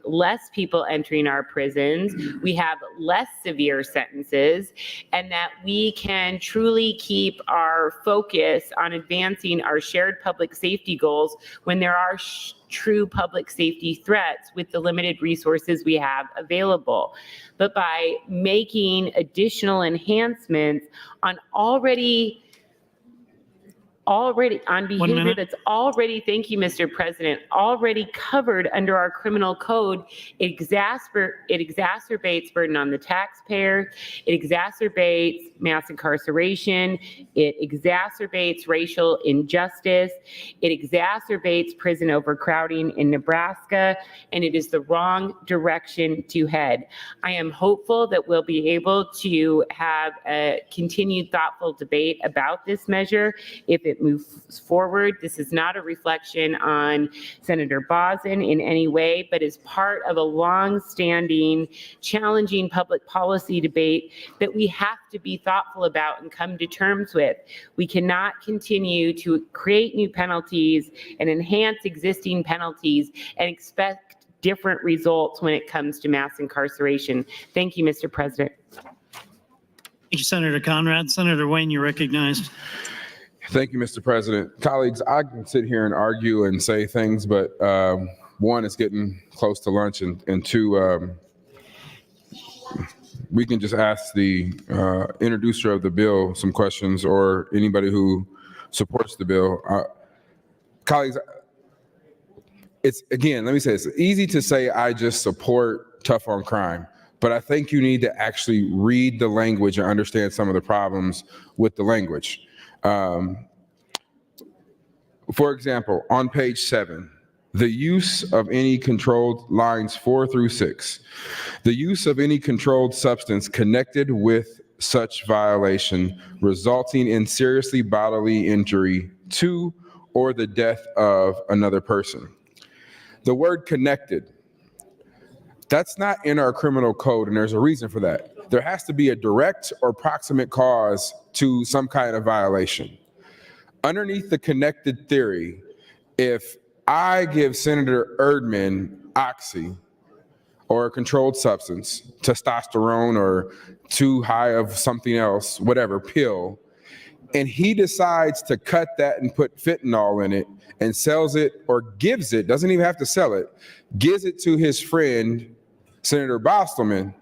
less people entering our prisons, we have less severe sentences, and that we can truly keep our focus on advancing our shared public safety goals when there are true public safety threats with the limited resources we have available. But by making additional enhancements on on behavior that's already, thank you, Mr. President, already covered under our criminal code, it exacerbates burden on the taxpayer, it exacerbates mass incarceration, it exacerbates racial injustice, it exacerbates prison overcrowding in Nebraska, and it is the wrong direction to head. I am hopeful that we'll be able to have a continued thoughtful debate about this measure if it it moves forward. This is not a reflection on Senator Bosin in any way, but is part of a long-standing, challenging public policy debate that we have to be thoughtful about and come to terms with. We cannot continue to create new penalties and enhance existing penalties and expect different results when it comes to mass incarceration. Thank you, Mr. President. Thank you, Senator Conrad. Senator Wayne, you're recognized. Thank you, Mr. President. Colleagues, I can sit here and argue and say things, but one, it's getting close to lunch, and two, we can just ask the introducer of the bill some questions, or anybody who supports the bill. Colleagues, it's, again, let me say, it's easy to say I just support tough on crime, but I think you need to actually read the language and understand some of the problems with the language. For example, on page 7, the use of any controlled, lines 4 through 6, the use of any controlled substance connected with such violation resulting in seriously bodily injury to or the death of another person. The word connected, that's not in our criminal code, and there's a reason for that. There has to be a direct or proximate cause to some kind of violation. Underneath the connected theory, if I give Senator Erdman oxy or a controlled substance, testosterone or too high of something else, whatever, pill, and he decides to cut that and put fentanyl in it and sells it or gives it, doesn't even have to sell it, gives it to his friend, Senator Bostelman,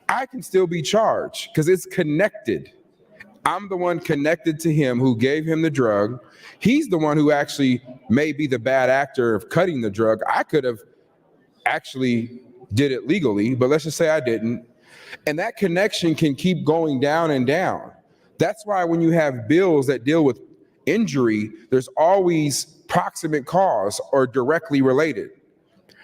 I can still be charged because it's connected. I'm the one connected to him who gave him the drug. He's the one who actually may be the bad actor of cutting the drug. I could have actually did it legally, but let's just say I didn't. And that connection can keep going down and down. That's why when you have bills that deal with injury, there's always proximate cause or directly related.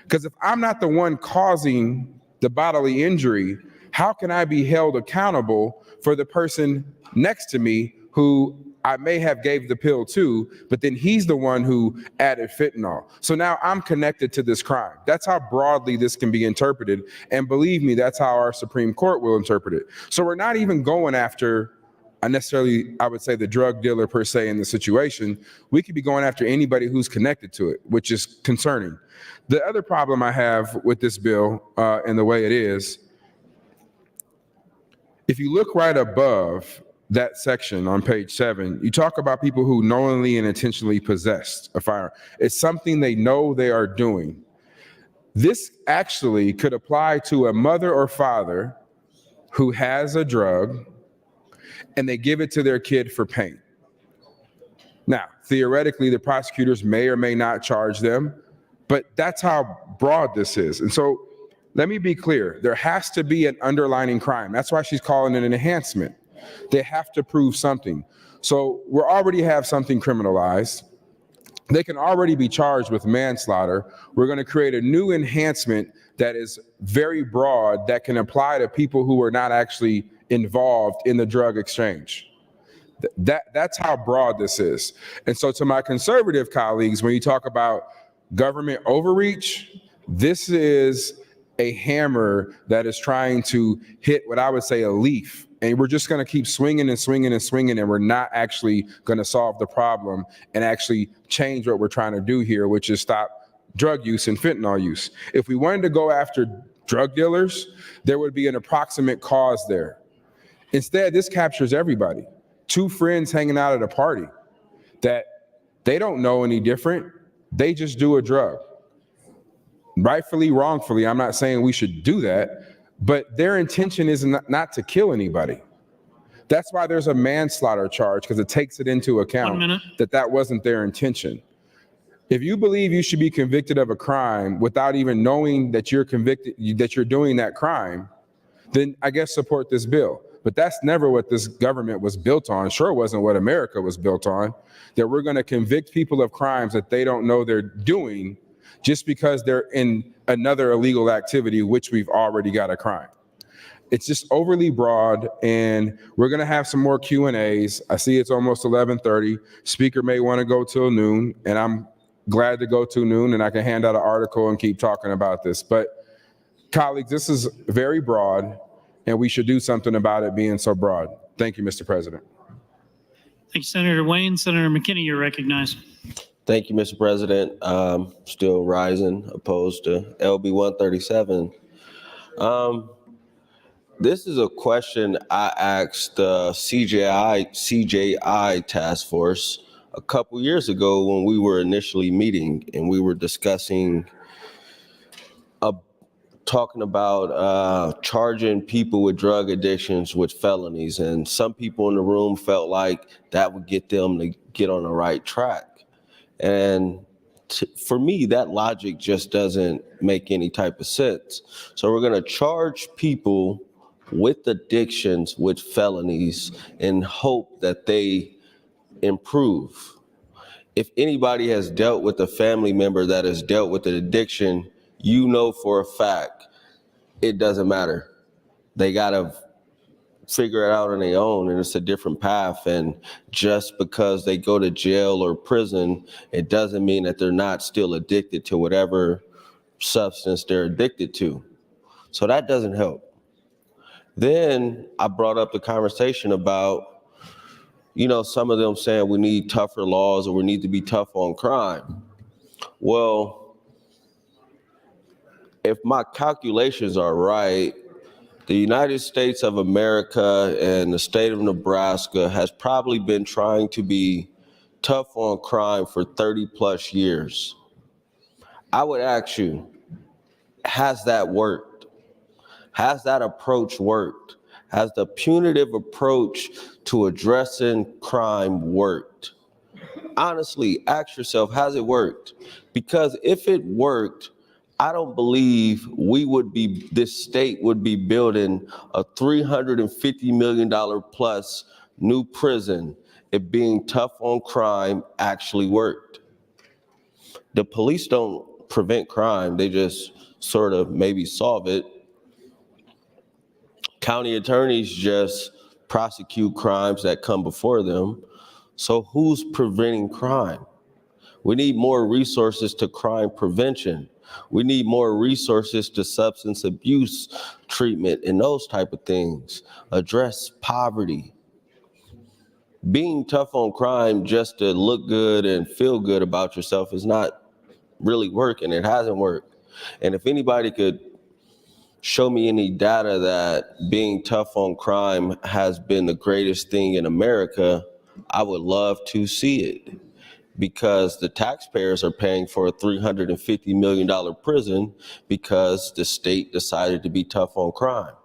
Because if I'm not the one causing the bodily injury, how can I be held accountable for the person next to me who I may have gave the pill to, but then he's the one who added fentanyl. So now I'm connected to this crime. That's how broadly this can be interpreted. And believe me, that's how our Supreme Court will interpret it. So we're not even going after necessarily, I would say, the drug dealer per se in the situation. We could be going after anybody who's connected to it, which is concerning. The other problem I have with this bill and the way it is, if you look right above that section on page 7, you talk about people who knowingly and intentionally possessed a firearm. It's something they know they are doing. This actually could apply to a mother or father who has a drug and they give it to their kid for pain. Now, theoretically, the prosecutors may or may not charge them, but that's how broad this is. And so let me be clear, there has to be an underlying crime. That's why she's calling it an enhancement. They have to prove something. So we already have something criminalized. They can already be charged with manslaughter. We're going to create a new enhancement that is very broad that can apply to people who are not actually involved in the drug exchange. That's how broad this is. And so to my conservative colleagues, when you talk about government overreach, this is a hammer that is trying to hit what I would say a leaf. And we're just going to keep swinging and swinging and swinging, and we're not actually going to solve the problem and actually change what we're trying to do here, which is stop drug use and fentanyl use. If we wanted to go after drug dealers, there would be an approximate cause there. Instead, this captures everybody. Two friends hanging out at a party that they don't know any different. They just do a drug. Rightfully, wrongfully, I'm not saying we should do that, but their intention is not to kill anybody. That's why there's a manslaughter charge, because it takes it into account that wasn't their intention. If you believe you should be convicted of a crime without even knowing that you're convicted, that you're doing that crime, then I guess support this bill. But that's never what this government was built on. Sure wasn't what America was built on, that we're going to convict people of crimes that they don't know they're doing just because they're in another illegal activity, which we've already got a crime. It's just overly broad, and we're going to have some more Q&As. I see it's almost 11:30. Speaker may want to go till noon, and I'm glad to go till noon, and I can hand out an article and keep talking about this. But colleagues, this is very broad, and we should do something about it being so broad. Thank you, Mr. President. Thank you, Senator Wayne. Senator McKinney, you're recognized. Thank you, Mr. President. Still rising, opposed to LB 137. This is a question I asked the CJI task force a couple years ago when we were initially meeting, and we were discussing talking about charging people with drug addictions with felonies, and some people in the room felt like that would get them to get on the right track. And for me, that logic just doesn't make any type of sense. So we're going to charge people with addictions with felonies and hope that they improve. If anybody has dealt with a family member that has dealt with an addiction, you know for a fact it doesn't matter. They got to figure it out on their own, and it's a different path. And just because they go to jail or prison, it doesn't mean that they're not still addicted to whatever substance they're addicted to. So that doesn't help. Then I brought up the conversation about, some of them saying we need tougher laws or we need to be tough on crime. Well, if my calculations are right, the United States of America and the state of Nebraska has probably been trying to be tough on crime for 30 plus years. I would ask you, has that worked? Has that approach worked? Has the punitive approach to addressing crime worked? Honestly, ask yourself, has it worked? Because if it worked, I don't believe this state would be building a $350 million plus new prison if being tough on crime actually worked. The police don't prevent crime, they just sort of maybe solve it. County attorneys just prosecute crimes that come before them. So who's preventing crime? We need more resources to crime prevention. We need more resources to substance abuse treatment and those type of things. Address poverty. Being tough on crime just to look good and feel good about yourself is not really working. It hasn't worked. And if anybody could show me any data that being tough on crime has been the greatest thing in America, I would love to see it. Because the taxpayers are paying for a $350 million prison because the state decided to be tough on crime.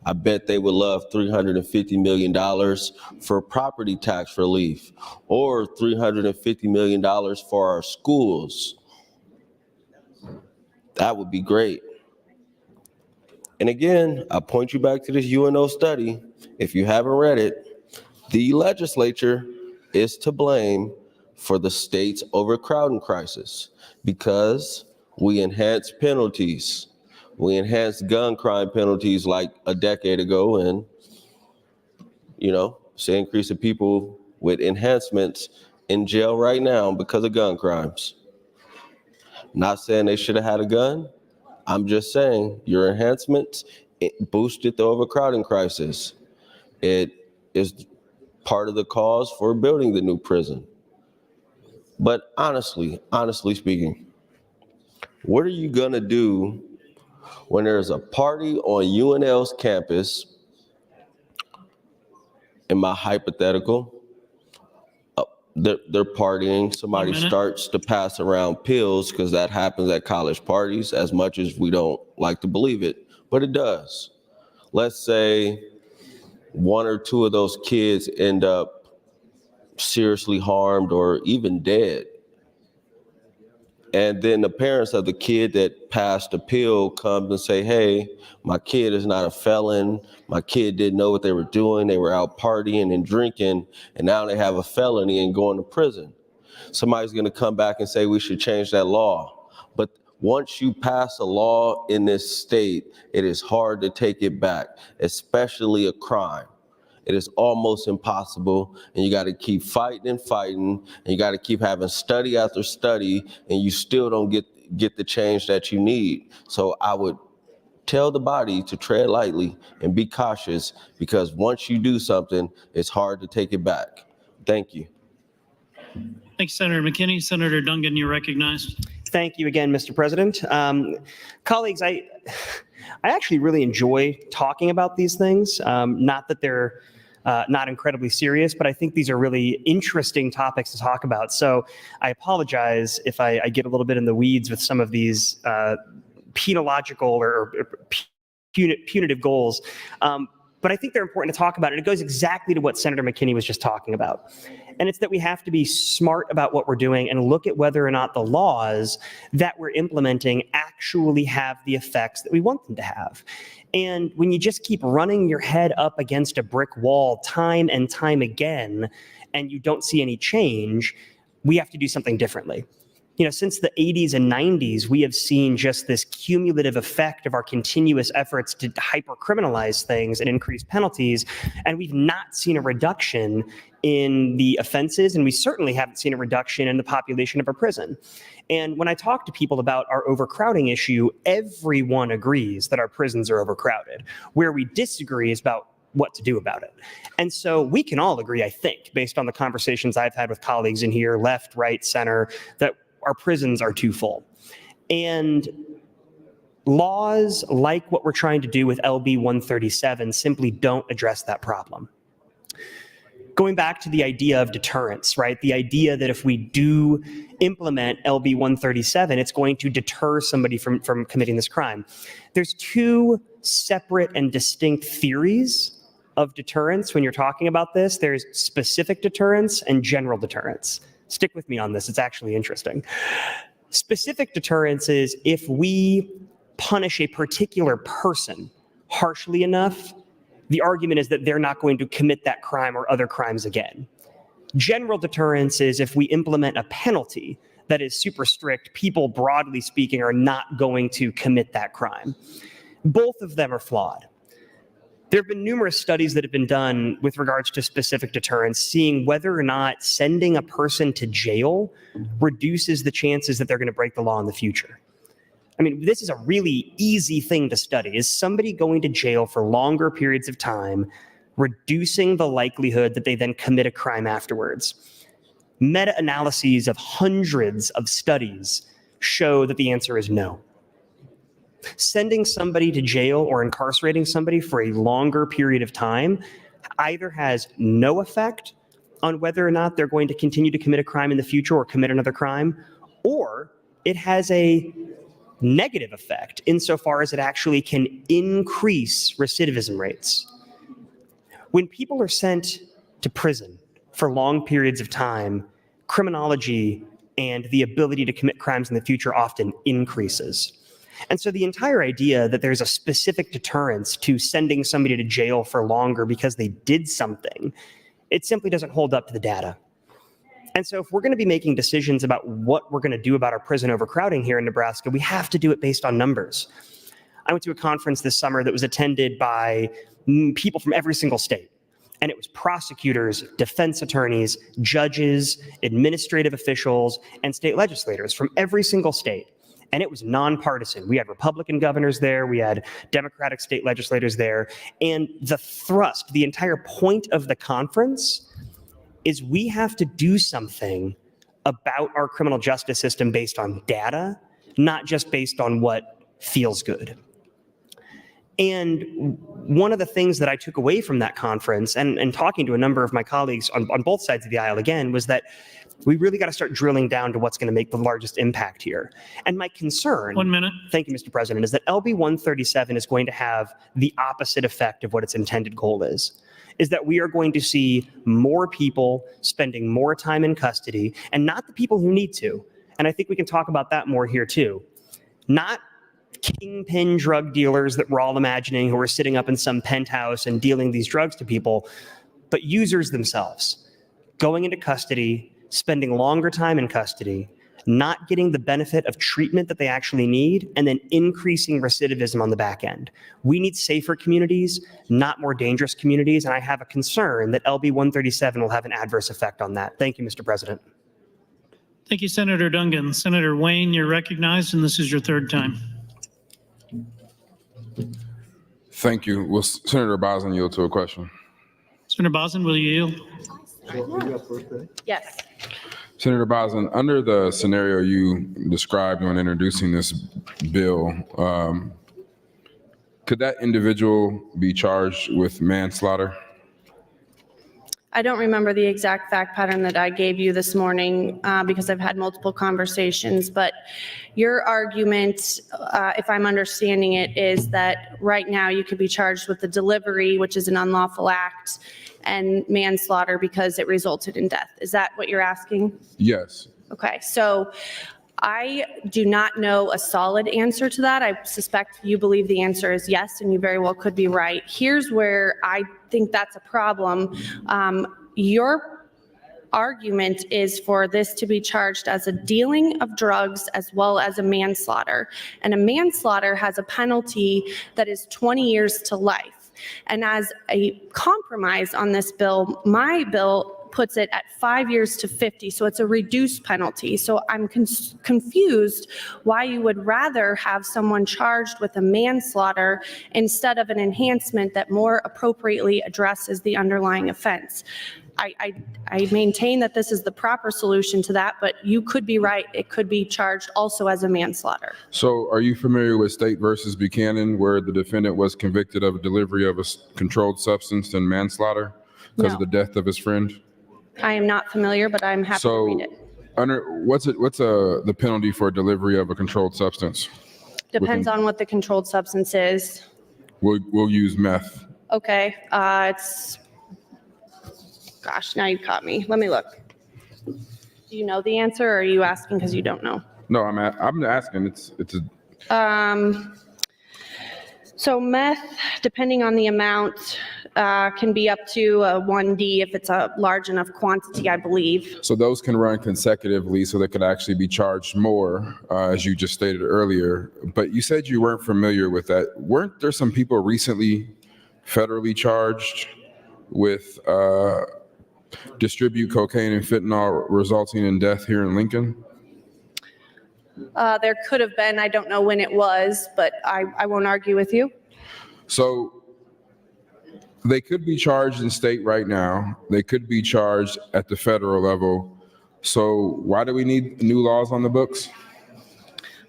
I bet they would love $350 million for property tax relief or $350 million for our schools. That would be great. And again, I point you back to this UNO study. If you haven't read it, the legislature is to blame for the state's overcrowding crisis because we enhanced penalties. We enhanced gun crime penalties like a decade ago, and, it's the increase of people with enhancements in jail right now because of gun crimes. Not saying they should have had a gun. I'm just saying your enhancements boosted the overcrowding crisis. It is part of the cause for building the new prison. But honestly speaking, what are you gonna do when there's a party on UNL's campus, in my hypothetical, they're partying, somebody starts to pass around pills, because that happens at college parties as much as we don't like to believe it, but it does. Let's say one or two of those kids end up seriously harmed or even dead. And then the parents of the kid that passed a pill come and say, hey, my kid is not a felon. My kid didn't know what they were doing. They were out partying and drinking, and now they have a felony and going to prison. Somebody's going to come back and say we should change that law. But Once you pass a law in this state, it is hard to take it back, especially a crime. It is almost impossible, and you got to keep fighting and fighting, and you got to keep having study after study, and you still don't get the change that you need. So I would tell the body to tread lightly and be cautious, because once you do something, it's hard to take it back. Thank you. Thanks, Senator McKinney. Senator Dungan, you're recognized. Thank you again, Mr. President. Colleagues, I actually really enjoy talking about these things. Not that they're not incredibly serious, but I think these are really interesting topics to talk about. So I apologize if I get a little bit in the weeds with some of these penological or punitive goals. But I think they're important to talk about. And it goes exactly to what Senator McKinney was just talking about. And it's that we have to be smart about what we're doing and look at whether or not the laws that we're implementing actually have the effects that we want them to have. And when you just keep running your head up against a brick wall time and time again, and you don't see any change, we have to do something differently. You know, since the 80s and 90s, we have seen just this cumulative effect of our continuous efforts to hyper-criminalize things and increase penalties, and we've not seen a reduction in the offenses, and we certainly haven't seen a reduction in the population of our prison. And when I talk to people about our overcrowding issue, everyone agrees that our prisons are overcrowded. Where we disagree is about what to do about it. And so we can all agree, I think, based on the conversations I've had with colleagues in here, left, right, center, that our prisons are too full. And laws like what we're trying to do with LB 137 simply don't address that problem. Going back to the idea of deterrence, right? The idea that if we do implement LB 137, it's going to deter somebody from committing this crime. There's two separate and distinct theories of deterrence when you're talking about this. There's specific deterrence and general deterrence. Stick with me on this, it's actually interesting. Specific deterrence is if we punish a particular person harshly enough, the argument is that they're not going to commit that crime or other crimes again. General deterrence is if we implement a penalty that is super strict, people broadly speaking are not going to commit that crime. Both of them are flawed. There have been numerous studies that have been done with regards to specific deterrence, seeing whether or not sending a person to jail reduces the chances that they're going to break the law in the future. I mean, this is a really easy thing to study. Is somebody going to jail for longer periods of time, reducing the likelihood that they then commit a crime afterwards? Meta-analyses of hundreds of studies show that the answer is no. Sending somebody to jail or incarcerating somebody for a longer period of time either has no effect on whether or not they're going to continue to commit a crime in the future or commit another crime, or it has a negative effect insofar as it actually can increase recidivism rates. When people are sent to prison for long periods of time, criminology and the ability to commit crimes in the future often increases. And so the entire idea that there's a specific deterrence to sending somebody to jail for longer because they did something, it simply doesn't hold up to the data. And so if we're going to be making decisions about what we're going to do about our prison overcrowding here in Nebraska, we have to do it based on numbers. I went to a conference this summer that was attended by people from every single state. And it was prosecutors, defense attorneys, judges, administrative officials, and state legislators from every single state. And it was nonpartisan. We had Republican governors there. We had Democratic state legislators there. And the thrust, the entire point of the conference is we have to do something about our criminal justice system based on data, not just based on what feels good. And one of the things that I took away from that conference and talking to a number of my colleagues on both sides of the aisle again was that we really got to start drilling down to what's going to make the largest impact here. And my concern— 1 minute. Thank you, Mr. President, is that LB 137 is going to have the opposite effect of what its intended goal is that we are going to see more people spending more time in custody, and not the people who need to. And I think we can talk about that more here too. Not kingpin drug dealers that we're all imagining who are sitting up in some penthouse and dealing these drugs to people, but users themselves going into custody, spending longer time in custody, not getting the benefit of treatment that they actually need, and then increasing recidivism on the back end. We need safer communities, not more dangerous communities, and I have a concern that LB 137 will have an adverse effect on that. Thank you, Mr. President. Thank you, Senator Dungan. Senator Wayne, you're recognized, and this is your third time. Thank you. Will Senator Boslin yield to a question? Senator Boslin, will you yield? Yes. Senator Boslin, under the scenario you described when introducing this bill, could that individual be charged with manslaughter? I don't remember the exact fact pattern that I gave you this morning because I've had multiple conversations, but your argument, if I'm understanding it, is that right now you could be charged with the delivery, which is an unlawful act, and manslaughter because it resulted in death. Is that what you're asking? Yes. Okay, so I do not know a solid answer to that. I suspect you believe the answer is yes, and you very well could be right. Here's where I think that's a problem. Your argument is for this to be charged as a dealing of drugs as well as a manslaughter. And a manslaughter has a penalty that is 20 years to life. And as a compromise on this bill, my bill puts it at 5 years to 50. So it's a reduced penalty. So I'm confused why you would rather have someone charged with a manslaughter instead of an enhancement that more appropriately addresses the underlying offense. I maintain that this is the proper solution to that, but you could be right. It could be charged also as a manslaughter. So are you familiar with State versus Buchanan, where the defendant was convicted of delivery of a controlled substance and manslaughter because of the death of his friend? I am not familiar, but I'm happy to read it. What's the penalty for delivery of a controlled substance? Depends on what the controlled substance is. We'll use meth. Okay, it's, gosh, now you caught me. Let me look. Do you know the answer, or are you asking because you don't know? No, I'm asking. It's a. So meth, depending on the amount, can be up to a 1D if it's a large enough quantity, I believe. So those can run consecutively, so they could actually be charged more, as you just stated earlier. But you said you weren't familiar with that. Weren't there some people recently federally charged with distribute cocaine and fentanyl resulting in death here in Lincoln? There could have been, I don't know when it was, but I won't argue with you. So they could be charged in state right now. They could be charged at the federal level. So why do we need new laws on the books?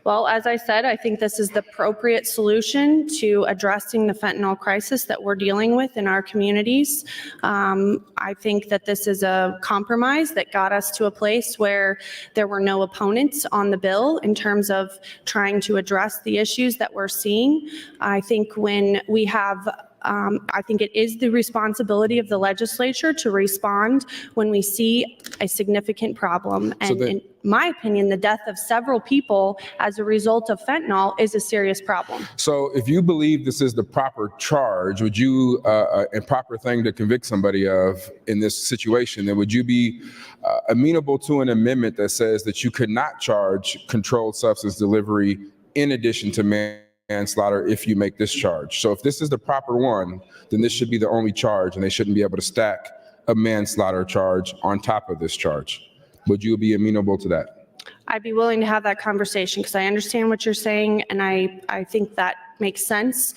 Well, as I said, I think this is the appropriate solution to addressing the fentanyl crisis that we're dealing with in our communities. I think that this is a compromise that got us to a place where there were no opponents on the bill in terms of trying to address the issues that we're seeing. I think when we have I think it is the responsibility of the legislature to respond when we see a significant problem. And in my opinion, the death of several people as a result of fentanyl is a serious problem. So if you believe this is the proper charge, would you, a proper thing to convict somebody of in this situation, then would you be amenable to an amendment that says that you could not charge controlled substance delivery in addition to manslaughter if you make this charge? So if this is the proper one, then this should be the only charge, and they shouldn't be able to stack a manslaughter charge on top of this charge. Would you be amenable to that? I'd be willing to have that conversation because I understand what you're saying, and I think that makes sense.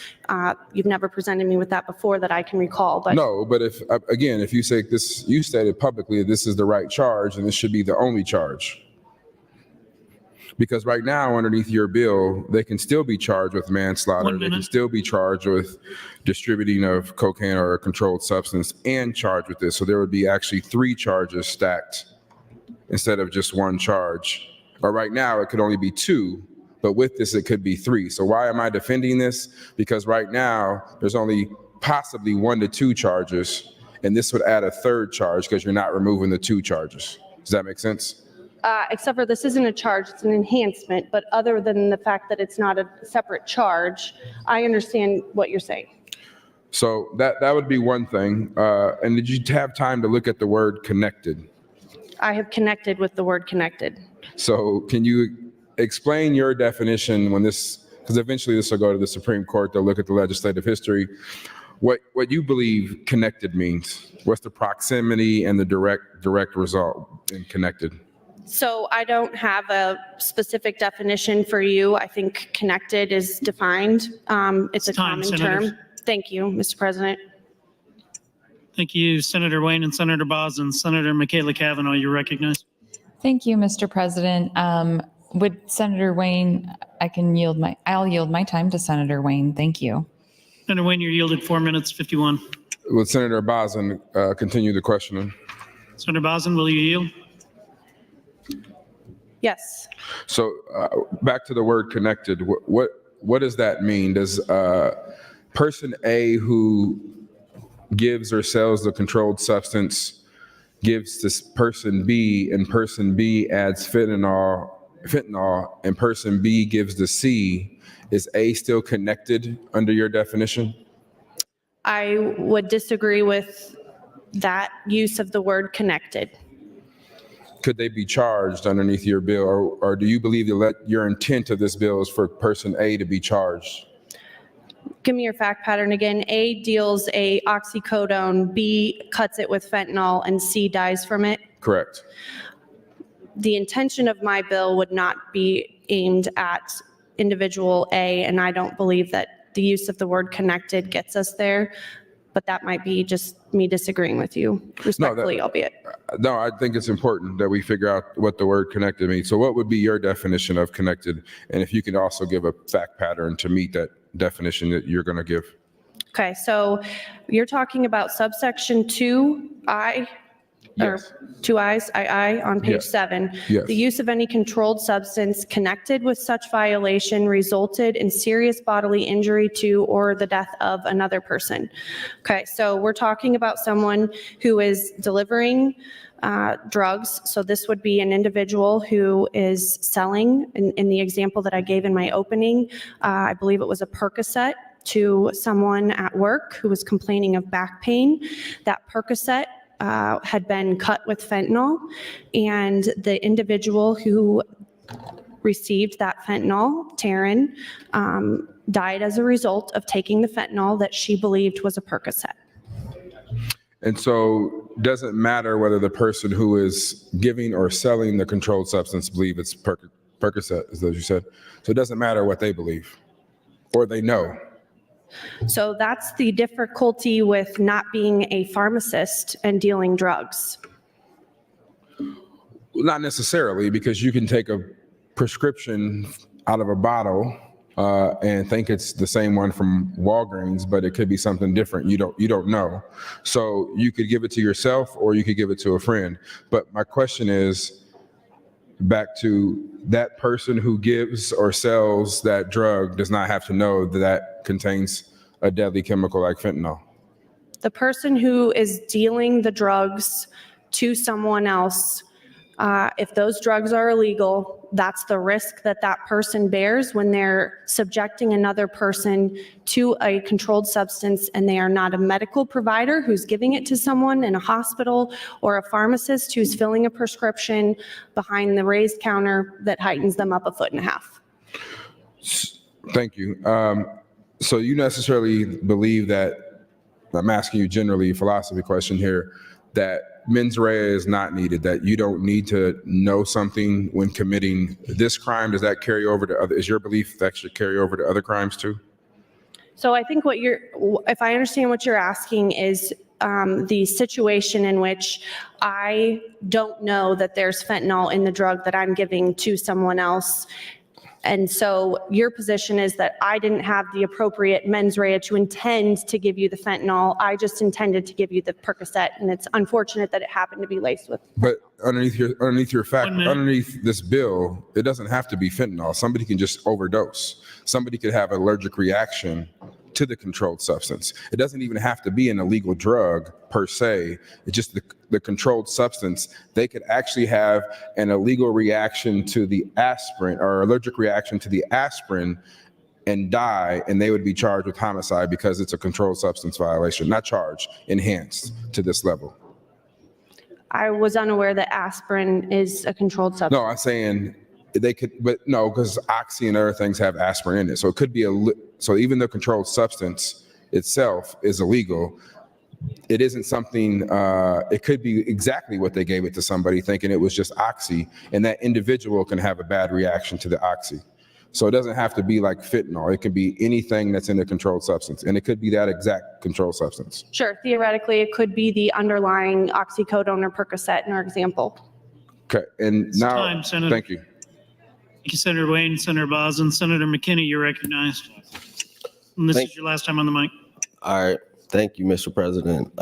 You've never presented me with that before that I can recall. But no, but if, again, if you say this, you stated publicly this is the right charge, and this should be the only charge. Because right now, underneath your bill, they can still be charged with manslaughter. They can still be charged with distributing of cocaine or a controlled substance and charged with this. So there would be actually 3 charges stacked instead of just 1 charge. Or right now, it could only be 2, but with this, it could be 3. So why am I defending this? Because right now, there's only possibly 1 to 2 charges, and this would add a 3rd charge because you're not removing the 2 charges. Does that make sense? except for this isn't a charge, it's an enhancement. But other than the fact that it's not a separate charge, I understand what you're saying. So that would be one thing. And did you have time to look at the word connected? I have connected with the word connected. So can you explain your definition when this, because eventually this will go to the Supreme Court, they'll look at the legislative history, what you believe connected means? What's the proximity and the direct result in connected? So I don't have a specific definition for you. I think connected is defined. It's a Time, common Senators. term. Thank you, Mr. President. Thank you, Senator Wayne and Senator Boslin. Senator Michaela Cavanaugh, you're recognized. Thank you, Mr. President. Would Senator Wayne, I'll yield my time to Senator Wayne. Thank you. Senator Wayne, you're yielded 4 minutes, 51. Will Senator Boslin continue the questioning? Senator Boslin, will you yield? Yes. So back to the word connected, what does that mean? Does person A who gives or sells the controlled substance gives this person B, and person B adds fentanyl, and person B gives the C, is A still connected under your definition? I would disagree with that use of the word connected. Could they be charged underneath your bill, or do you believe that your intent of this bill is for person A to be charged? Give me your fact pattern again. A deals a oxycodone, B cuts it with fentanyl, and C dies from it. Correct. The intention of my bill would not be aimed at individual A, and I don't believe that the use of the word connected gets us there, but that might be just me disagreeing with you, respectfully, albeit. No, I think it's important that we figure out what the word connected means. So what would be your definition of connected? And if you could also give a fact pattern to meet that definition that you're going to give. Okay, so you're talking about subsection 2I, or 2I's, II on page Yes. 7. Yes. The use of any controlled substance connected with such violation resulted in serious bodily injury to or the death of another person. Okay, so we're talking about someone who is delivering drugs. So this would be an individual who is selling, in the example that I gave in my opening, I believe it was a Percocet to someone at work who was complaining of back pain. That Percocet had been cut with fentanyl, and the individual who received that fentanyl, Taryn, died as a result of taking the fentanyl that she believed was a Percocet. And so doesn't matter whether the person who is giving or selling the controlled substance believe it's Percocet, as you said. So it doesn't matter what they believe or they know. So that's the difficulty with not being a pharmacist and dealing drugs. Not necessarily, because you can take a prescription out of a bottle and think it's the same one from Walgreens, but it could be something different. You don't know. So you could give it to yourself or you could give it to a friend. But my question is back to that person who gives or sells that drug does not have to know that that contains a deadly chemical like fentanyl. The person who is dealing the drugs to someone else, if those drugs are illegal, that's the risk that that person bears when they're subjecting another person to a controlled substance, and they are not a medical provider who's giving it to someone in a hospital or a pharmacist who's filling a prescription behind the raised counter that heightens them up 1.5 feet. Thank you. So you necessarily believe that, I'm asking you generally a philosophy question here, that mens rea is not needed, that you don't need to know something when committing this crime? Does that carry over to other, is your belief that should carry over to other crimes too? So I think if I understand what you're asking is the situation in which I don't know that there's fentanyl in the drug that I'm giving to someone else. And so your position is that I didn't have the appropriate mens rea to intend to give you the fentanyl. I just intended to give you the Percocet, and it's unfortunate that it happened to be laced with. But underneath your fact, underneath this bill, it doesn't have to be fentanyl. Somebody can just overdose. Somebody could have an allergic reaction to the controlled substance. It doesn't even have to be an illegal drug per se. It's just the controlled substance. They could actually have an illegal reaction to the aspirin or allergic reaction to the aspirin and die, and they would be charged with homicide because it's a controlled substance violation. Not charged, enhanced to this level. I was unaware that aspirin is a controlled substance. No, I'm saying they could, but no, because oxy and other things have aspirin in it. So it could be so even the controlled substance itself is illegal. It isn't something, it could be exactly what they gave it to somebody thinking it was just oxy, and that individual can have a bad reaction to the oxy. So it doesn't have to be like fentanyl. It could be anything that's in a controlled substance, and it could be that exact controlled substance. Sure, theoretically, it could be the underlying oxycodone or Percocet in our example. Okay, and now, time, Senator. thank you. Thank you, Senator Wayne, Senator Boslin, Senator McKinney, you're recognized. And this is your last time on the mic. All right. Thank you, Mr. President.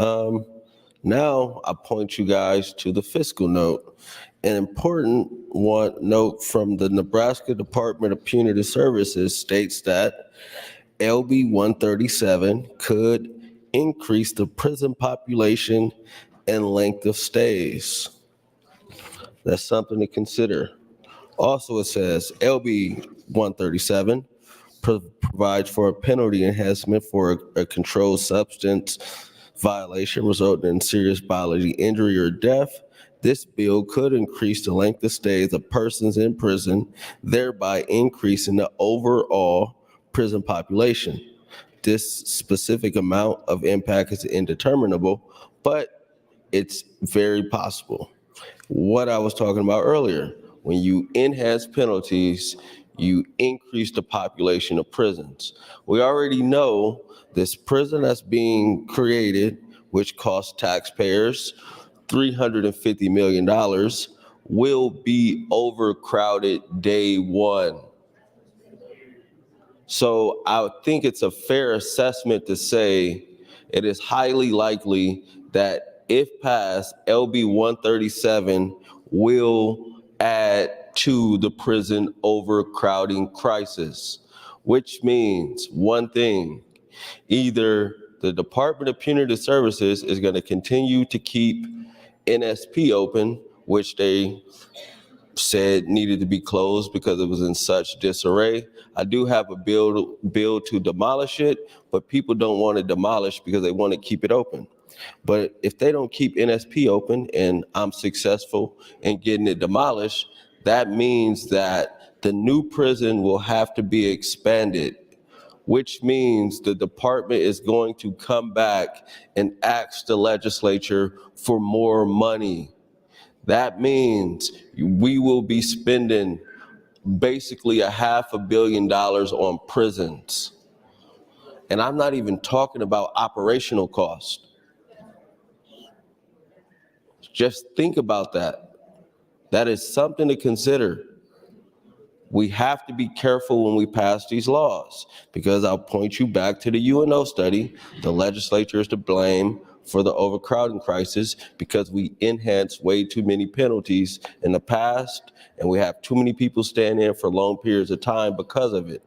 Now I point you guys to the fiscal note. An important note from the Nebraska Department of Punitive Services states that LB 137 could increase the prison population and length of stays. That's something to consider. Also, it says LB 137 provides for a penalty enhancement for a controlled substance violation resulting in serious bodily injury or death. This bill could increase the length of stays of persons in prison, thereby increasing the overall prison population. This specific amount of impact is indeterminable, but it's very possible. What I was talking about earlier, when you enhance penalties, you increase the population of prisons. We already know this prison that's being created, which costs taxpayers $350 million, will be overcrowded day one. So I think it's a fair assessment to say it is highly likely that if passed, LB 137 will add to the prison overcrowding crisis, which means one thing: either the Department of Punitive Services is going to continue to keep NSP open, which they said needed to be closed because it was in such disarray. I do have a bill to demolish it, but people don't want to demolish because they want to keep it open. But if they don't keep NSP open and I'm successful in getting it demolished, that means that the new prison will have to be expanded, which means the department is going to come back and ask the legislature for more money. That means we will be spending basically $500 million on prisons. And I'm not even talking about operational costs. Just think about that. That is something to consider. We have to be careful when we pass these laws, because I'll point you back to the UNO study. The legislature is to blame for the overcrowding crisis because we enhanced way too many penalties in the past, and we have too many people staying in for long periods of time because of it.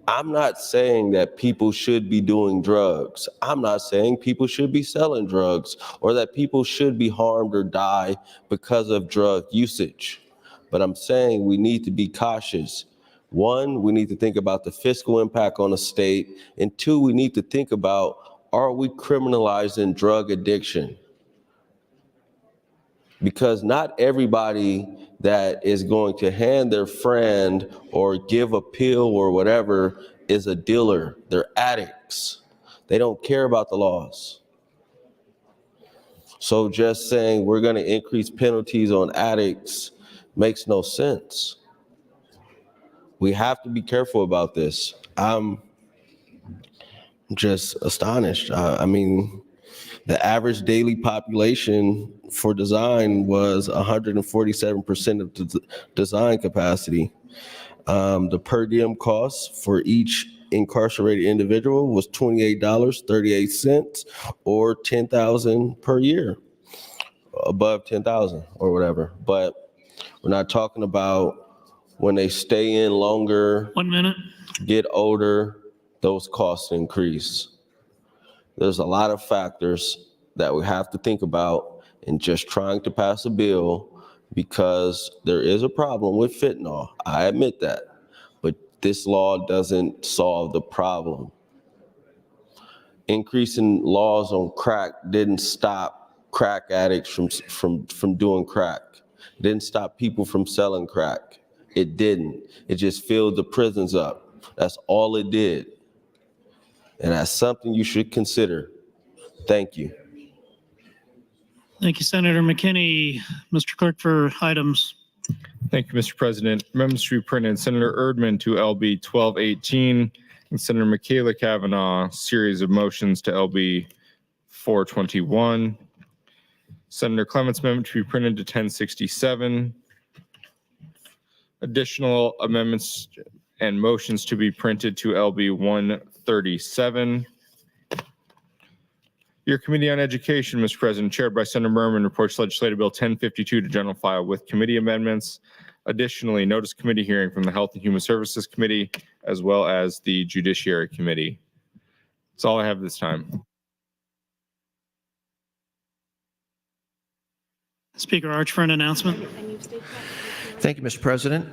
I'm not saying that people should be doing drugs. I'm not saying people should be selling drugs or that people should be harmed or die because of drug usage. But I'm saying we need to be cautious. One, we need to think about the fiscal impact on the state. And two, we need to think about, are we criminalizing drug addiction? Because not everybody that is going to hand their friend or give a pill or whatever is a dealer. They're addicts. They don't care about the laws. So just saying we're going to increase penalties on addicts makes no sense. We have to be careful about this. I'm just astonished. I mean, the average daily population for design was 147% of the design capacity. The per diem cost for each incarcerated individual was $28.38 or $10,000 per year, above $10,000 or whatever. But we're not talking about when they stay in longer, 1 minute, get older, those costs increase. There's a lot of factors that we have to think about in just trying to pass a bill, because there is a problem with fentanyl. I admit that, but this law doesn't solve the problem. Increasing laws on crack didn't stop crack addicts from doing crack. It didn't stop people from selling crack. It didn't. It just filled the prisons up. That's all it did. And that's something you should consider. Thank you. Thank you, Senator McKinney. Mr. Clerk, for items. Thank you, Mr. President. Amendments to be printed. Senator Erdman to LB 1218 and Senator Michaela Kavanaugh, series of motions to LB 421. Senator Clement's amendment to be printed to 1067. Additional amendments and motions to be printed to LB 137. Your Committee on Education, Mr. President, chaired by Senator Merman, reports Legislative Bill 1052 to general file with committee amendments. Additionally, notice committee hearing from the Health and Human Services Committee as well as the Judiciary Committee. That's all I have this time. Speaker Arch for an announcement. Thank you, Mr. President.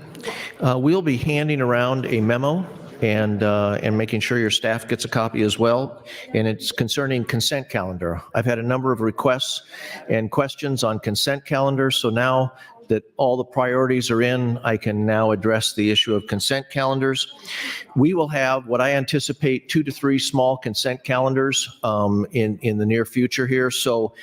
We'll be handing around a memo and making sure your staff gets a copy as well. And it's concerning consent calendar. I've had a number of requests and questions on consent calendar. So now that all the priorities are in, I can now address the issue of consent calendars. We will have what I anticipate 2 to 3 small consent calendars in the near future here. So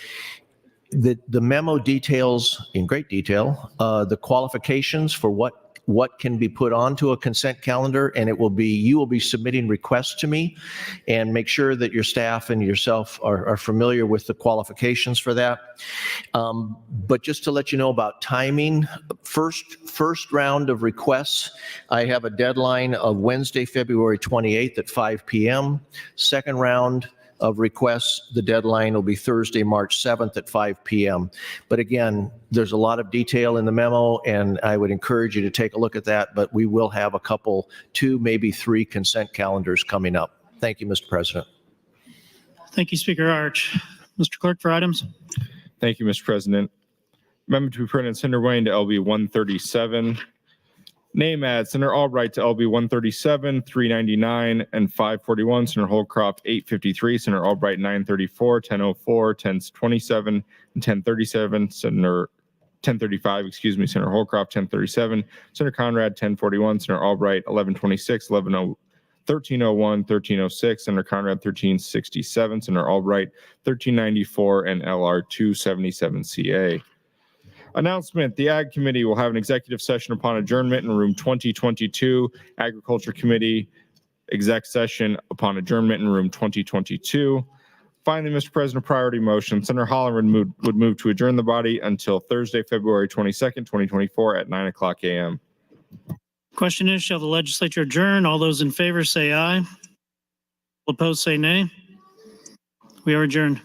the memo details in great detail the qualifications for what can be put onto a consent calendar, and you will be submitting requests to me, and make sure that your staff and yourself are familiar with the qualifications for that. But just to let you know about timing, first round of requests, I have a deadline of Wednesday, February 28th at 5 p.m. Second round of requests, the deadline will be Thursday, March 7th at 5 p.m. But again, there's a lot of detail in the memo, and I would encourage you to take a look at that, but we will have a couple, 2, maybe 3 consent calendars coming up. Thank you, Mr. President. Thank you, Speaker Arch. Mr. Clerk, for items. Thank you, Mr. President. Amendment to be printed, Senator Wayne to LB 137. Name add Senator Albright to LB 137, 399, and 541. Senator Holcroft 853. Senator Albright 934, 1004, 1027, and 1037. Senator 1035, excuse me. Senator Holcroft 1037. Senator Conrad 1041. Senator Albright 1126, 1301, 1306. Senator Conrad 1367. Senator Albright 1394, and LR 277CA. Announcement, the Ag Committee will have an executive session upon adjournment in room 2022. Agriculture Committee exec session upon adjournment in room 2022. Finally, Mr. President, priority motion. Senator Holloran would move to adjourn the body until Thursday, February 22nd, 2024 at 9:00 a.m. Question is, shall the legislature adjourn? All those in favor say aye. All opposed say nay. We are adjourned.